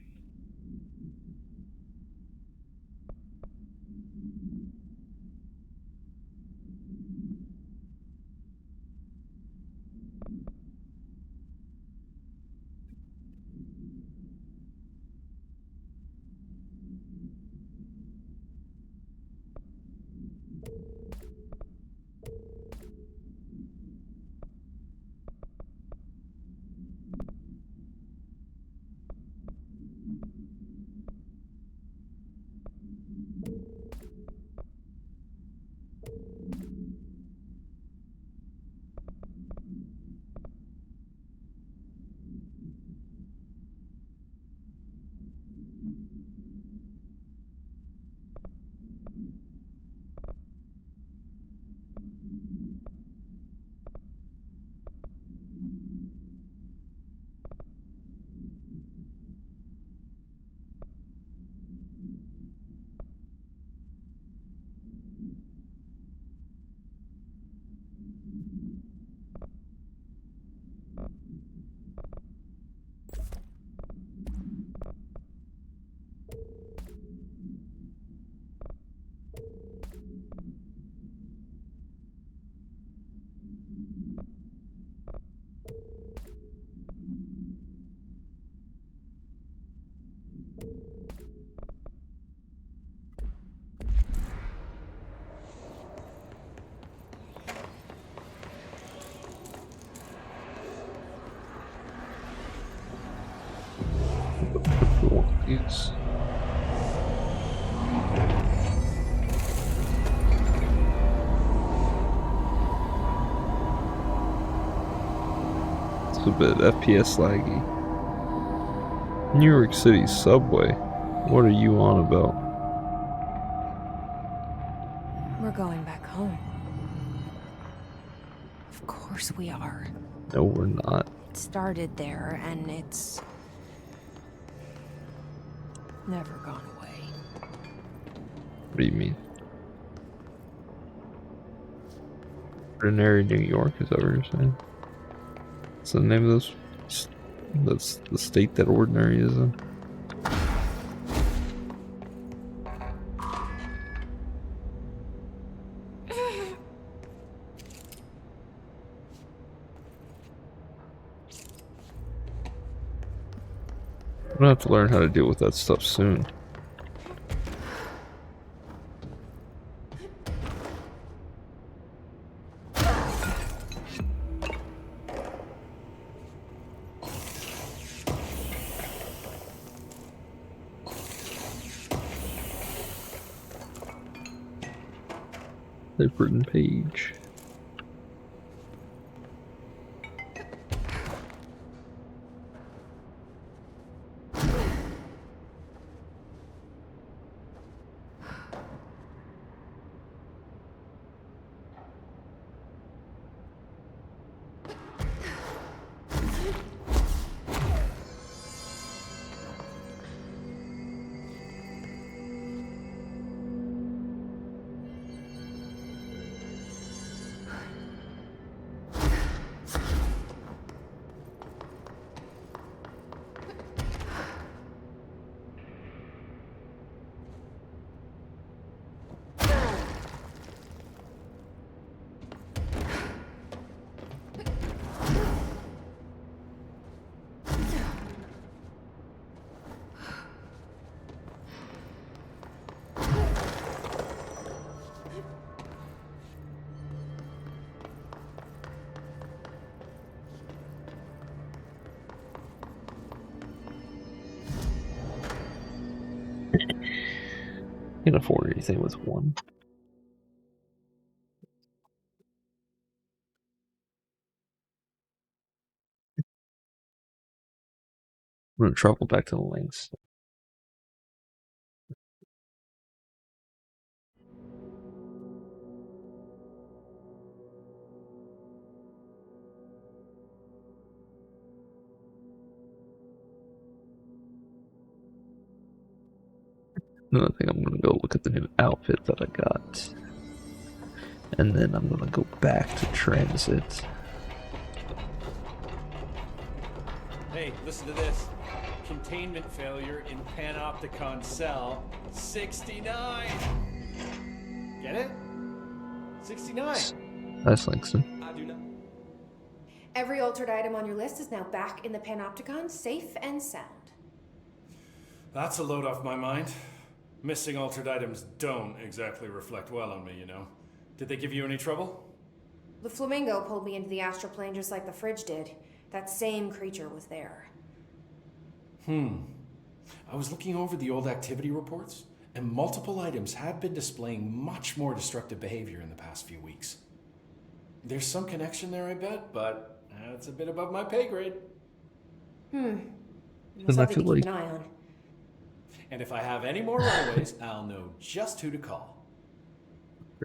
These. It's a bit FPS laggy. New York City subway. What are you on about? We're going back home. Of course we are. No, we're not. It started there, and it's never gone away. What do you mean? Ordinary New York, is that what you're saying? What's the name of this? That's the state that Ordinary is in. I'm gonna have to learn how to deal with that stuff soon. Typewritten page. Can't afford anything with one. I'm gonna travel back to the links. No, I think I'm gonna go look at the new outfit that I got. And then I'm gonna go back to transit. Hey, listen to this. Containment failure in Panopticon cell 69. Get it? 69. Nice, Langston. I do not. Every altered item on your list is now back in the Panopticon, safe and sound. That's a load off my mind. Missing altered items don't exactly reflect well on me, you know. Did they give you any trouble? The flamingo pulled me into the astral plane just like the fridge did. That same creature was there. I was looking over the old activity reports, and multiple items have been displaying much more destructive behavior in the past few weeks. There's some connection there, I bet, but that's a bit above my pay grade. We'll I have to feel keep like an eye on. And if I have any more runaways, I'll know just who to call.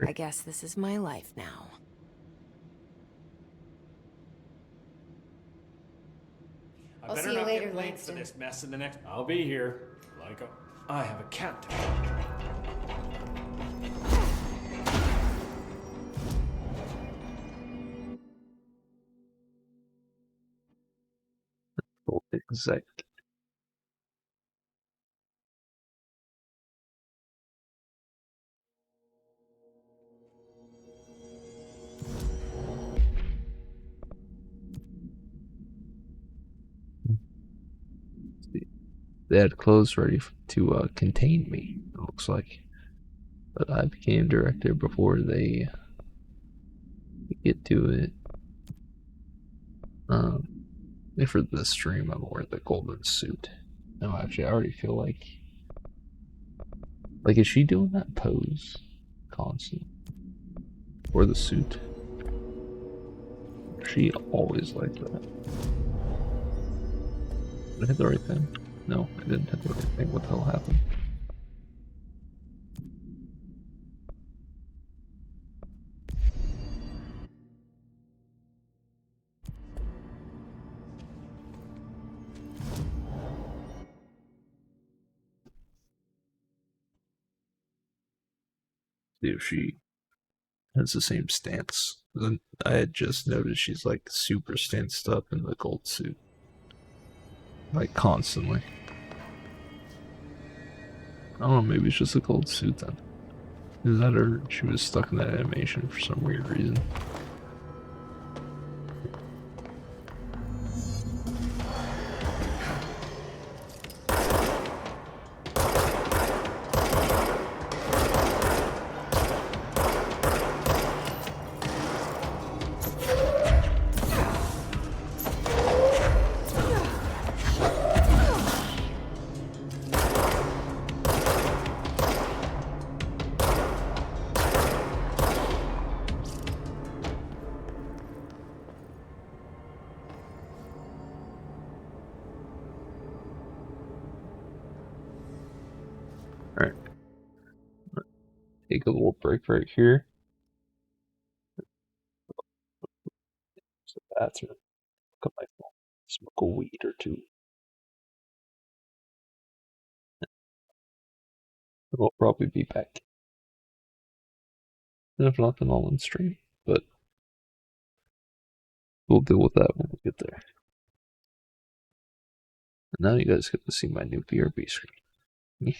I guess this is my life now. I I'll better see you not later, get blamed Langston. for this mess in the next. I'll be here. I have a cat to feed. exact. They had clothes ready to contain me, it looks like. But I became director before they get to it. And for this stream, I'm wearing the golden suit. No, actually, I already feel like... Like, is she doing that pose constantly? Or the suit? She always like that. Did I hit the right thing? No, I didn't do anything. What the hell happened? See if she has the same stance. Then I had just noticed she's like super stanced up in the gold suit. Like constantly. I don't know, maybe it's just a gold suit then. Is that her? She was stuck in that animation for some weird reason. Alright. Take a little break right here. To the bathroom. Look at my phone. Smoke a weed or two. We'll probably be back. And if not, then I'll end stream. But we'll deal with that when we get there. And now you guys get to see my new BRB screen.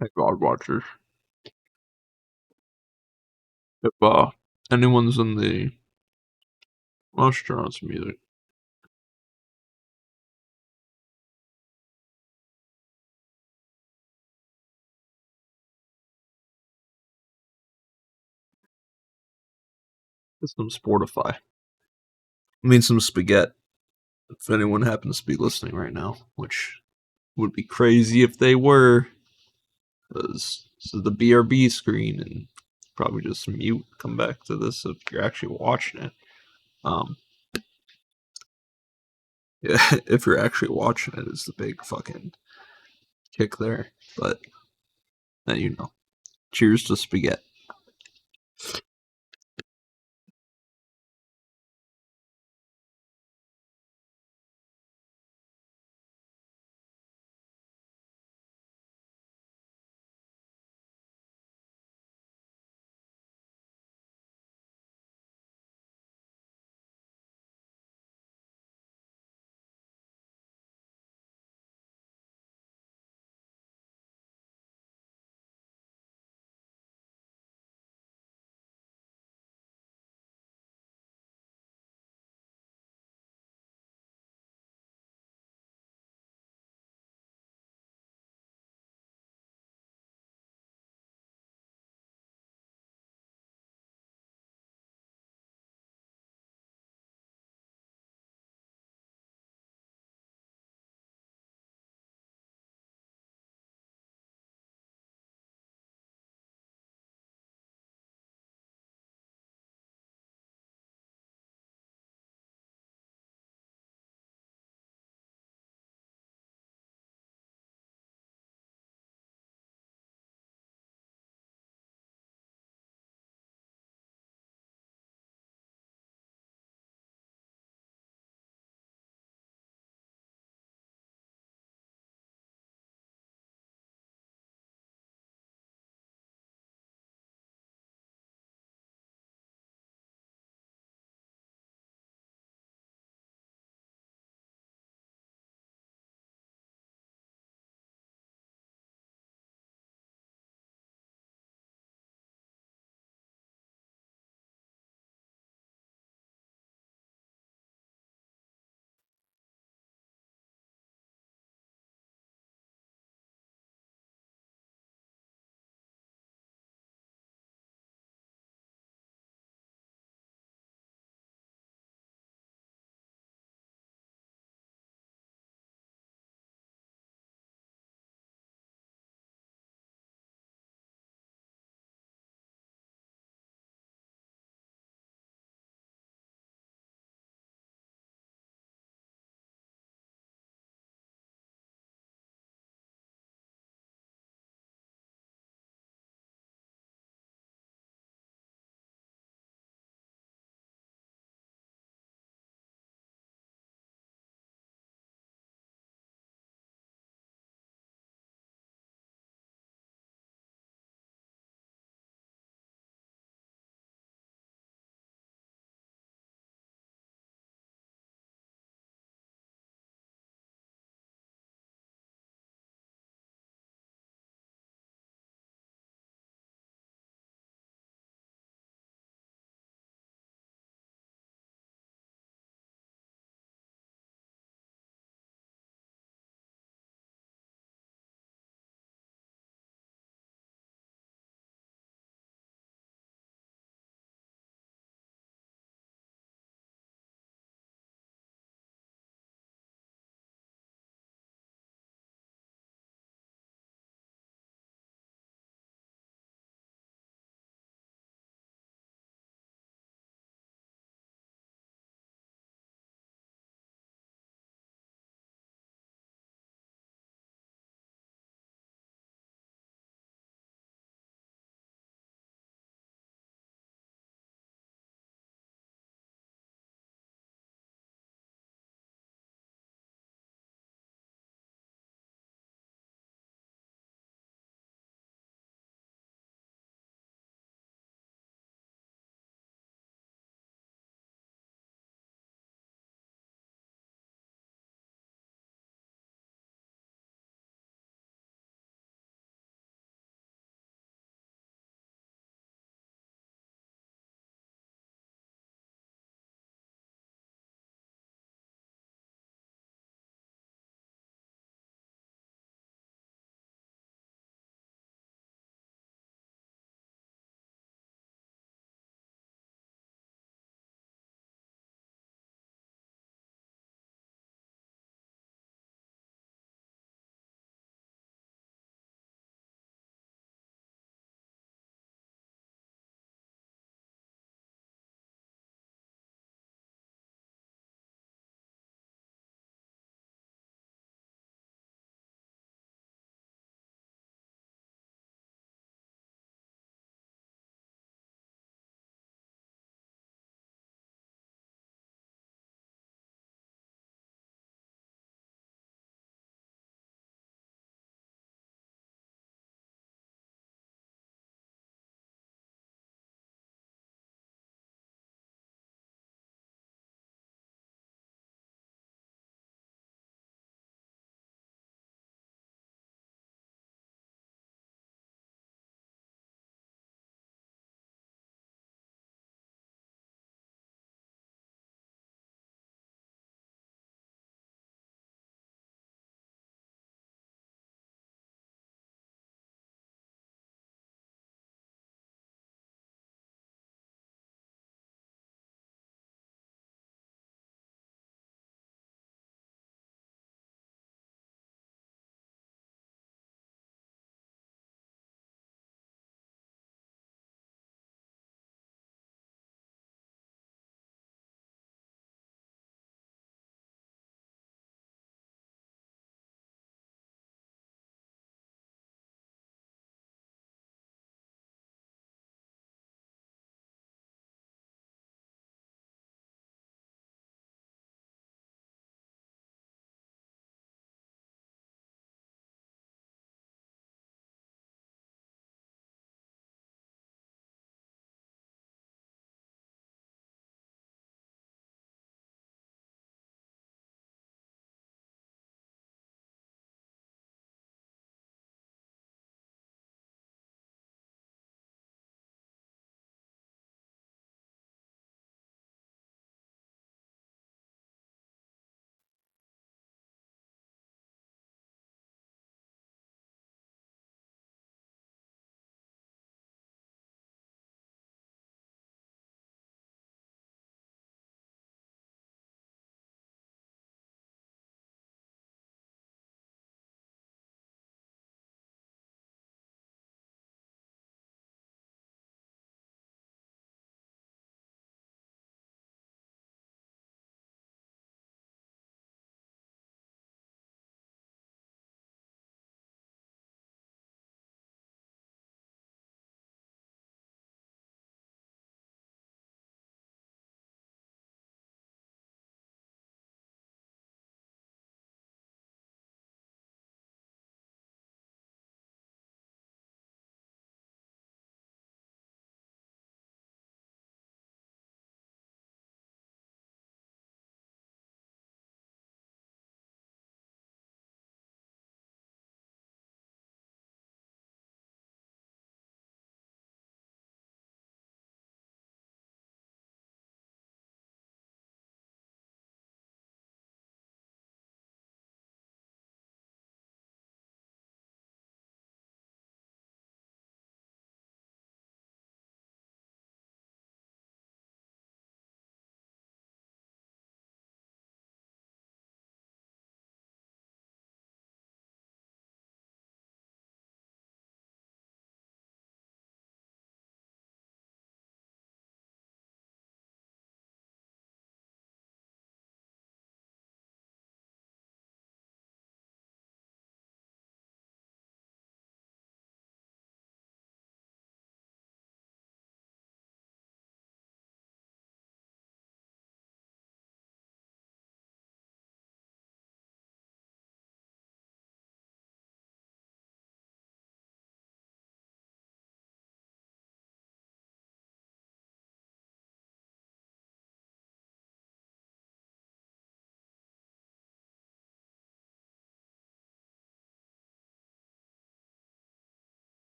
Hey, God watchers. If anyone's in the let's turn on some music. Some Sportify. I mean some spaghetti. If anyone happens to be listening right now, which would be crazy if they were, because this is the BRB screen and probably just mute. Come back to this if you're actually watching it. Um, yeah, if you're actually watching it, is the big fucking kick there. But then cheers to spaghetti.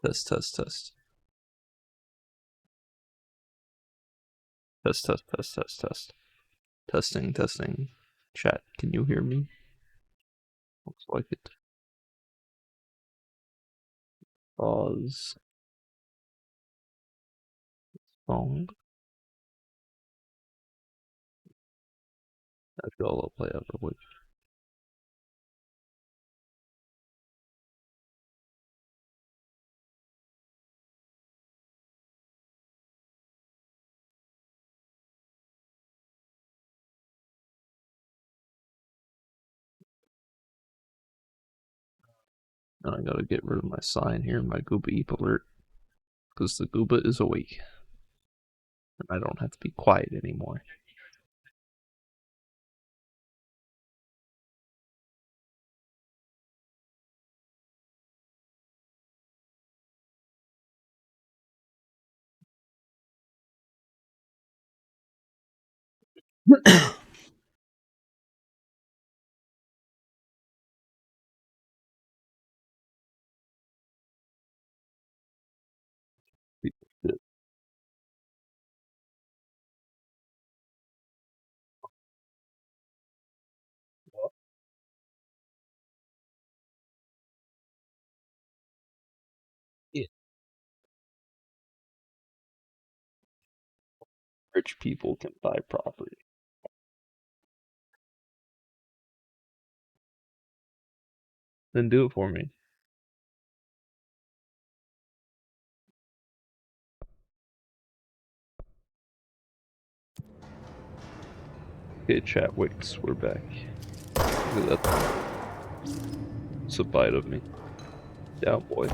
Test, test, test. Test, test, test, test, test. Testing, testing. Chat, can you hear me? Looks like it. Pause. Phone. After all, I'll play out real quick. Now I gotta get rid of my sign here, my Gooba Eep alert. Because the Gooba is awake. And I don't have to be quiet anymore. Yeah. Rich people can buy property. Then do it for me. Okay, Chatwicks, we're back. Look at that. It's a bite of me. Yeah, boy.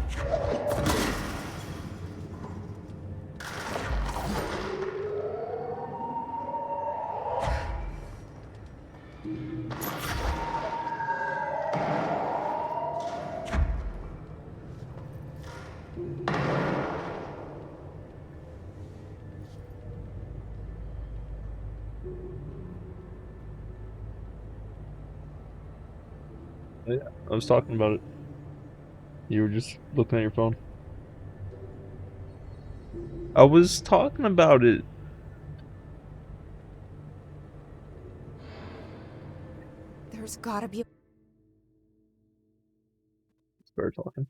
Yeah, I was talking about it. You were just looking at your phone. I was talking about it. There's gotta be. Start talking.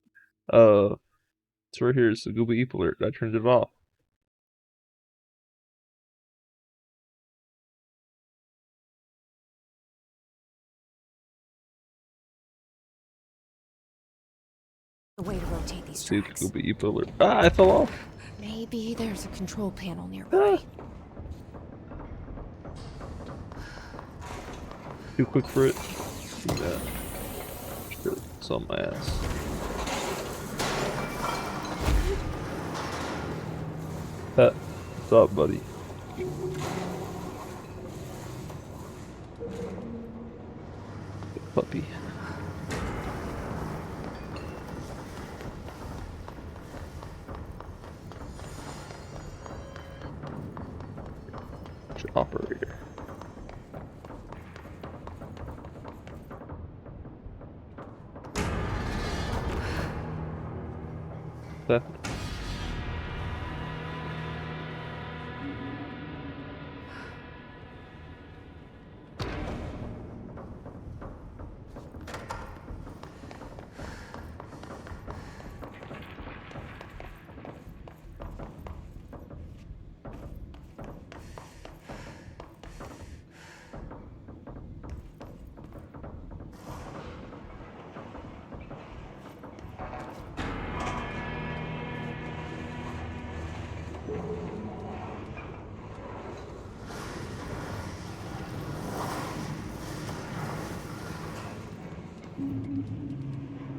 It's right here. It's the Gooba Eep alert. I turned it off. A way to rotate these See the tracks. Gooba Eep alert. Ah, I fell off. Maybe there's a control panel nearby. Too quick for it. Yeah. Shit, it's on my ass. Pet, what's up, buddy? Good puppy. Operator. That.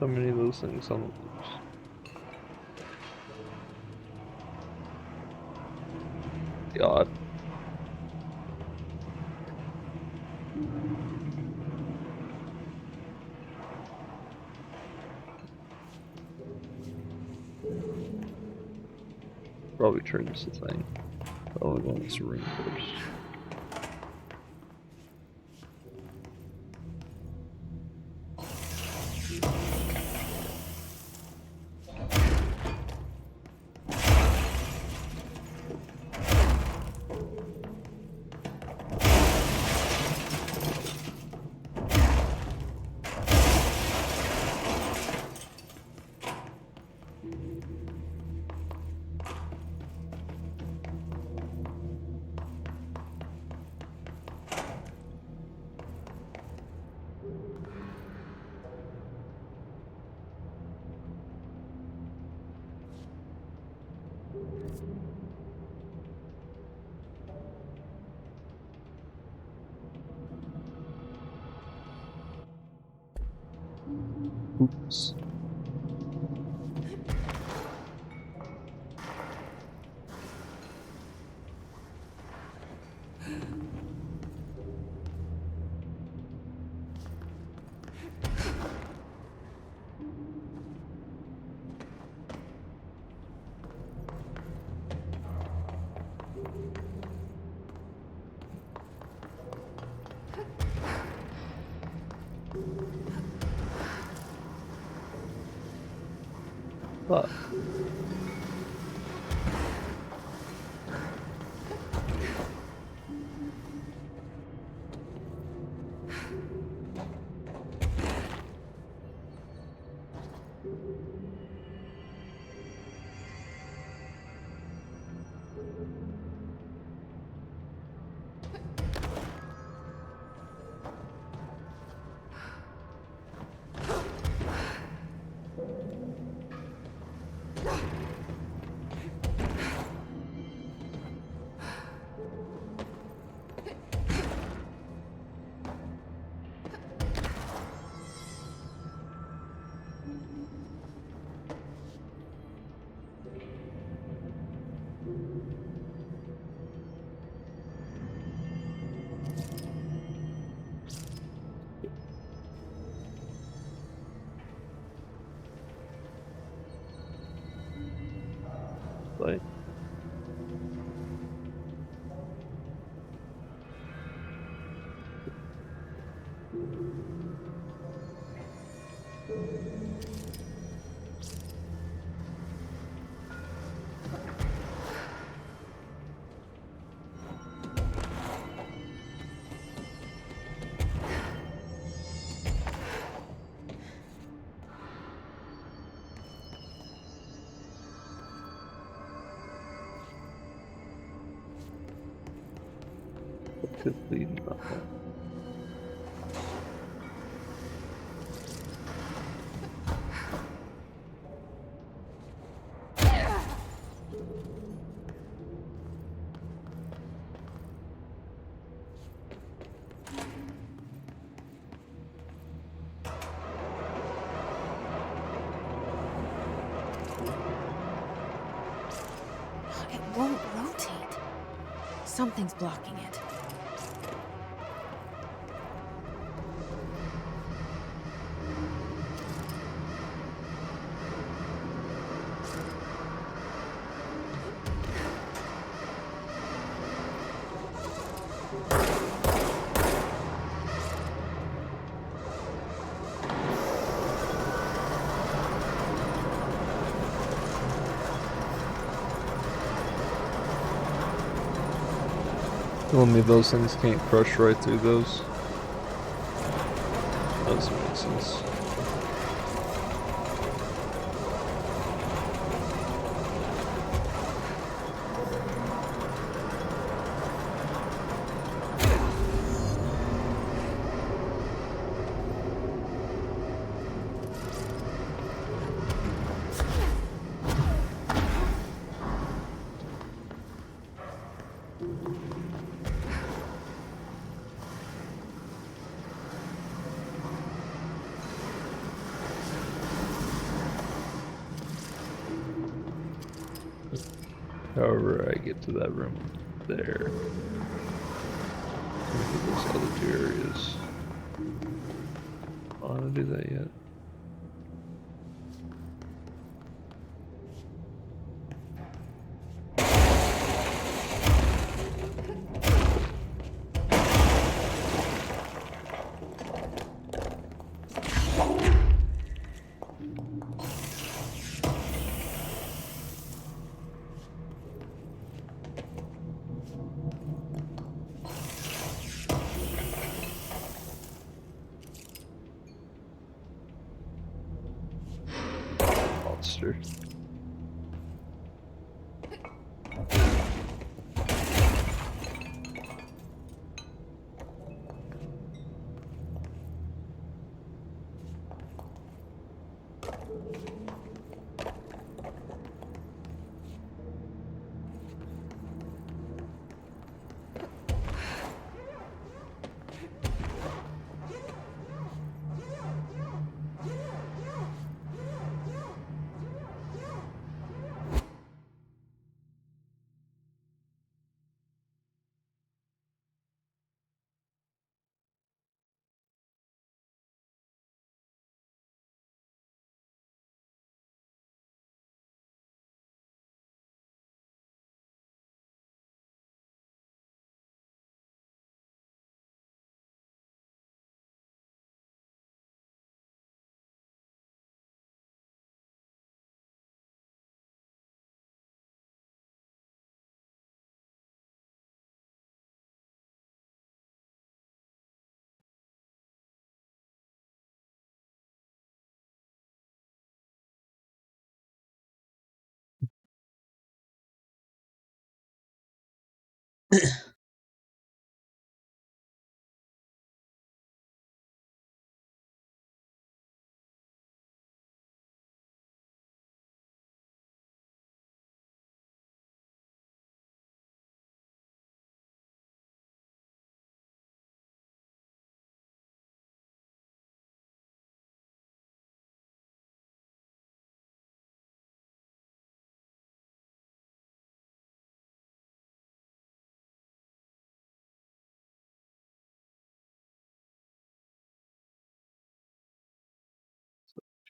So many of those things on the loose. God. Probably triggers the thing. Probably go in this room first. Oops. Fuck. Like, actively nothing. It won't rotate. Something's blocking it. Telling me those things can't crush right through those? Doesn't make sense. However, I get to that room there. Look at those other two areas. I don't want to do that yet. Monster.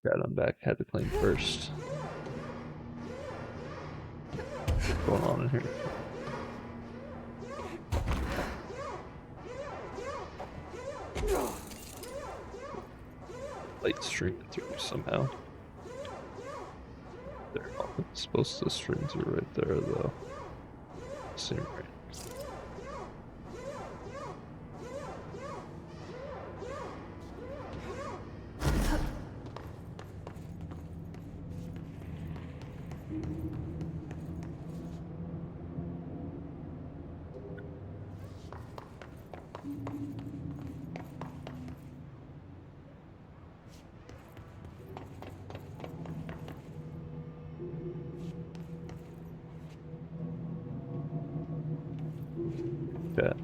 Chat, I'm back. Had to claim first. What's going on in here? Light streaming through somehow. There, it's supposed to stream through right there though. Seem right. Yeah.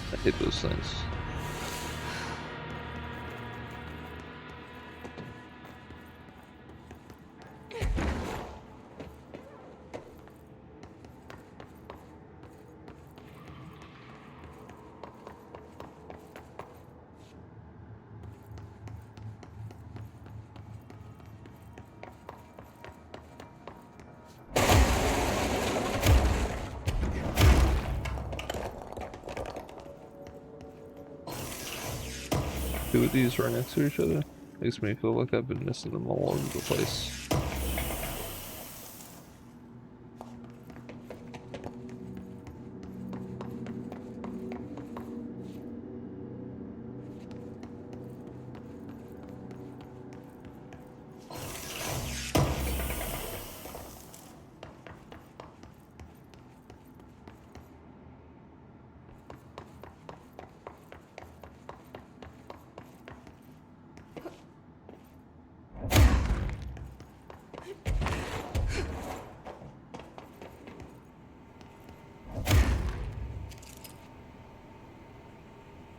I hate those things. Two of these right next to each other makes me feel like I've been missing them all over the place.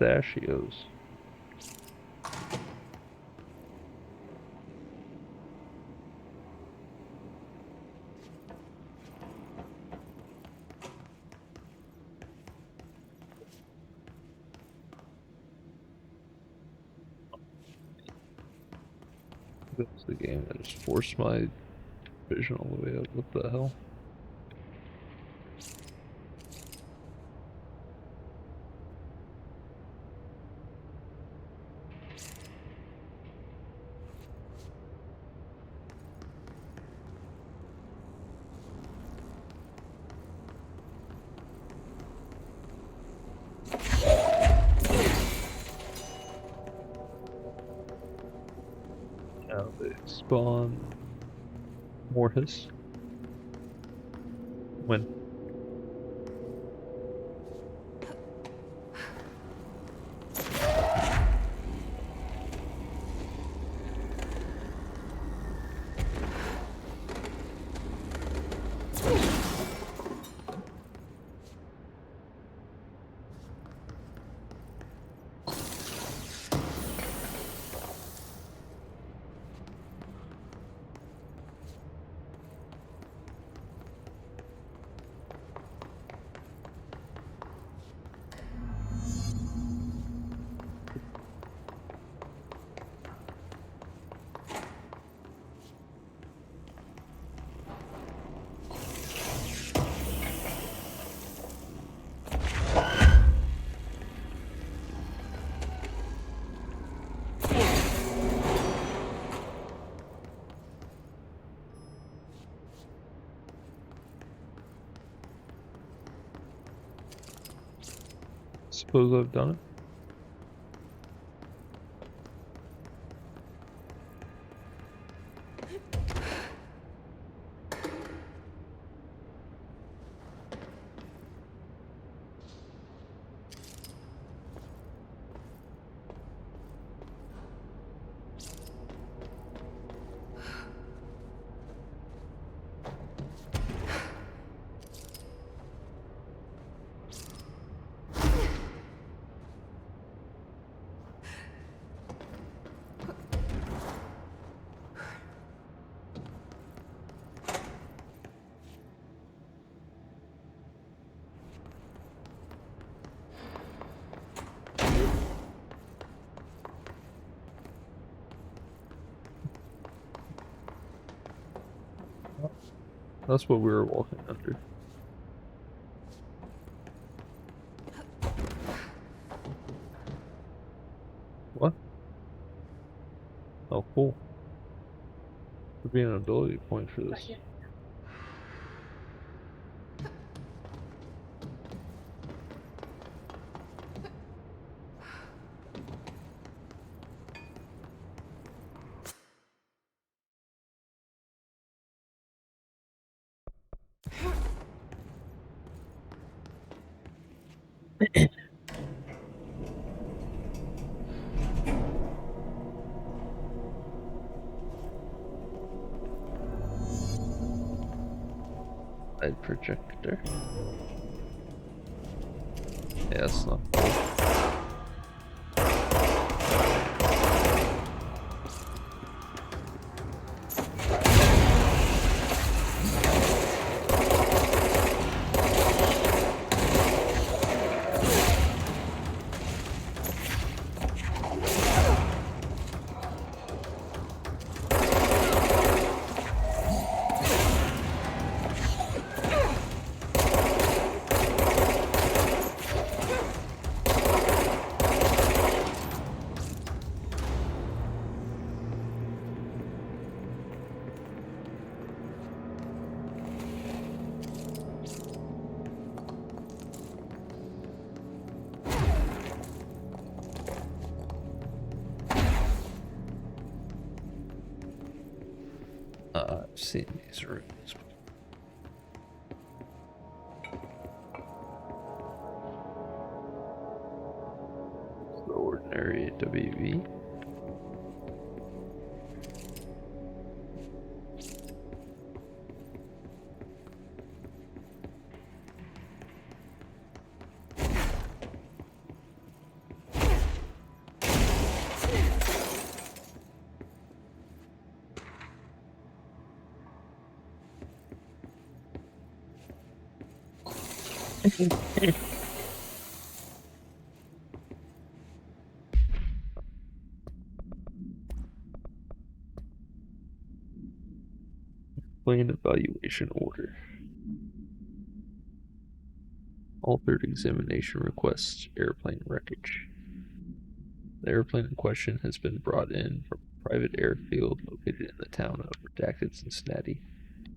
There she goes. That's the game that just forced my vision all the way up. What the hell? Now they spawn more hiss. When? Suppose I've done it. That's what we were walking under. What? Oh, cool. Could be an ability point for this. Light projector. Yeah, it's not. I've seen these rooms. The ordinary WV. Plane evaluation order. Altered examination requests airplane wreckage. The airplane in question has been brought in from a private airfield located in the town of Redacted, Cincinnati.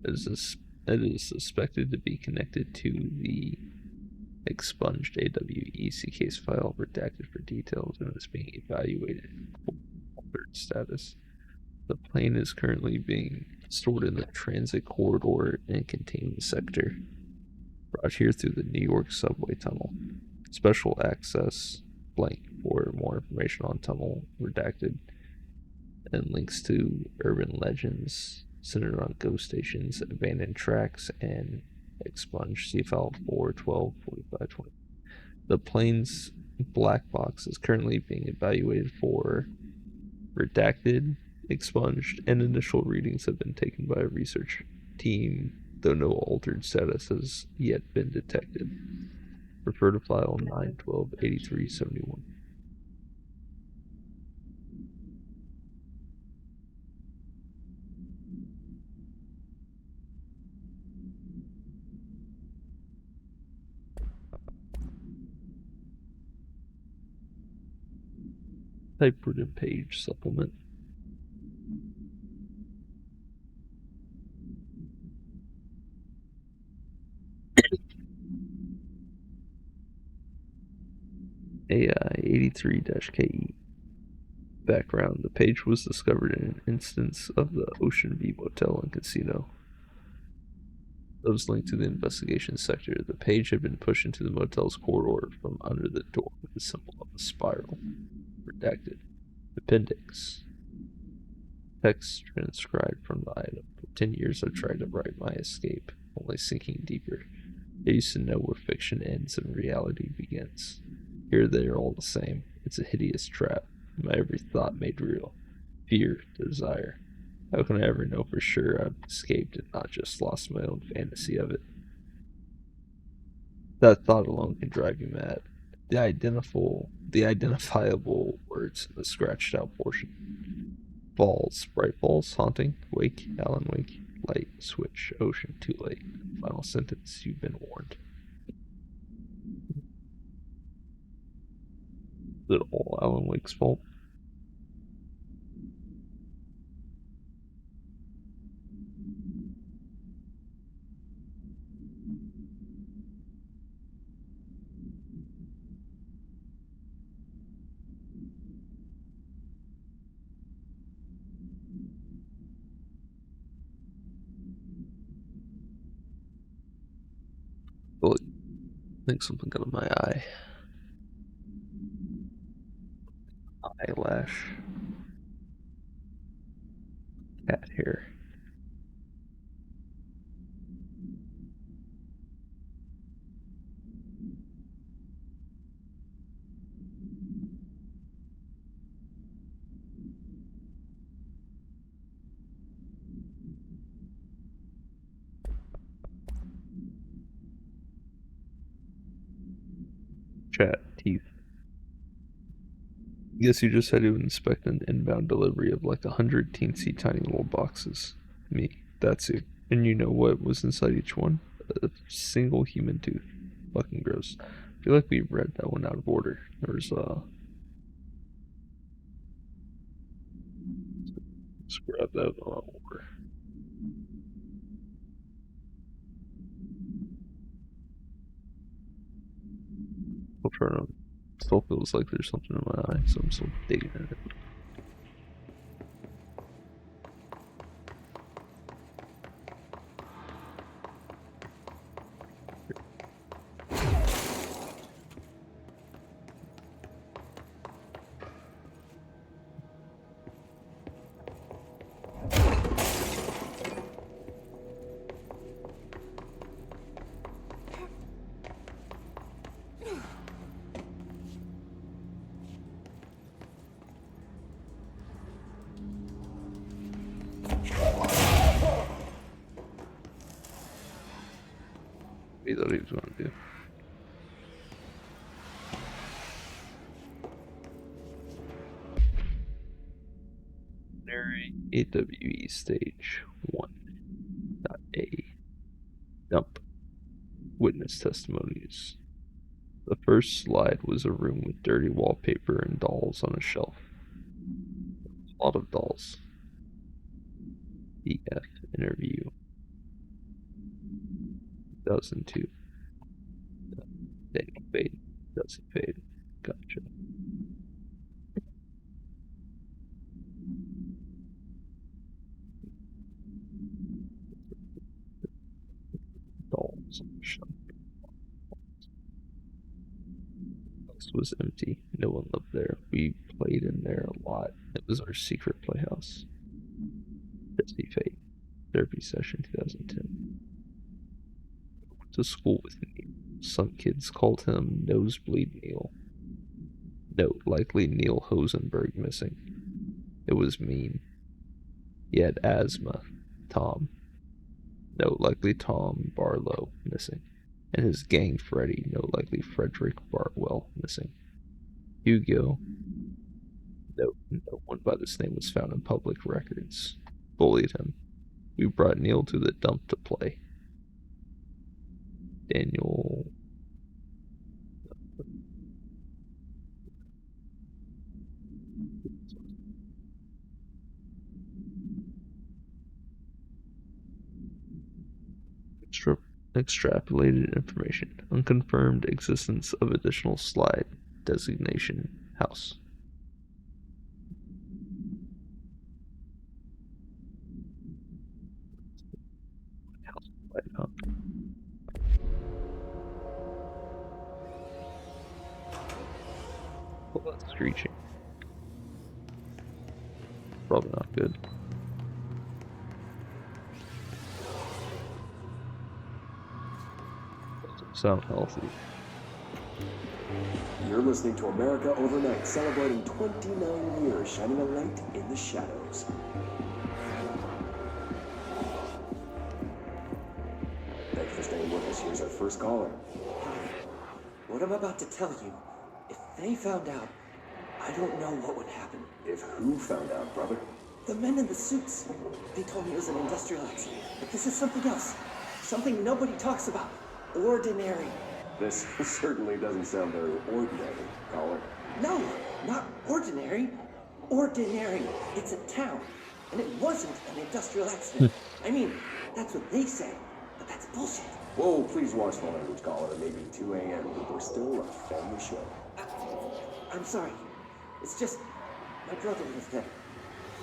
It is suspected to be connected to the expunged AWEC case file redacted for details and is being evaluated for altered status. The plane is currently being stored in the transit corridor and containment sector, brought here through the New York subway tunnel. Special access blank for more information on tunnel redacted and links to urban legends centered on ghost stations, abandoned tracks, and expunged. See file 4124520. The plane's black box is currently being evaluated for redacted, expunged, and initial readings have been taken by a research team, though no altered status has yet been detected. Refer to file 9128371. Typewritten page supplement. AI 83-KE. Background: the page was discovered in an instance of the Ocean View Motel and Casino. That was linked to the investigation sector. The page had been pushed into the motel's corridor from under the door with the symbol of a spiral. Redacted. Appendix. Text transcribed from the item. For 10 years I've tried to write my escape, only sinking deeper. I used to know where fiction ends and reality begins. Here they are all the same. It's a hideous trap. My every thought made real. Fear, desire. How can I ever know for sure I've escaped and not just lost my own fantasy of it? That thought alone can drive you mad. The identifiable words in the scratched out portion. Balls, bright balls, haunting, wake, Alan Wake, light, switch, ocean, too late. Final sentence, you've been warned. Is it all Alan Wake's fault? I think something got in my eye. Eyelash. Cat hair. Chat, teeth. Guess you just had to inspect an inbound delivery of like 100 teensy tiny little boxes. Me, that's it. And you know what was inside each one? A single human tooth. Fucking gross. I feel like we read that one out of order. There's let's grab that out of order. I'll turn on. Still feels like there's something in my eye, so I'm still digging at it. He thought he was going to do. AWE Stage 1.A. Dump. Witness testimonies. The first slide was a room with dirty wallpaper and dolls on a shelf. A lot of dolls. EF interview. 2002. Daniel Fade. Doesn't fade. Gotcha. Dolls on the shelf. The house was empty. No one lived there. We played in there a lot. It was our secret playhouse. Dusty Fate. Therapy session 2010. Went to school with Neil. Some kids called him Nosebleed Neil. Note, likely Neil Hosenberg missing. It was mean. He had asthma. Tom. Note, likely Tom Barlow missing. And his gang Freddy. Note, likely Frederick Bartwell missing. Hugo. Note, no one by this name was found in public records. Bullied him. We brought Neil to the dump to play. Daniel. Extrapolated information. Unconfirmed existence of additional slide. designation house. Well, that's screeching. Probably not good. Doesn't sound healthy. You're listening to America Overnight, celebrating 29 years, shining a light in the shadows. Thank you for staying with us. Here's our first caller. What I'm about to tell you, if they found out, I don't know what would happen. If who found out, brother? The men in the suits. They told me it was an industrial accident, but this is something else. Something nobody talks about. Ordinary. This certainly doesn't sound very ordinary, caller. No, not ordinary. Ordinary. It's a town. And it wasn't an industrial accident. I mean, that's what they say, but that's bullshit. Whoa, please watch the language, caller. It may be 2 a.m., but we're still a family show. I'm sorry. It's just, my brother lived there.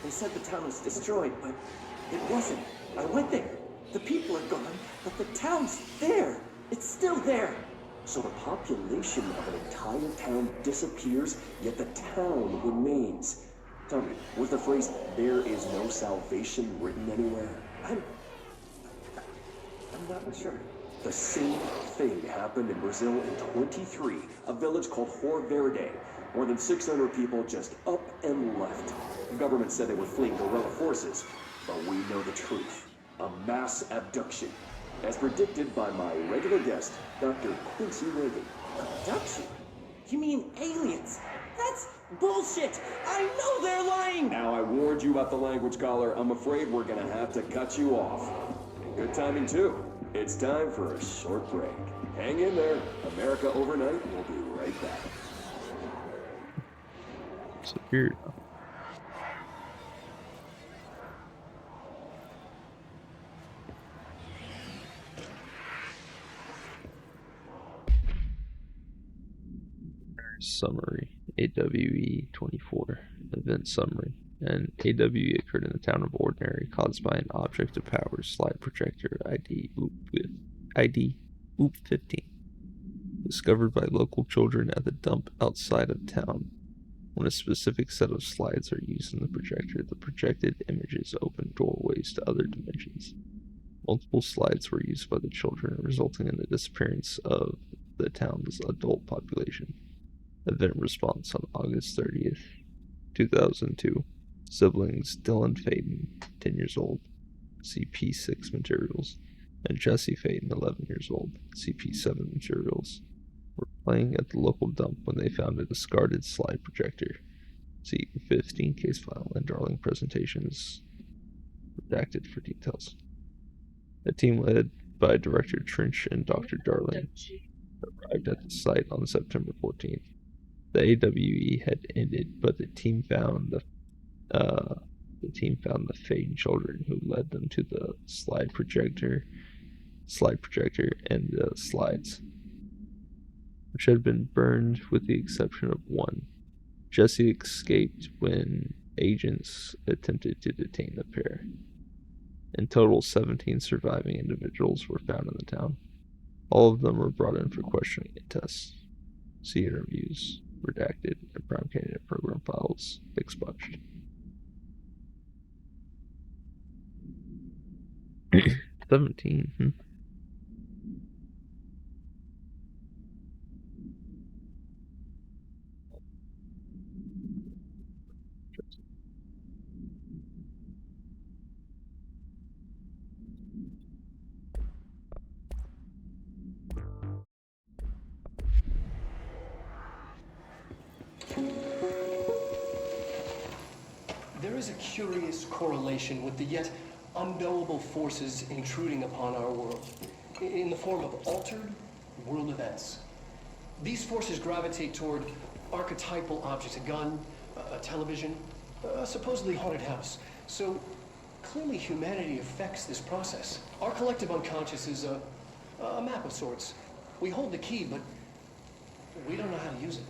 They said the town was destroyed, but it wasn't. I went there. The people are gone, but the town's there. It's still there. So the population of an entire town disappears, yet the town remains. Tell me, was the phrase, "there is no salvation," written anywhere? I'm not sure. The same thing happened in Brazil in 23, a village called Rio Verde. More than 600 people just up and left. The government said they were fleeing guerrilla forces, but we know the truth. A mass abduction, as predicted by my regular guest, Dr. Quincy Reagan. Abduction? You mean aliens? That's bullshit! I know they're lying! Now, I warned you about the language, caller. I'm afraid we're gonna have to cut you off. And good timing, too. It's time for a short break. Hang in there. America Overnight will be right back. It's weird. Summary. AWE 24. Event summary. An AWE occurred in the town of Ordinary, caused by an object of power slide projector ID OOP15, discovered by local children at the dump outside of town. When a specific set of slides are used in the projector, the projected images open doorways to other dimensions. Multiple slides were used by the children, resulting in the disappearance of the town's adult population. Event response on August 30th, 2002. Siblings Dylan Faden, 10 years old, CP6 materials, and Jesse Faden, 11 years old, CP7 materials, were playing at the local dump when they found a discarded slide projector. See 15 case file and Darling presentations redacted for details. A team led by Director Trench and Dr. Darling arrived at the site on September 14th. The AWE had ended, but the team found the Faden children, who led them to the slide projector and the slides, which had been burned with the exception of one. Jesse escaped when agents attempted to detain the pair. In total, 17 surviving individuals were found in the town. All of them were brought in for questioning and tests. See interviews, redacted, and Prime Candidate program files expunged. 17. There is a curious correlation with the yet unknowable forces intruding upon our world, in the form of altered world events. These forces gravitate toward archetypal objects, a gun, a television, a supposedly haunted house. So clearly humanity affects this process. Our collective unconscious is a map of sorts. We hold the key, but we don't know how to use it.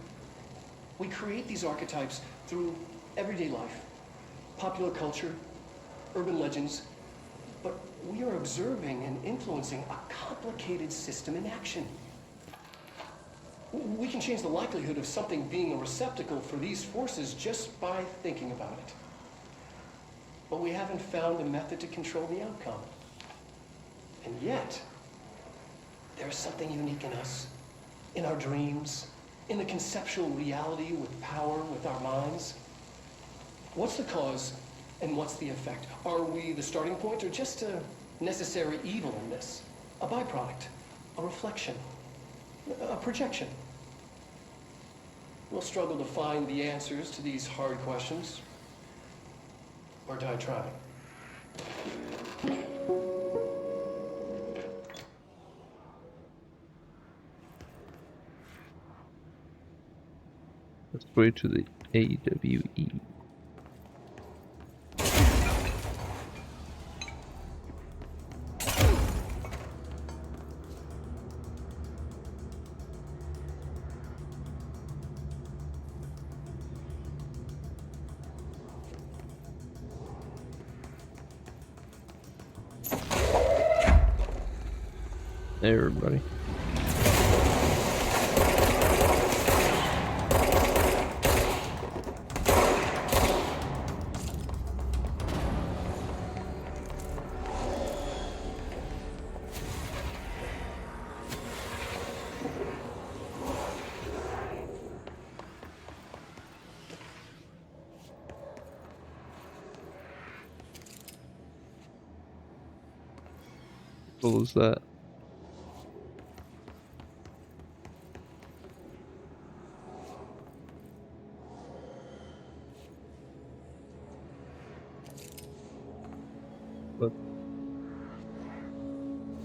We create these archetypes through everyday life, popular culture, urban legends, but we are observing and influencing a complicated system in action. We can change the likelihood of something being a receptacle for these forces just by thinking about it. But we haven't found a method to control the outcome. And yet, there is something unique in us, in our dreams, in the conceptual reality with power with our minds. What's the cause and what's the effect? Are we the starting point or just a necessary evil in this? A byproduct, a reflection, a projection? We'll struggle to find the answers to these hard questions, or die trying. Let's go to the AWE. Hey everybody. What was that? What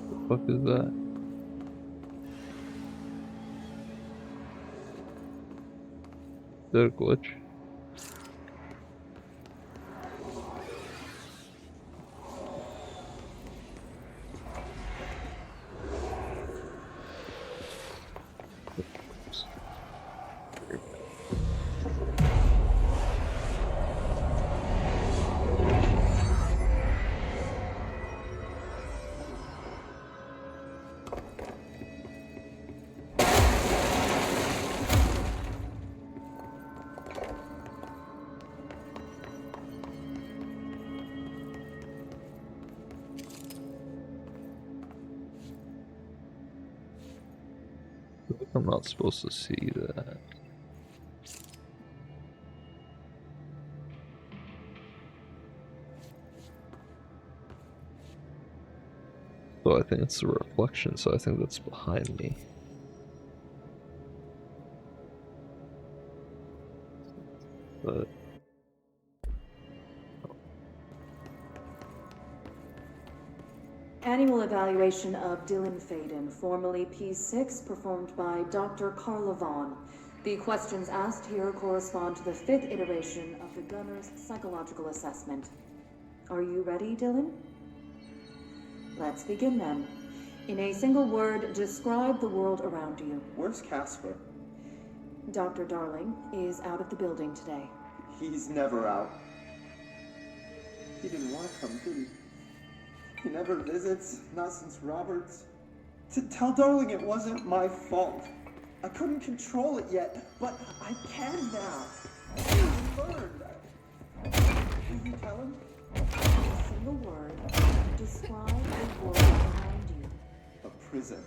the fuck is that? Is that a glitch? I'm not supposed to see that. So I think it's a reflection, so I think that's behind me. But Annual evaluation of Dylan Faden, formerly P6, performed by Dr. Carla Vaughn. The questions asked here correspond to the 5th iteration of the Gunner's psychological assessment. Are you ready, Dylan? Let's begin then. In a single word, describe the world around you. Where's Casper? Dr. Darling is out of the building today. He's never out. He didn't want to come, did he? He never visits, not since Roberts. Tell Darling it wasn't my fault. I couldn't control it yet, but I can now. I learned. Will you tell him? A single word, describe the world around you. A prison.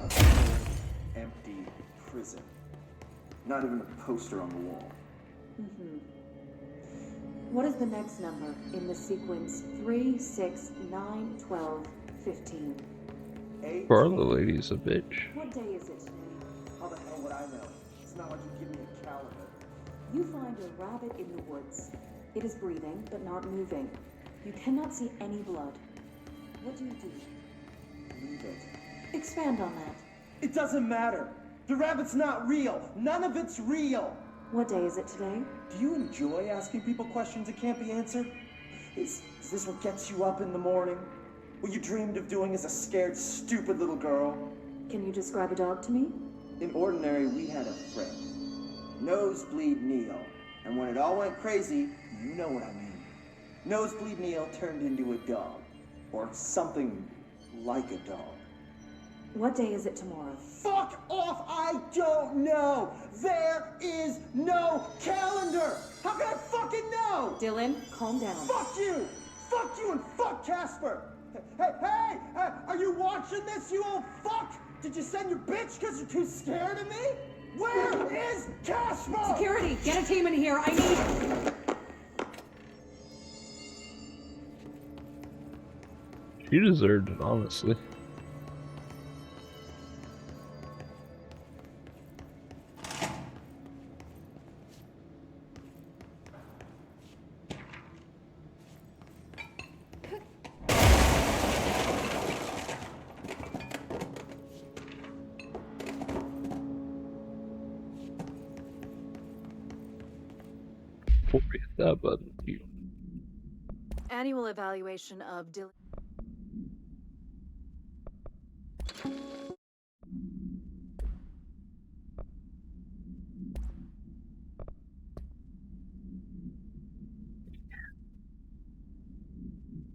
A cold, empty prison. Not even a poster on the wall. What is the next number in the sequence 3, 6, 9, 12, 15? Carla lady's a bitch. What day is it today? How the hell would I know? It's not like you give me a calendar. You find a rabbit in the woods. It is breathing, but not moving. You cannot see any blood. What do? Leave it. Expand on that. It doesn't matter. The rabbit's not real. None of it's real. What day is it today? Do you enjoy asking people questions that can't be answered? Is this what gets you up in the morning? What you dreamed of doing as a scared, stupid little girl? Can you describe a dog to me? In Ordinary, we had a friend. Nosebleed Neil. And when it all went crazy, you know what I mean. Nosebleed Neil turned into a dog. Or something like a dog. What day is it tomorrow? Fuck off! I don't know! There is no calendar! How can I fucking know? Dylan, calm down. Fuck you! Fuck you and fuck Casper! Hey! Are you watching this, you old fuck? Did you send your bitch because you're too scared of me? Where is Casper? Security, get a team in here. I need... She deserved it, honestly. Before we hit that button, Annual evaluation of Dylan.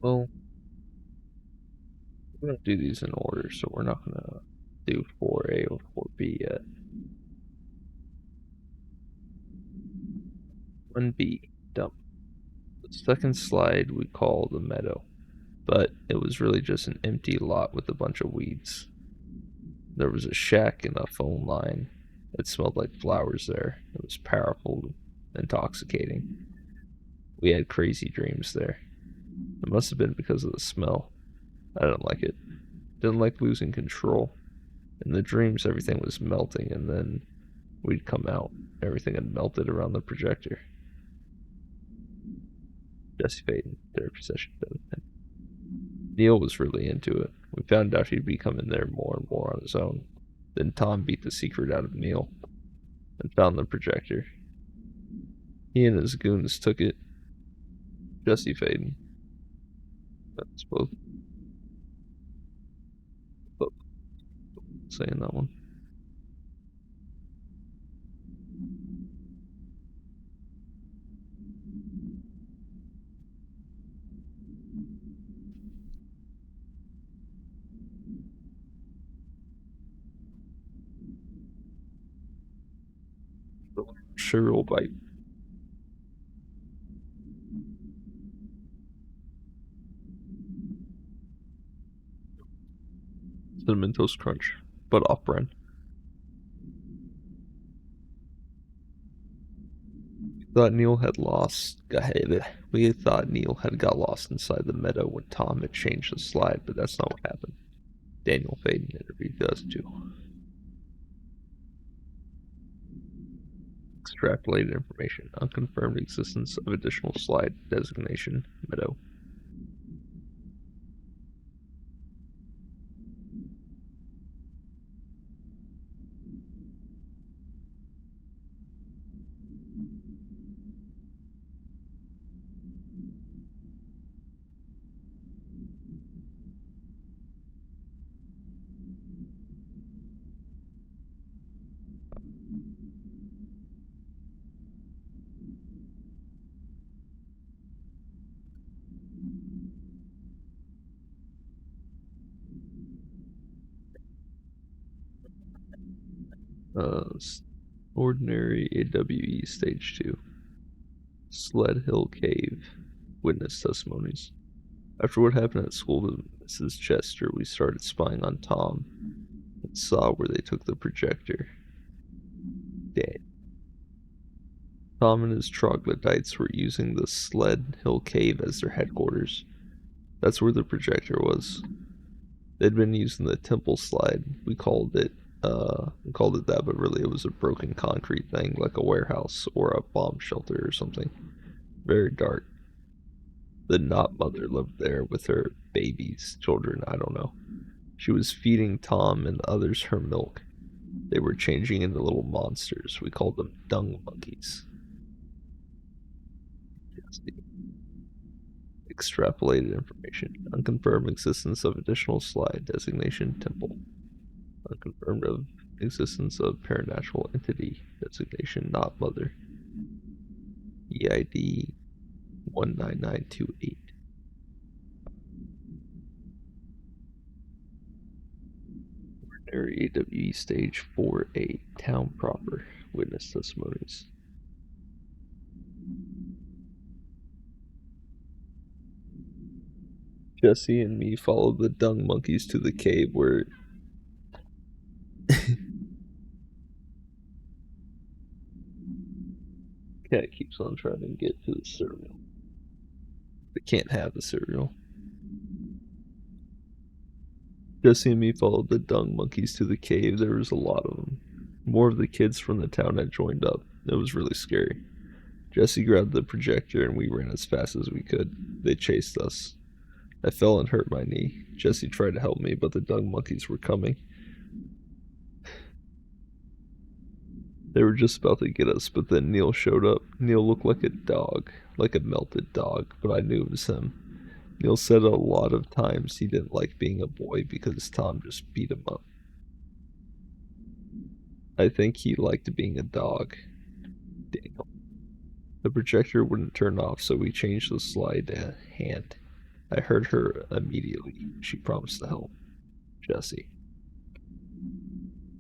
well, we're gonna do these in order, so we're not gonna do 4A or 4B yet. 1B, dump. The second slide we call the meadow, but it was really just an empty lot with a bunch of weeds. There was a shack and a phone line. It smelled like flowers there. It was powerful, intoxicating. We had crazy dreams there. It must have been because of the smell. I didn't like it. Didn't like losing control. In the dreams, everything was melting, and then we'd come out. Everything had melted around the projector. Jesse Faden, therapy session. Neil was really into it. We found out he'd be coming there more and more on his own. Then Tom beat the secret out of Neil and found the projector. He and his goons took it. Jesse Faden. That's both saying that one. Sure will bite. Cinnamon Toast Crunch, but off-brand. Thought Neil had lost. We thought Neil had got lost inside the meadow when Tom had changed the slide, but that's not what happened. Daniel Faden interviewed us too. Extrapolated information. Unconfirmed existence of additional slide designation. Meadow. Ordinary AWE Stage 2. Sled Hill Cave. Witness testimonies. After what happened at school to Mrs. Chester, we started spying on Tom and saw where they took the projector. Dead. Tom and his troglodytes were using the Sled Hill Cave as their headquarters. That's where the projector was. They'd been using the temple slide. We called it that, but really it was a broken concrete thing, like a warehouse or a bomb shelter or something. Very dark. The Knot mother lived there with her babies, children, I don't know. She was feeding Tom and others her milk. They were changing into little monsters. We called them dung monkeys. Extrapolated information. Unconfirmed existence of additional slide designation temple. Unconfirmed of existence of paranatural entity designation not mother. EID 19928. Ordinary AWE stage 4A town proper. Witness testimonies. Jesse and me followed the dung monkeys to the cave where cat keeps on trying to get to the cereal. They can't have the cereal. Jesse and me followed the dung monkeys to the cave. There was a lot of them. More of the kids from the town had joined up. It was really scary. Jesse grabbed the projector and we ran as fast as we could. They chased us. I fell and hurt my knee. Jesse tried to help me, but the dung monkeys were coming. They were just about to get us, but then Neil showed up. Neil looked like a dog, like a melted dog, but I knew it was him. Neil said a lot of times he didn't like being a boy because Tom just beat him up. I think he liked being a dog. Daniel. The projector wouldn't turn off, so we changed the slide to hand. I heard her immediately. She promised to help. Jesse.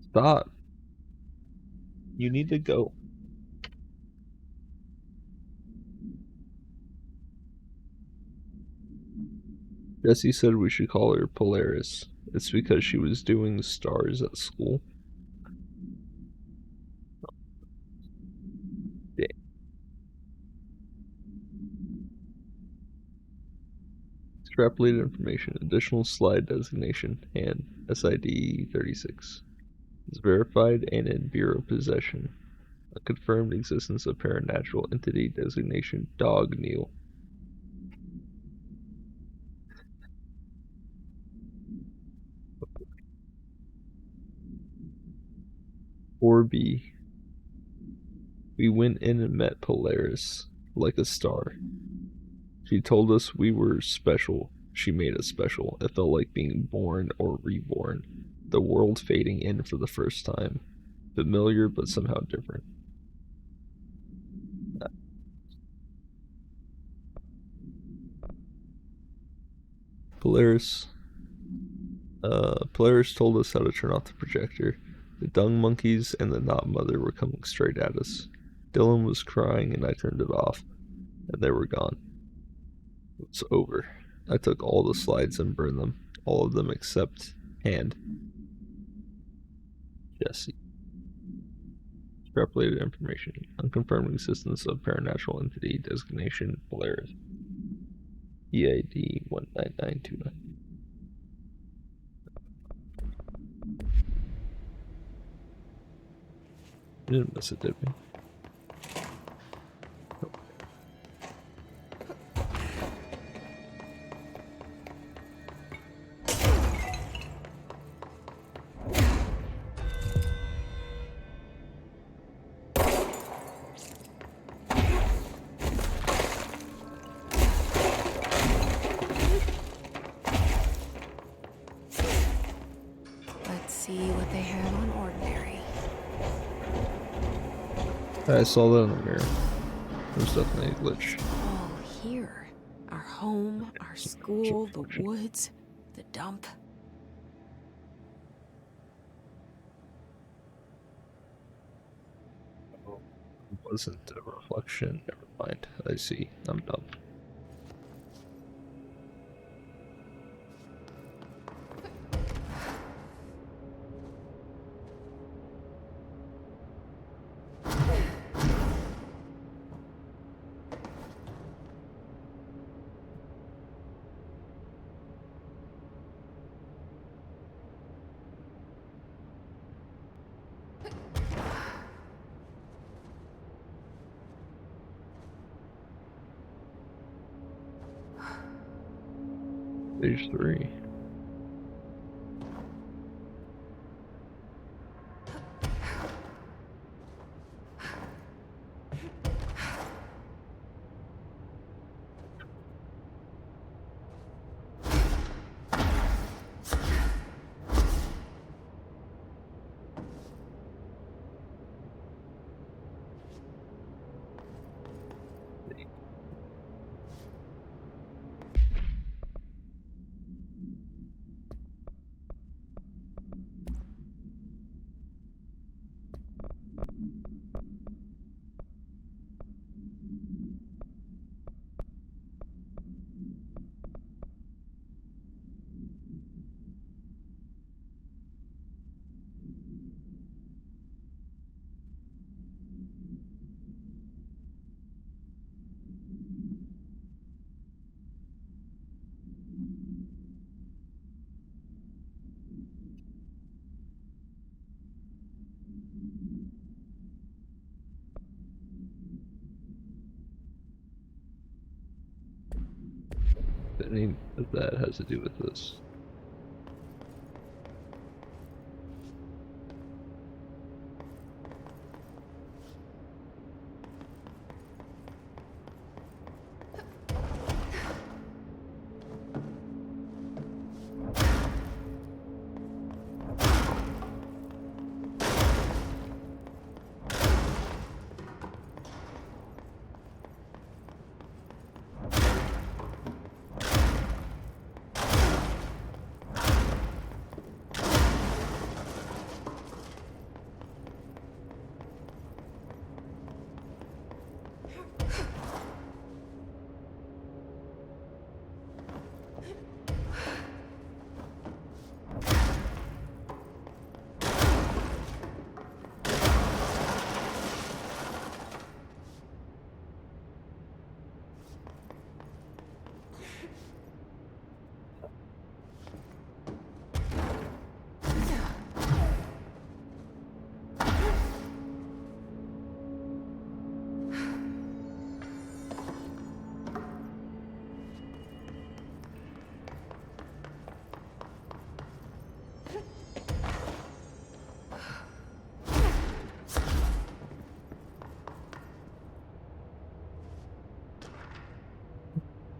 Stop. You need to go. Jesse said we should call her Polaris. It's because she was doing stars at school. Dang. Extrapolated information. Additional slide designation. And SID 36. Is verified and in Bureau possession. A confirmed existence of paranatural entity designation Dog Neil. 4B. We went in and met Polaris, like a star. She told us we were special. She made us special. It felt like being born or reborn. The world fading in for the first time. Familiar, but somehow different. Polaris told us how to turn off the projector. The dung monkeys and the not mother were coming straight at us. Dylan was crying and I turned it off, and they were gone. It was over. I took all the slides and burned them. All of them except hand. Jesse. Extrapolated information. Unconfirmed existence of paranatural entity designation Polaris. EID 19929. We didn't miss it, did we? Let's see what they have on ordinary. I saw that in the mirror. There's definitely a glitch. All here. Our home, our school, the woods, the dump. It wasn't a reflection. Never mind. I see. I'm dumb. Stage 3. any of that has to do with this.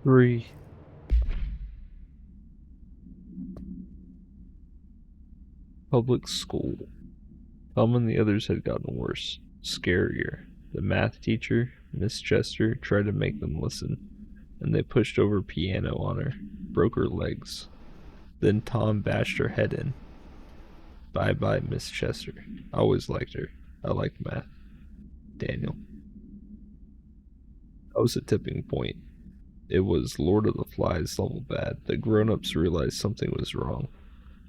Three. Public school. Tom and the others had gotten worse, scarier. The math teacher, Miss Chester, tried to make them listen, and they pushed over piano on her, broke her legs. Then Tom bashed her head in. Bye bye, Miss Chester. I always liked her. I liked math. Daniel. That was a tipping point. It was Lord of the Flies level bad. The grown-ups realized something was wrong.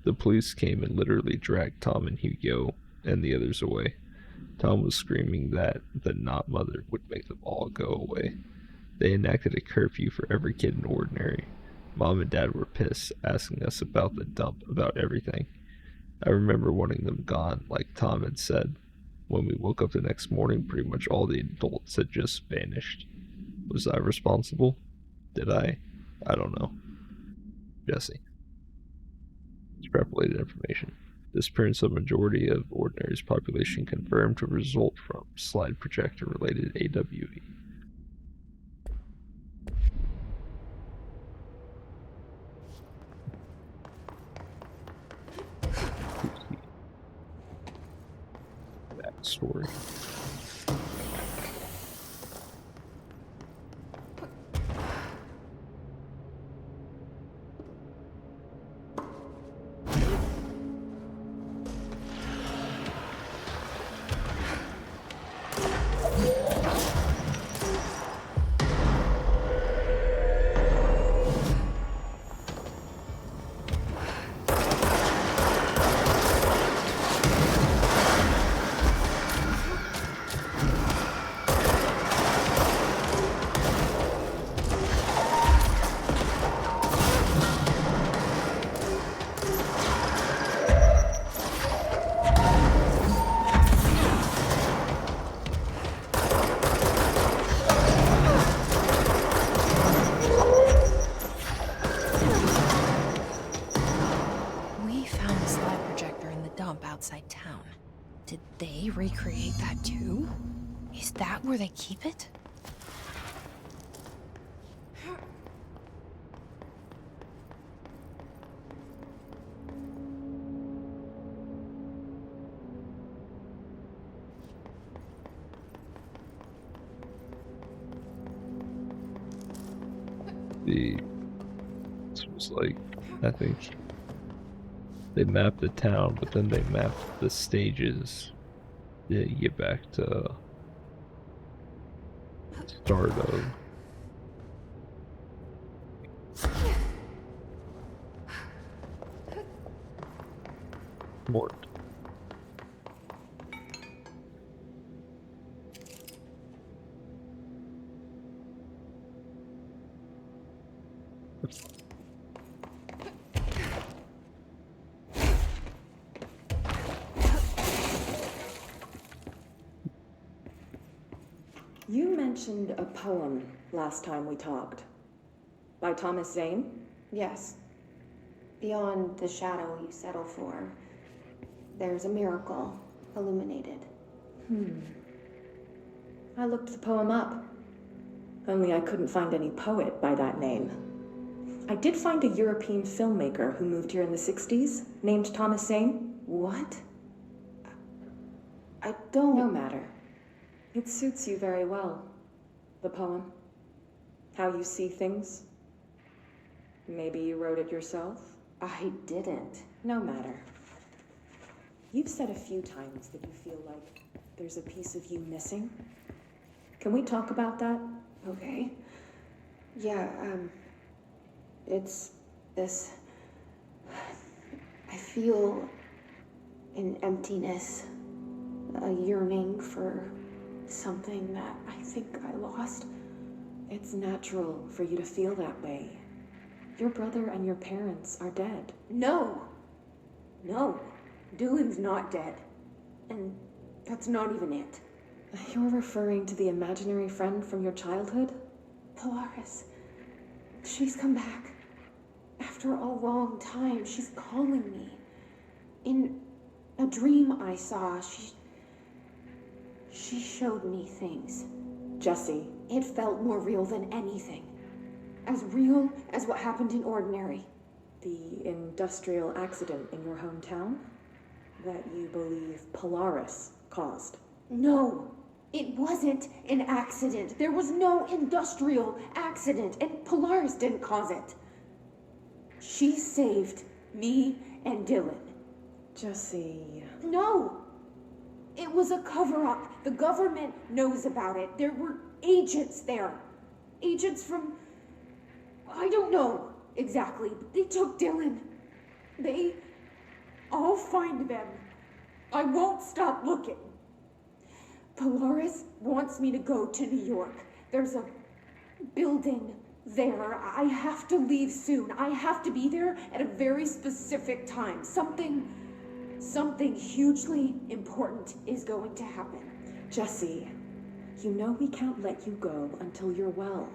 The police came and literally dragged Tom and Hugo and the others away. Tom was screaming that the not mother would make them all go away. They enacted a curfew for every kid in Ordinary. Mom and Dad were pissed, asking us about the dump, about everything. I remember wanting them gone, like Tom had said. When we woke up the next morning, pretty much all the adults had just vanished. Was I responsible? Did I? I don't know. Jesse. Extrapolated information. Disappearance of majority of Ordinary's population confirmed to result from slide projector related AWE. Backstory. Outside town. Did they recreate that too? Is that where they keep it? This was like, I think they mapped the town, but then they mapped the stages to get back to the start of Mort. You mentioned a poem last time we talked. By Thomas Zane? Yes. Beyond the shadow you settle for, there's a miracle illuminated. I looked the poem up. Only I couldn't find any poet by that name. I did find a European filmmaker who moved here in the 60s, named Thomas Zane. What? I don't... No matter. It suits you very well. The poem. How you see things. Maybe you wrote it yourself? I didn't. No matter. You've said a few times that you feel like there's a piece of you missing. Can we talk about that? Okay. Yeah, it's this... I feel an emptiness, a yearning for something that I think I lost. It's natural for you to feel that way. Your brother and your parents are dead. No! No. Dylan's not dead. And that's not even it. You're referring to the imaginary friend from your childhood? Polaris. She's come back. After a long time, she's calling me. In a dream I saw, she showed me things. Jesse. It felt more real than anything. As real as what happened in Ordinary. The industrial accident in your hometown that you believe Polaris caused. No, it wasn't an accident. There was no industrial accident, and Polaris didn't cause it. She saved me and Dylan. Jesse. No! It was a cover-up. The government knows about it. There were agents there. Agents from... I don't know exactly, but they took Dylan. I'll find them. I won't stop looking. Polaris wants me to go to New York. There's a building there. I have to leave soon. I have to be there at a very specific time. Something hugely important is going to happen. Jesse, you know we can't let you go until you're well.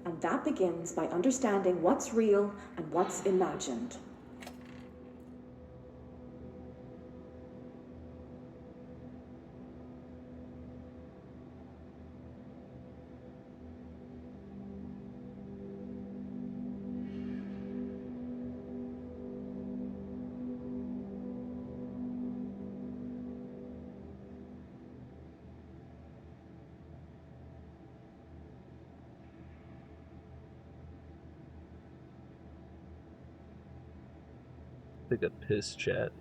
And that begins by understanding what's real and what's imagined. Like a piss chat.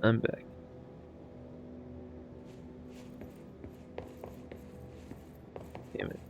I'm back. Damn it.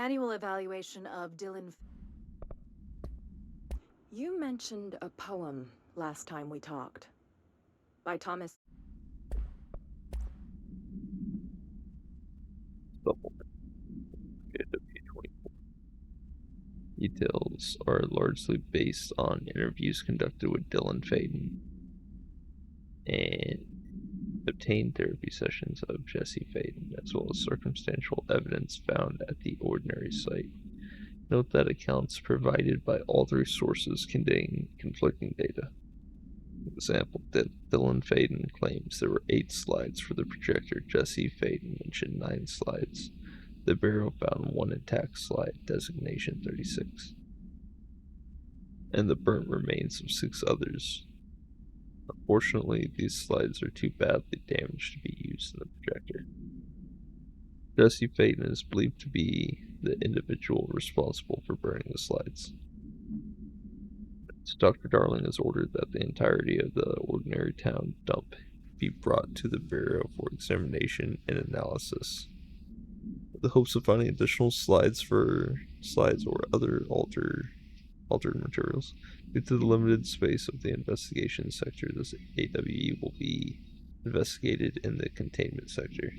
annual evaluation of Dylan. You mentioned a poem last time we talked. By Thomas. Supplement. KW24. Details are largely based on interviews conducted with Dylan Faden and obtained therapy sessions of Jesse Faden, as well as circumstantial evidence found at the ordinary site. Note that accounts provided by all three sources contain conflicting data. For example, Dylan Faden claims there were 8 slides for the projector. Jesse Faden mentioned 9 slides. The Bureau found 1 intact slide, designation 36, and the burnt remains of 6 others. Unfortunately, these slides are too badly damaged to be used in the projector. Jesse Faden is believed to be the individual responsible for burning the slides. So Dr. Darling has ordered that the entirety of the ordinary town dump be brought to the Bureau for examination and analysis, with the hopes of finding additional slides or other altered materials. Due to the limited space of the investigation sector, this AWE will be investigated in the containment sector.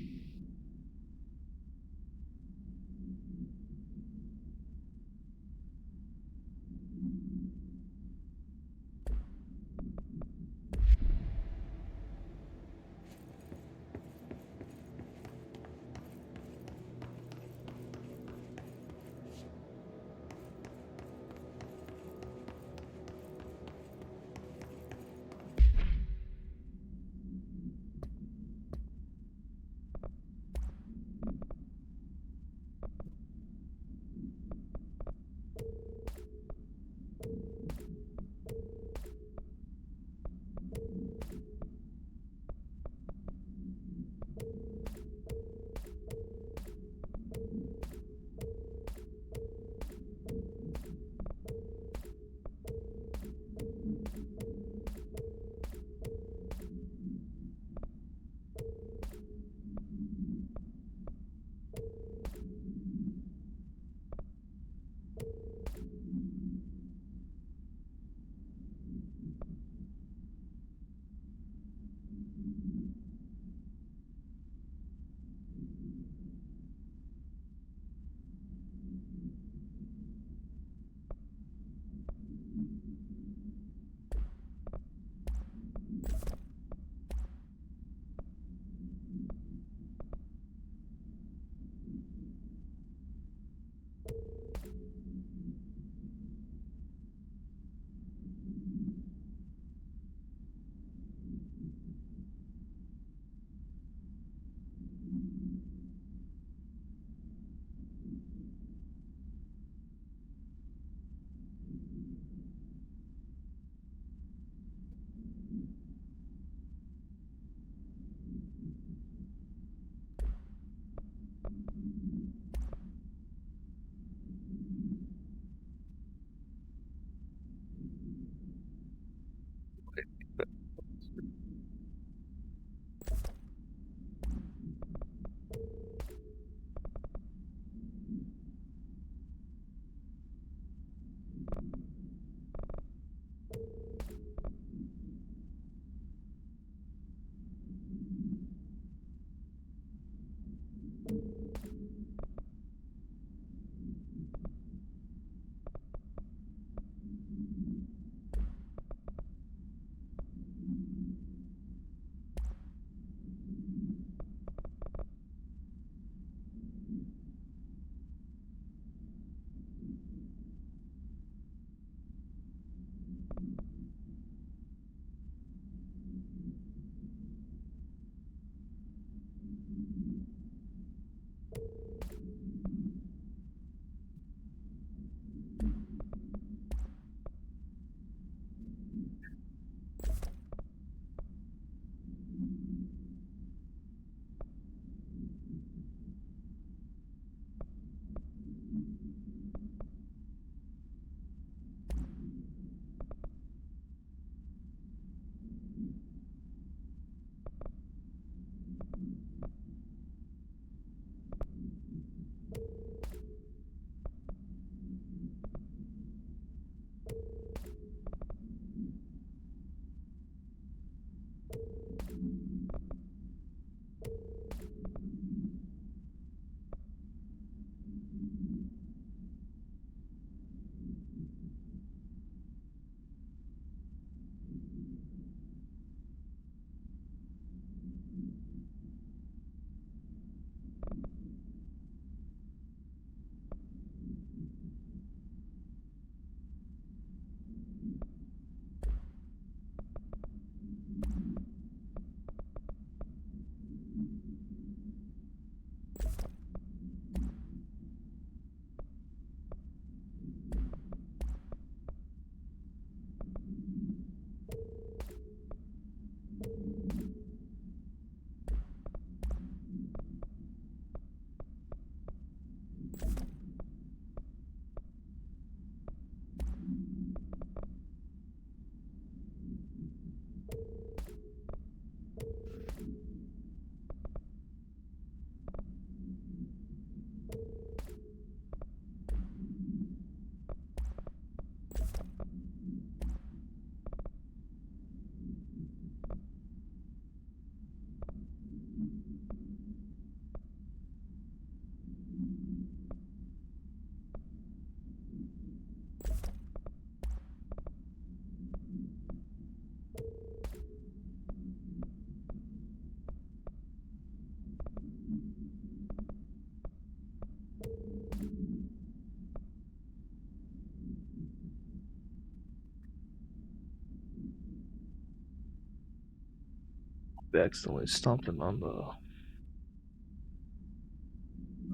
I accidentally stomping on the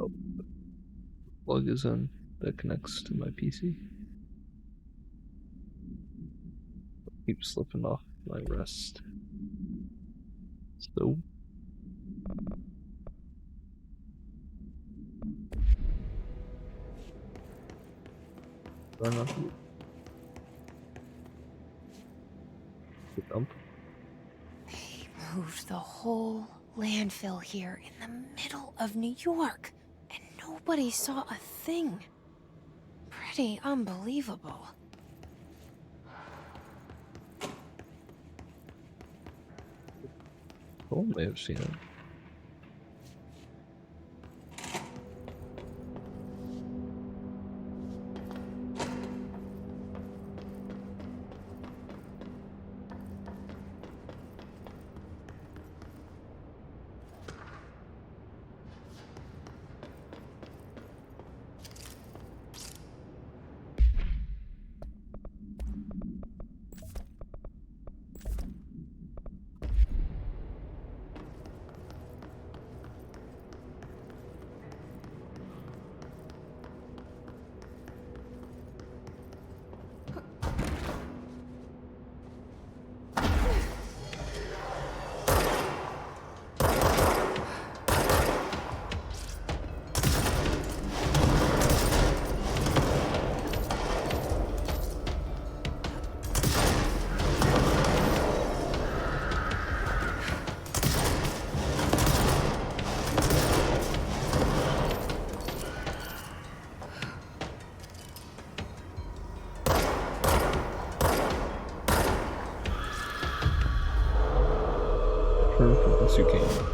oh, plug is in that connects to my PC. Keep slipping off my wrist. So run up the dump. They moved the whole landfill here in the middle of New York, and nobody saw a thing. Pretty unbelievable. Cole may have seen it. Return from whence you came.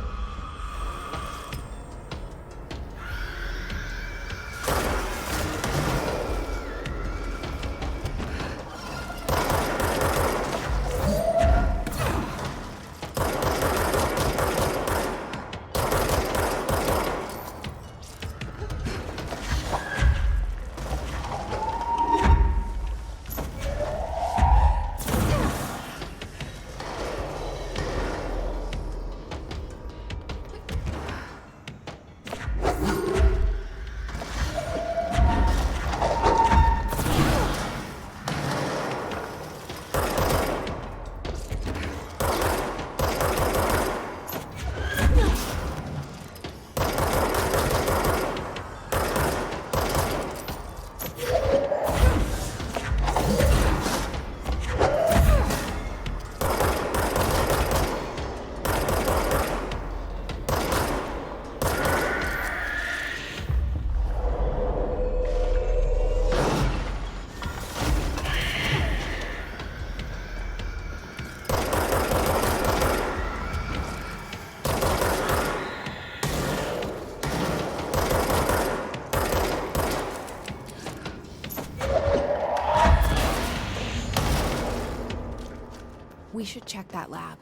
We should check that lab.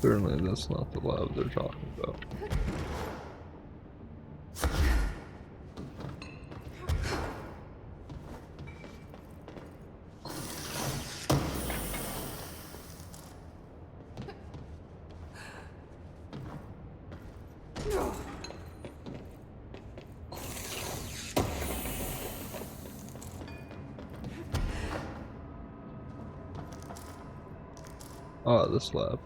Certainly that's not the lab they're talking about. Ah, this lab.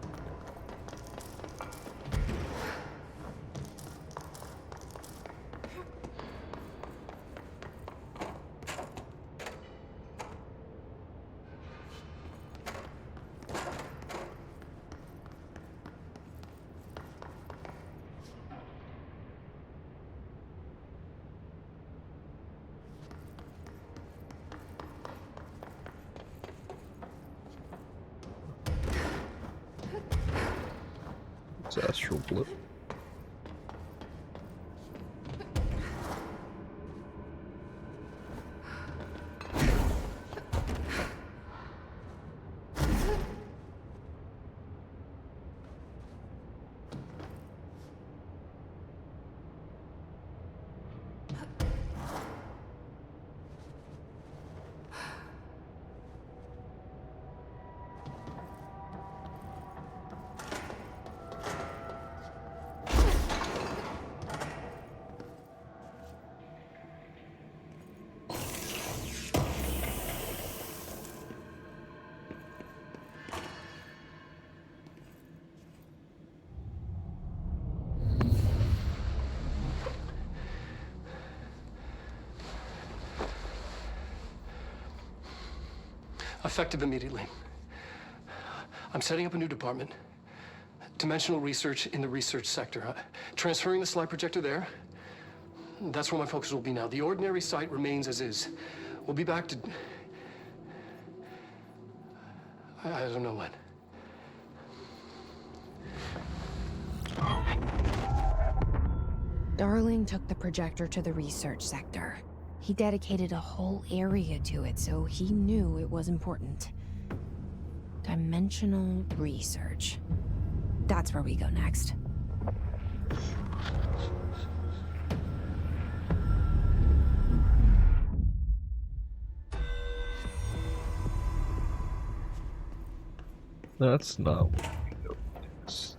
It's astral blip. Effective immediately. I'm setting up a new department. Dimensional research in the research sector. Transferring the slide projector there. That's where my focus will be now. The ordinary site remains as is. We'll be back to... I don't know when. Darling took the projector to the research sector. He dedicated a whole area to it, so he knew it was important. Dimensional research. That's where we go next. That's not where we go next.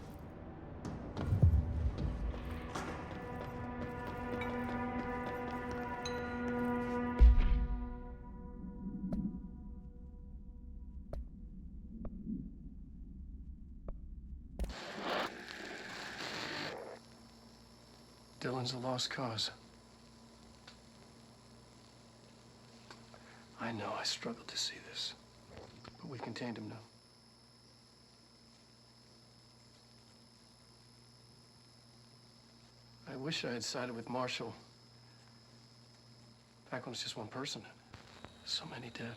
Dylan's a lost cause. I know, I struggled to see this. But we've contained him now. I wish I had sided with Marshall. Back when it was just one person. So many dead.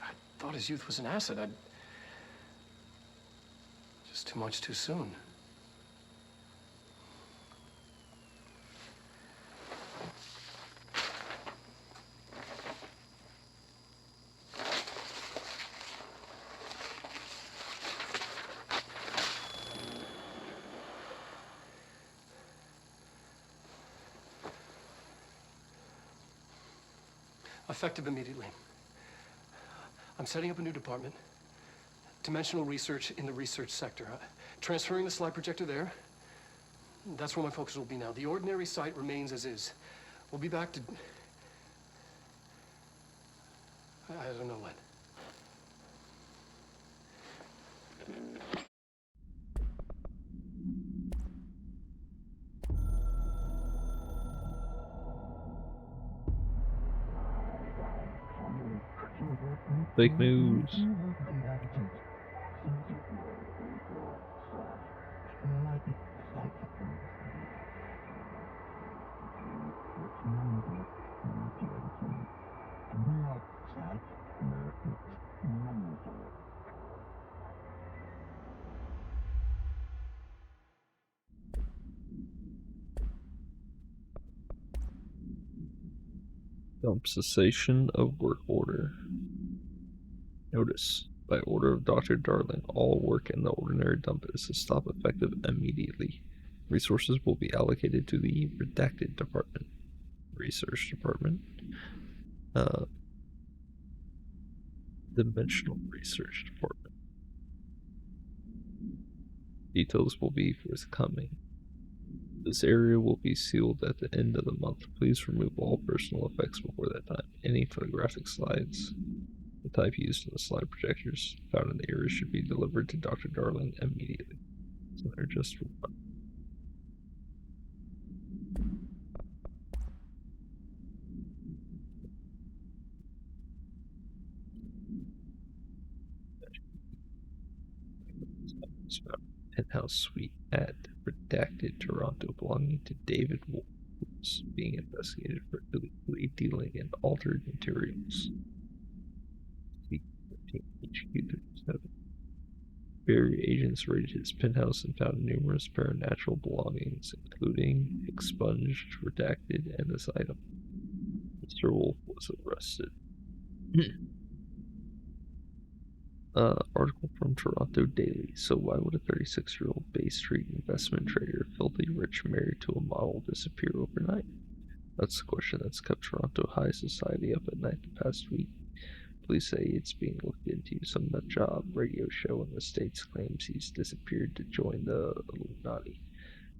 I thought his youth was an asset. Just too much too soon. Effective immediately. I'm setting up a new department. Dimensional research in the research sector. Transferring the slide projector there. That's where my focus will be now. The ordinary site remains as is. We'll be back to... I don't know when. Fake news. Dump cessation of work order. Notice, by order of Dr. Darling, all work in the ordinary dump is to stop effective immediately. Resources will be allocated to the redacted department, research department, dimensional research department. Details will be forthcoming. This area will be sealed at the end of the month. Please remove all personal effects before that time. Any photographic slides, the type used in the slide projectors found in the area should be delivered to Dr. Darling immediately. So they're just for fun. Penthouse suite at redacted Toronto belonging to David Wolf, who's being investigated for illegally dealing in altered materials. HQ-37. Barry agents raided his penthouse and found numerous paranatural belongings, including expunged, redacted, and this item. Mr. Wolf was arrested. Article from Toronto Daily. So why would a 36-year-old Bay Street investment trader, filthy rich, married to a model disappear overnight? That's the question that's kept Toronto high society up at night the past week. Police say it's being looked into. Some nut job radio show in the States claims he's disappeared to join the Illuminati.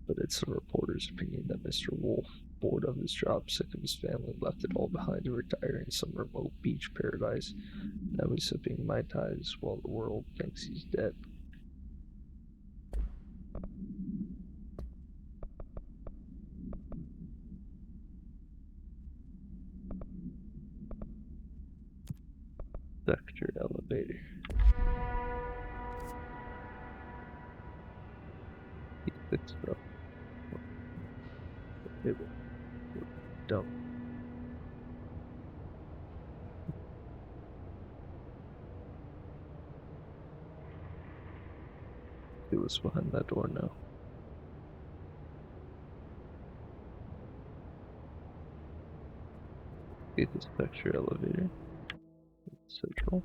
But it's the reporter's opinion that Mr. Wolf, bored of his job, sick of his family, left it all behind to retire in some remote beach paradise. Now he's sipping Mai Tais while the world thinks he's dead. Sector elevator. He fixed up. It was dumb. It was behind that door now. Get this sector elevator. Central.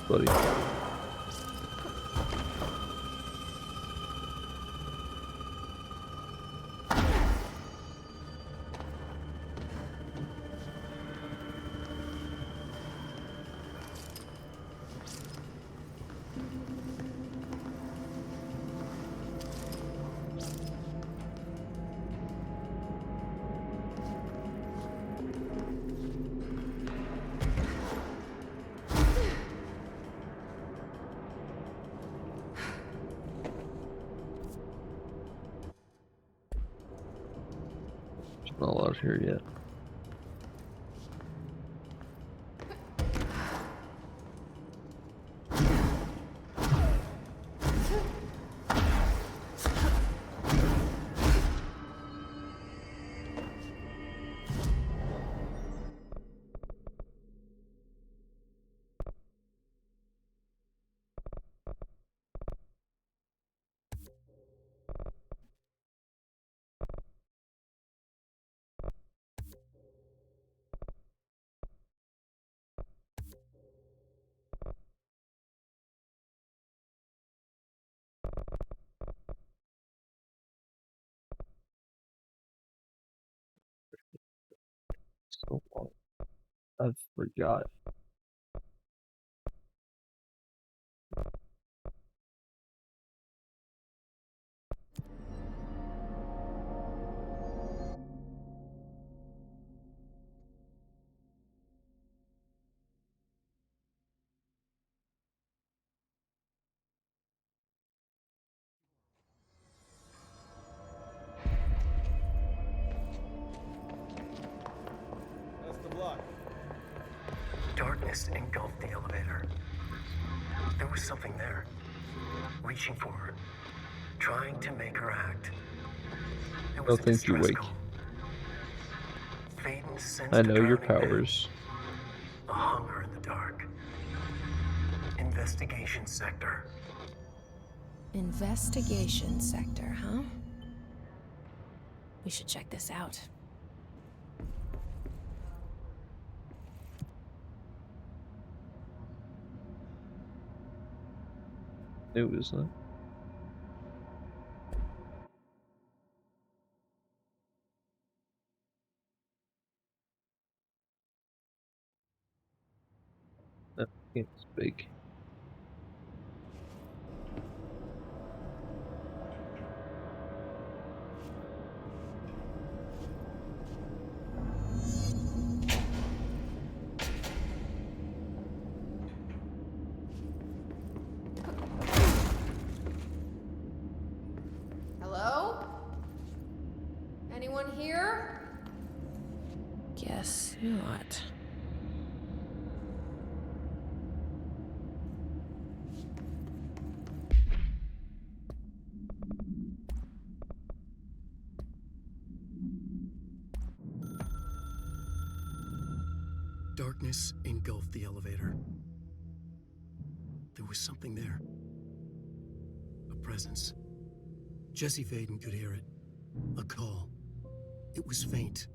Buddy. Not out here yet. So long. I forgot. Darkness engulfed the elevator. There was something there, reaching for her, trying to make her act. It No, was a thank you, distress Wake. call. Faden sensed I a know your drowning man, powers. a hunger in the dark. Investigation sector. Investigation sector, huh? We should check this out. New, isn't it? That game's big. Hello? Anyone here? Guess not. Darkness engulfed the elevator. There was something there. A presence. Jesse Faden could hear it. A call. It was faint,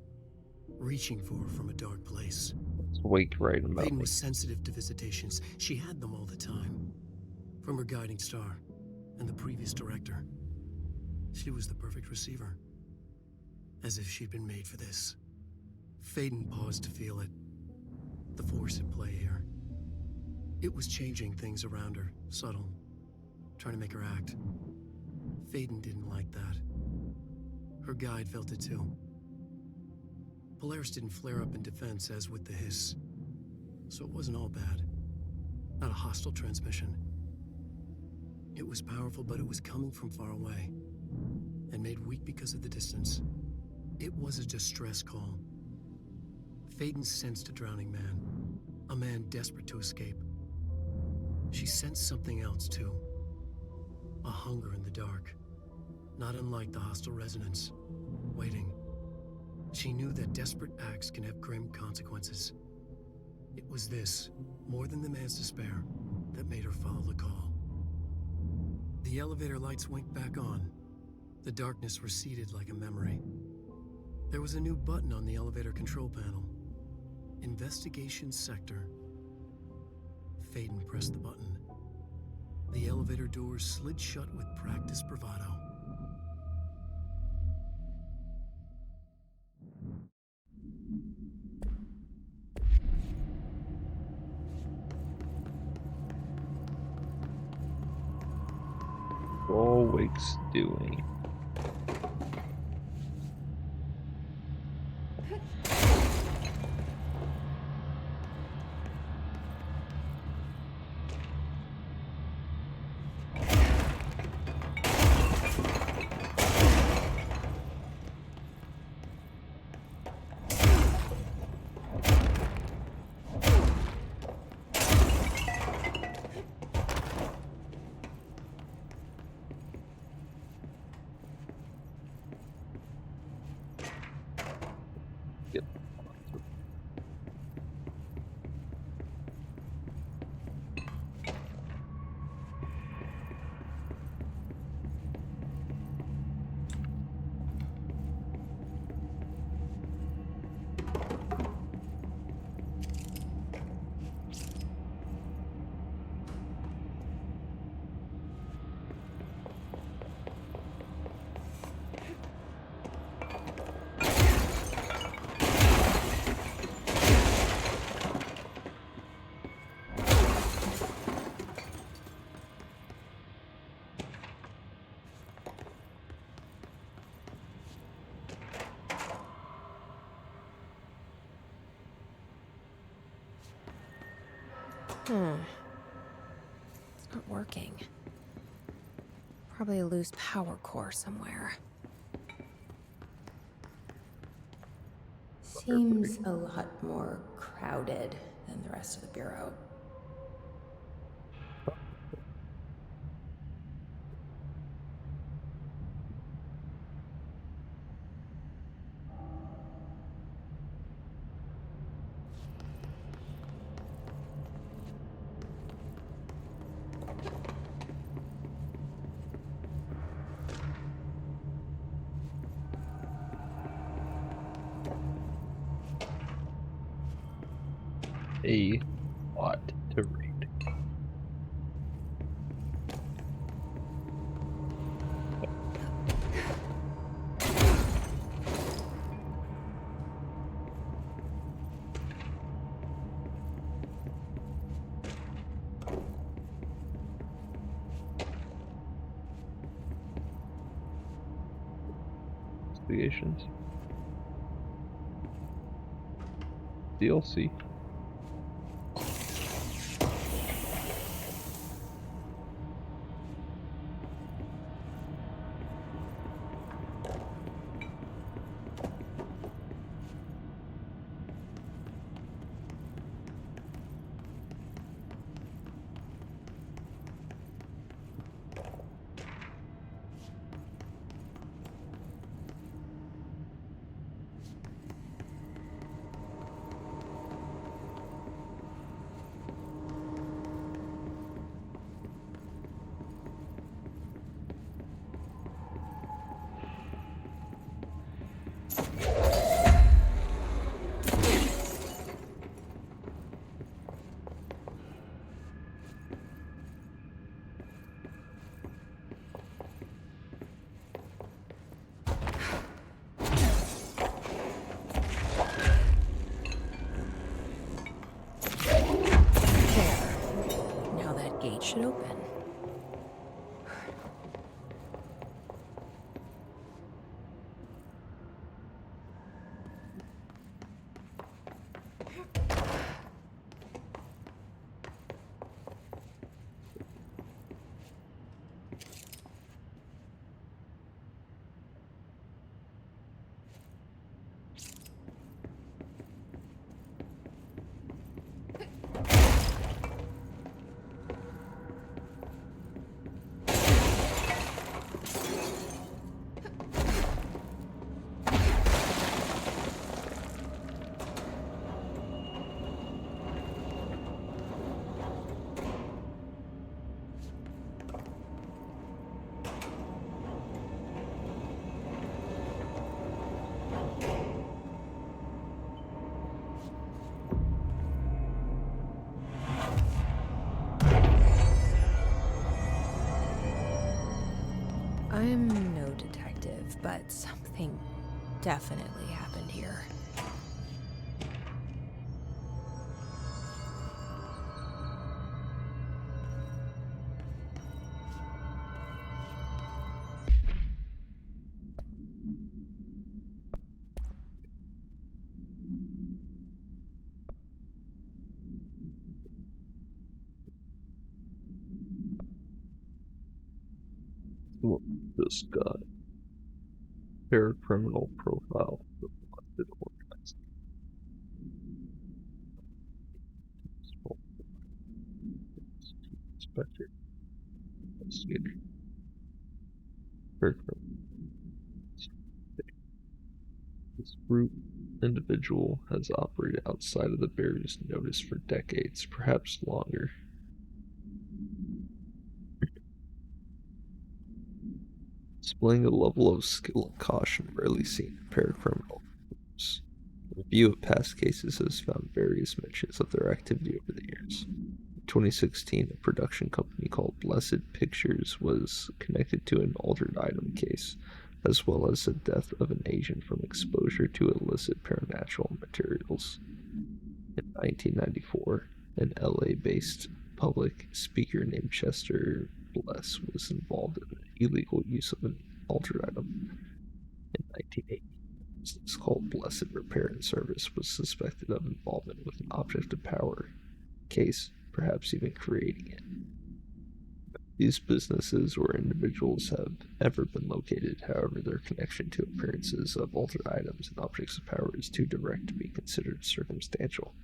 reaching for her from a dark place. It's Wake right about Faden me. was sensitive to visitations. She had them all the time. From her guiding star and the previous director. She was the perfect receiver. As if she'd been made for this. Faden paused to feel it. The force at play here. It was changing things around her, subtle, trying to make her act. Faden didn't like that. Her guide felt it too. Polaris didn't flare up in defense as with the hiss, so it wasn't all bad. Not a hostile transmission. It was powerful, but it was coming from far away, and made weak because of the distance. It was a distress call. Faden sensed a drowning man, a man desperate to escape. She sensed something else too. A hunger in the dark, not unlike the hostile resonance, waiting. She knew that desperate acts can have grim consequences. It was this, more than the man's despair, that made her follow the call. The elevator lights winked back on. The darkness receded like a memory. There was a new button on the elevator control panel. Investigation sector. Faden pressed the button. The elevator doors slid shut with practiced bravado. All Wake's doing. Yep. It's not working. Probably a loose power core somewhere. Seems a lot more crowded than the rest of the bureau. a lot to read. Investigations. DLC. Now that gate should open. I'm no detective, but something definitely happened here. Look at this guy. Paracriminal profile of wanted organized. Inspector. Investigator. Paracriminal. This group individual has operated outside of the barriers noticed for decades, perhaps longer. Displaying a level of skill and caution rarely seen in paracriminal groups. A review of past cases has found various mentions of their activity over the years. In 2016, a production company called Blessed Pictures was connected to an altered item case, as well as the death of an agent from exposure to illicit paranatural materials. In 1994, an LA-based public speaker named Chester Bless was involved in the illegal use of an altered item. In 1980, a business called Blessed Repair and Service was suspected of involvement with an object of power case, perhaps even creating it. These businesses or individuals have ever been located, however, their connection to appearances of altered items and objects of power is too direct to be considered circumstantial.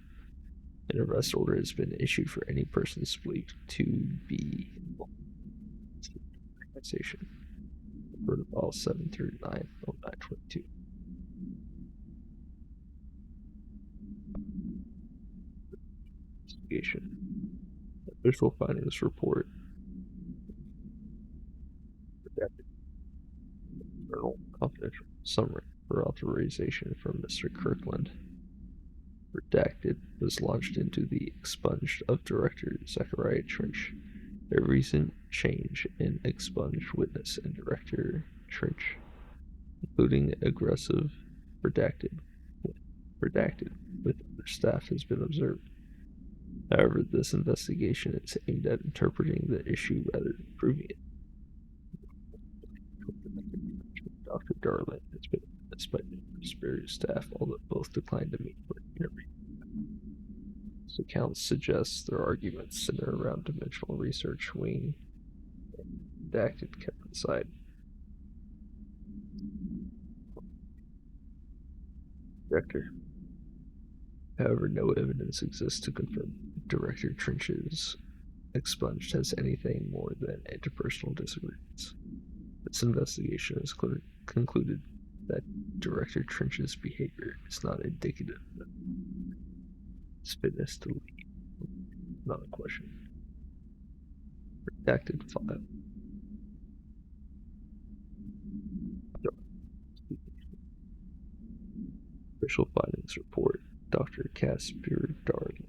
An arrest order has been issued for any person believed to be involved in the organization. Protocol 739-0922. Investigation. Official findings report. Redacted. Journal confidential summary for authorization from Mr. Kirkland. Redacted was launched into the expunged of Director Zachariah Trench. A recent change in expunged witness and Director Trench, including aggressive redacted with other staff, has been observed. However, this investigation is aimed at interpreting the issue rather than proving it. Dr. Darling has been witnessed by numerous Barrier staff, although both declined to meet for an interview. This account suggests their arguments center around dimensional research wing and redacted kept inside. Director. However, no evidence exists to confirm Director Trench's expunged has anything more than interpersonal disagreements. This investigation has concluded that Director Trench's behavior is not indicative of his fitness to lead. Not a question. Redacted file. Official findings report. Dr. Casper Darling.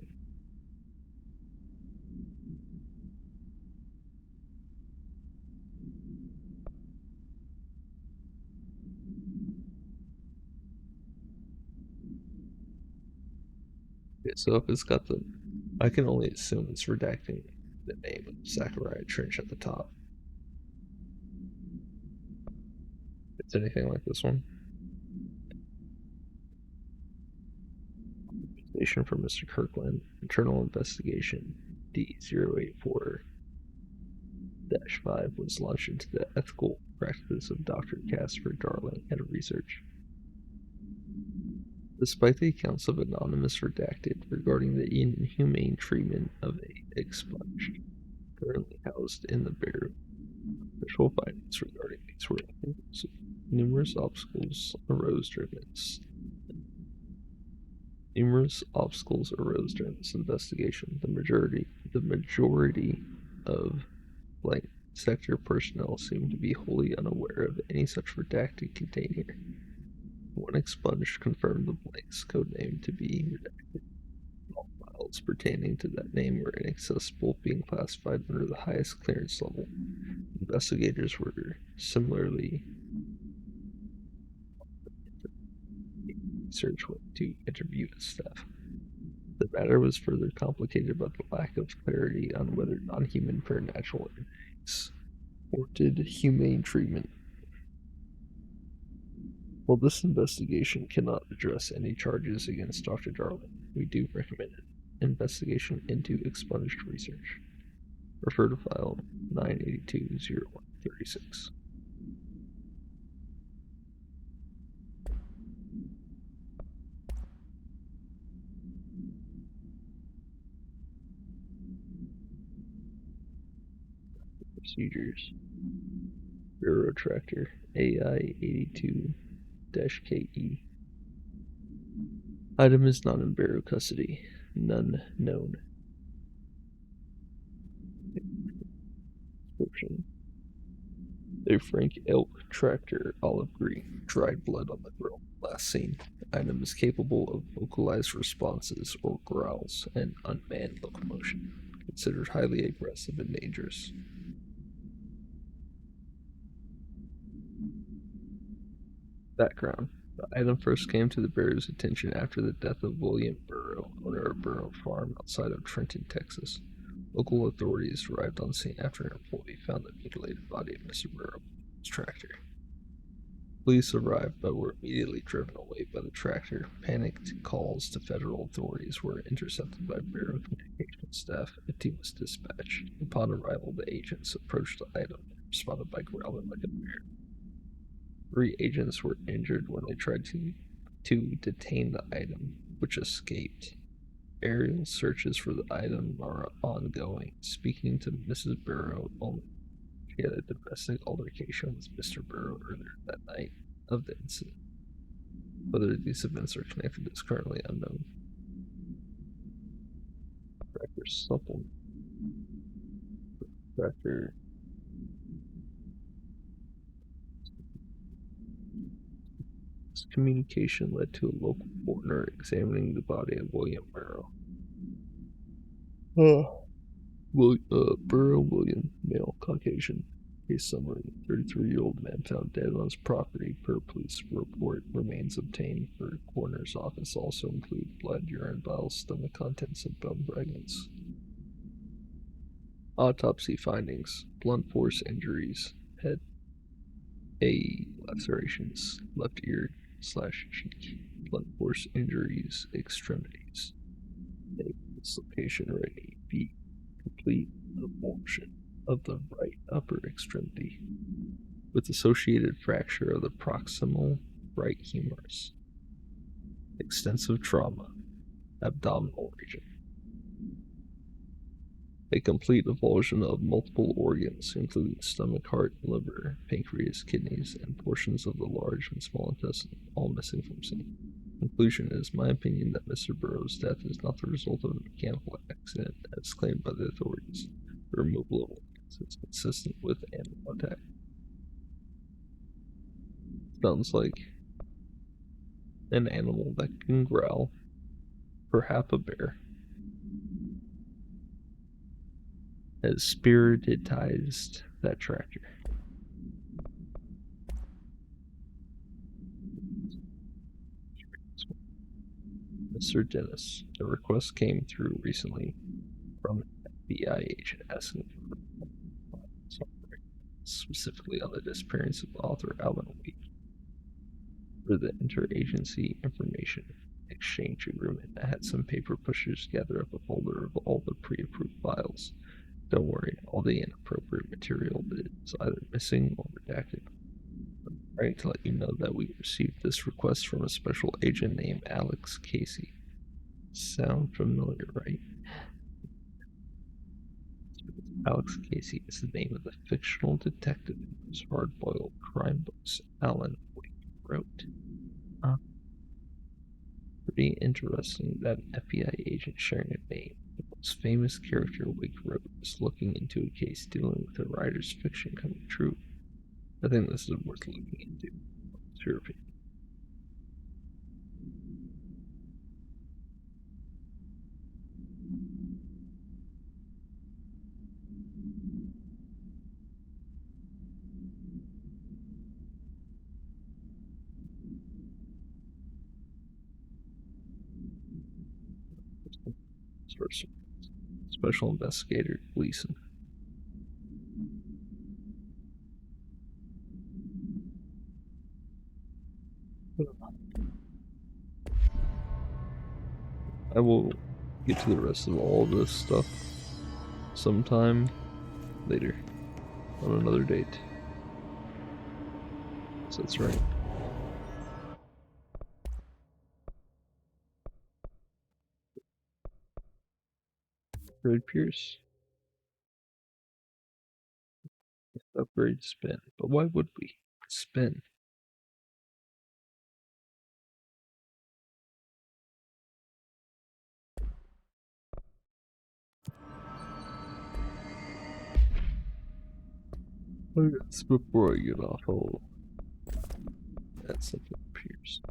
Okay, so if it's got the, I can only assume it's redacting the name of Zachariah Trench at the top. If it's anything like this one. Station from Mr. Kirkland. Internal investigation D084-5 was launched into the ethical practice of Dr. Casper Darling head of research. Despite the accounts of anonymous redacted regarding the inhumane treatment of a expungee currently housed in the Barrow, official findings regarding these were inconclusive. Numerous obstacles arose during this investigation. The majority of blank sector personnel seemed to be wholly unaware of any such redacted contained here. One expunged confirmed the blank's codename to be redacted. All files pertaining to that name were inaccessible, being classified under the highest clearance level. Investigators were similarly research went to interview its staff. The matter was further complicated by the lack of clarity on whether non-human paranatural entities warranted humane treatment. While this investigation cannot address any charges against Dr. Darling, we do recommend an investigation into expunged research. Refer to file 982-0136. Procedures. Bureau Tractor AI82-KE. Item is not in Bureau custody. None known. Description. A Frank Elk tractor, olive green, dried blood on the grill. Last seen. Item is capable of vocalized responses or growls and unmanned locomotion. Considered highly aggressive and dangerous. Background. The item first came to the Bureau's attention after the death of William Burrow, owner of Burrow Farm outside of Trenton, Texas. Local authorities arrived on scene after an employee found the mutilated body of Mr. Burrow in his tractor. Police arrived but were immediately driven away by the tractor. Panicked calls to federal authorities were intercepted by Bureau communications staff. A team was dispatched. Upon arrival, the agents approached the item and responded by growling like a bear. 3 agents were injured when they tried to detain the item, which escaped. Aerial searches for the item are ongoing. Speaking to Mrs. Burrow, only she had a domestic altercation with Mr. Burrow earlier that night of the incident. Whether these events are connected is currently unknown. Tractor supplement. Tractor. communication led to a local coroner examining the body of William Burrow. Burrow William, male, Caucasian. Case summary: 33-year-old man found dead on his property per police report. Remains obtained for coroner's office also include blood, urine, bile, stomach contents, and bone fragments. Autopsy findings: blunt force injuries, head, A lacerations, left ear / cheek, blunt force injuries, extremities, A dislocation right knee, B complete avulsion of the right upper extremity, with associated fracture of the proximal right humerus, extensive trauma, abdominal region. A complete avulsion of multiple organs, including stomach, heart, liver, pancreas, kidneys, and portions of the large and small intestine, all missing from scene. Conclusion: it is my opinion that Mr. Burrow's death is not the result of a mechanical accident, as claimed by the authorities. The removal of organs is consistent with animal attack. Sounds like an animal that can growl, perhaps a bear, has spiritized that tractor. Mr. Dennis, a request came through recently from an FBI agent asking for specifically on the disappearance of author Alvin Wheat. For the interagency information exchange agreement, I had some paper pushers gather up a folder of all the pre-approved files. Don't worry, all the inappropriate material is either missing or redacted. I'm trying to let you know that we received this request from a special agent named Alex Casey. Sound familiar, right? Alex Casey is the name of the fictional detective whose hard-boiled crime books Alan Wake wrote. Pretty interesting that an FBI agent sharing a name. The most famous character Wake wrote is looking into a case dealing with a writer's fiction coming true. I think this is worth looking into. What's your opinion? Special Investigator Gleason. I will get to the rest of all this stuff sometime later on another date. So that's right. Upgrade Pierce. Upgrade Spin. But why would we? Spin. That's before I get off. Oh, that's something Pierce.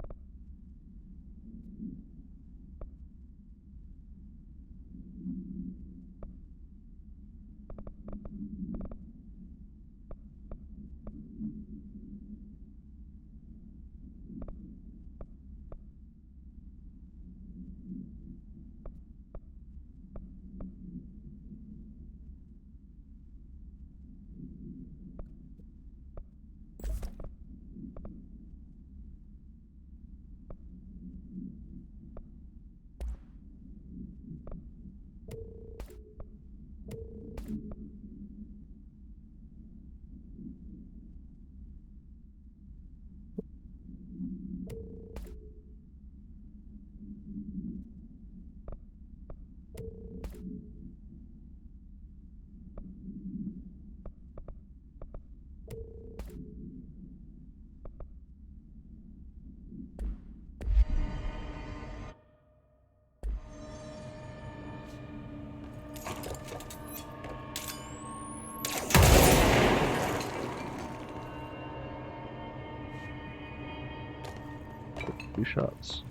2 shots.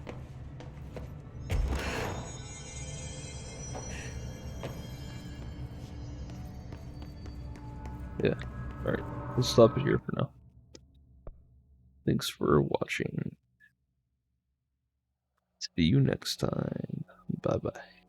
Yeah, alright. Let's stop it here for now. Thanks for watching. See you next time. Bye bye.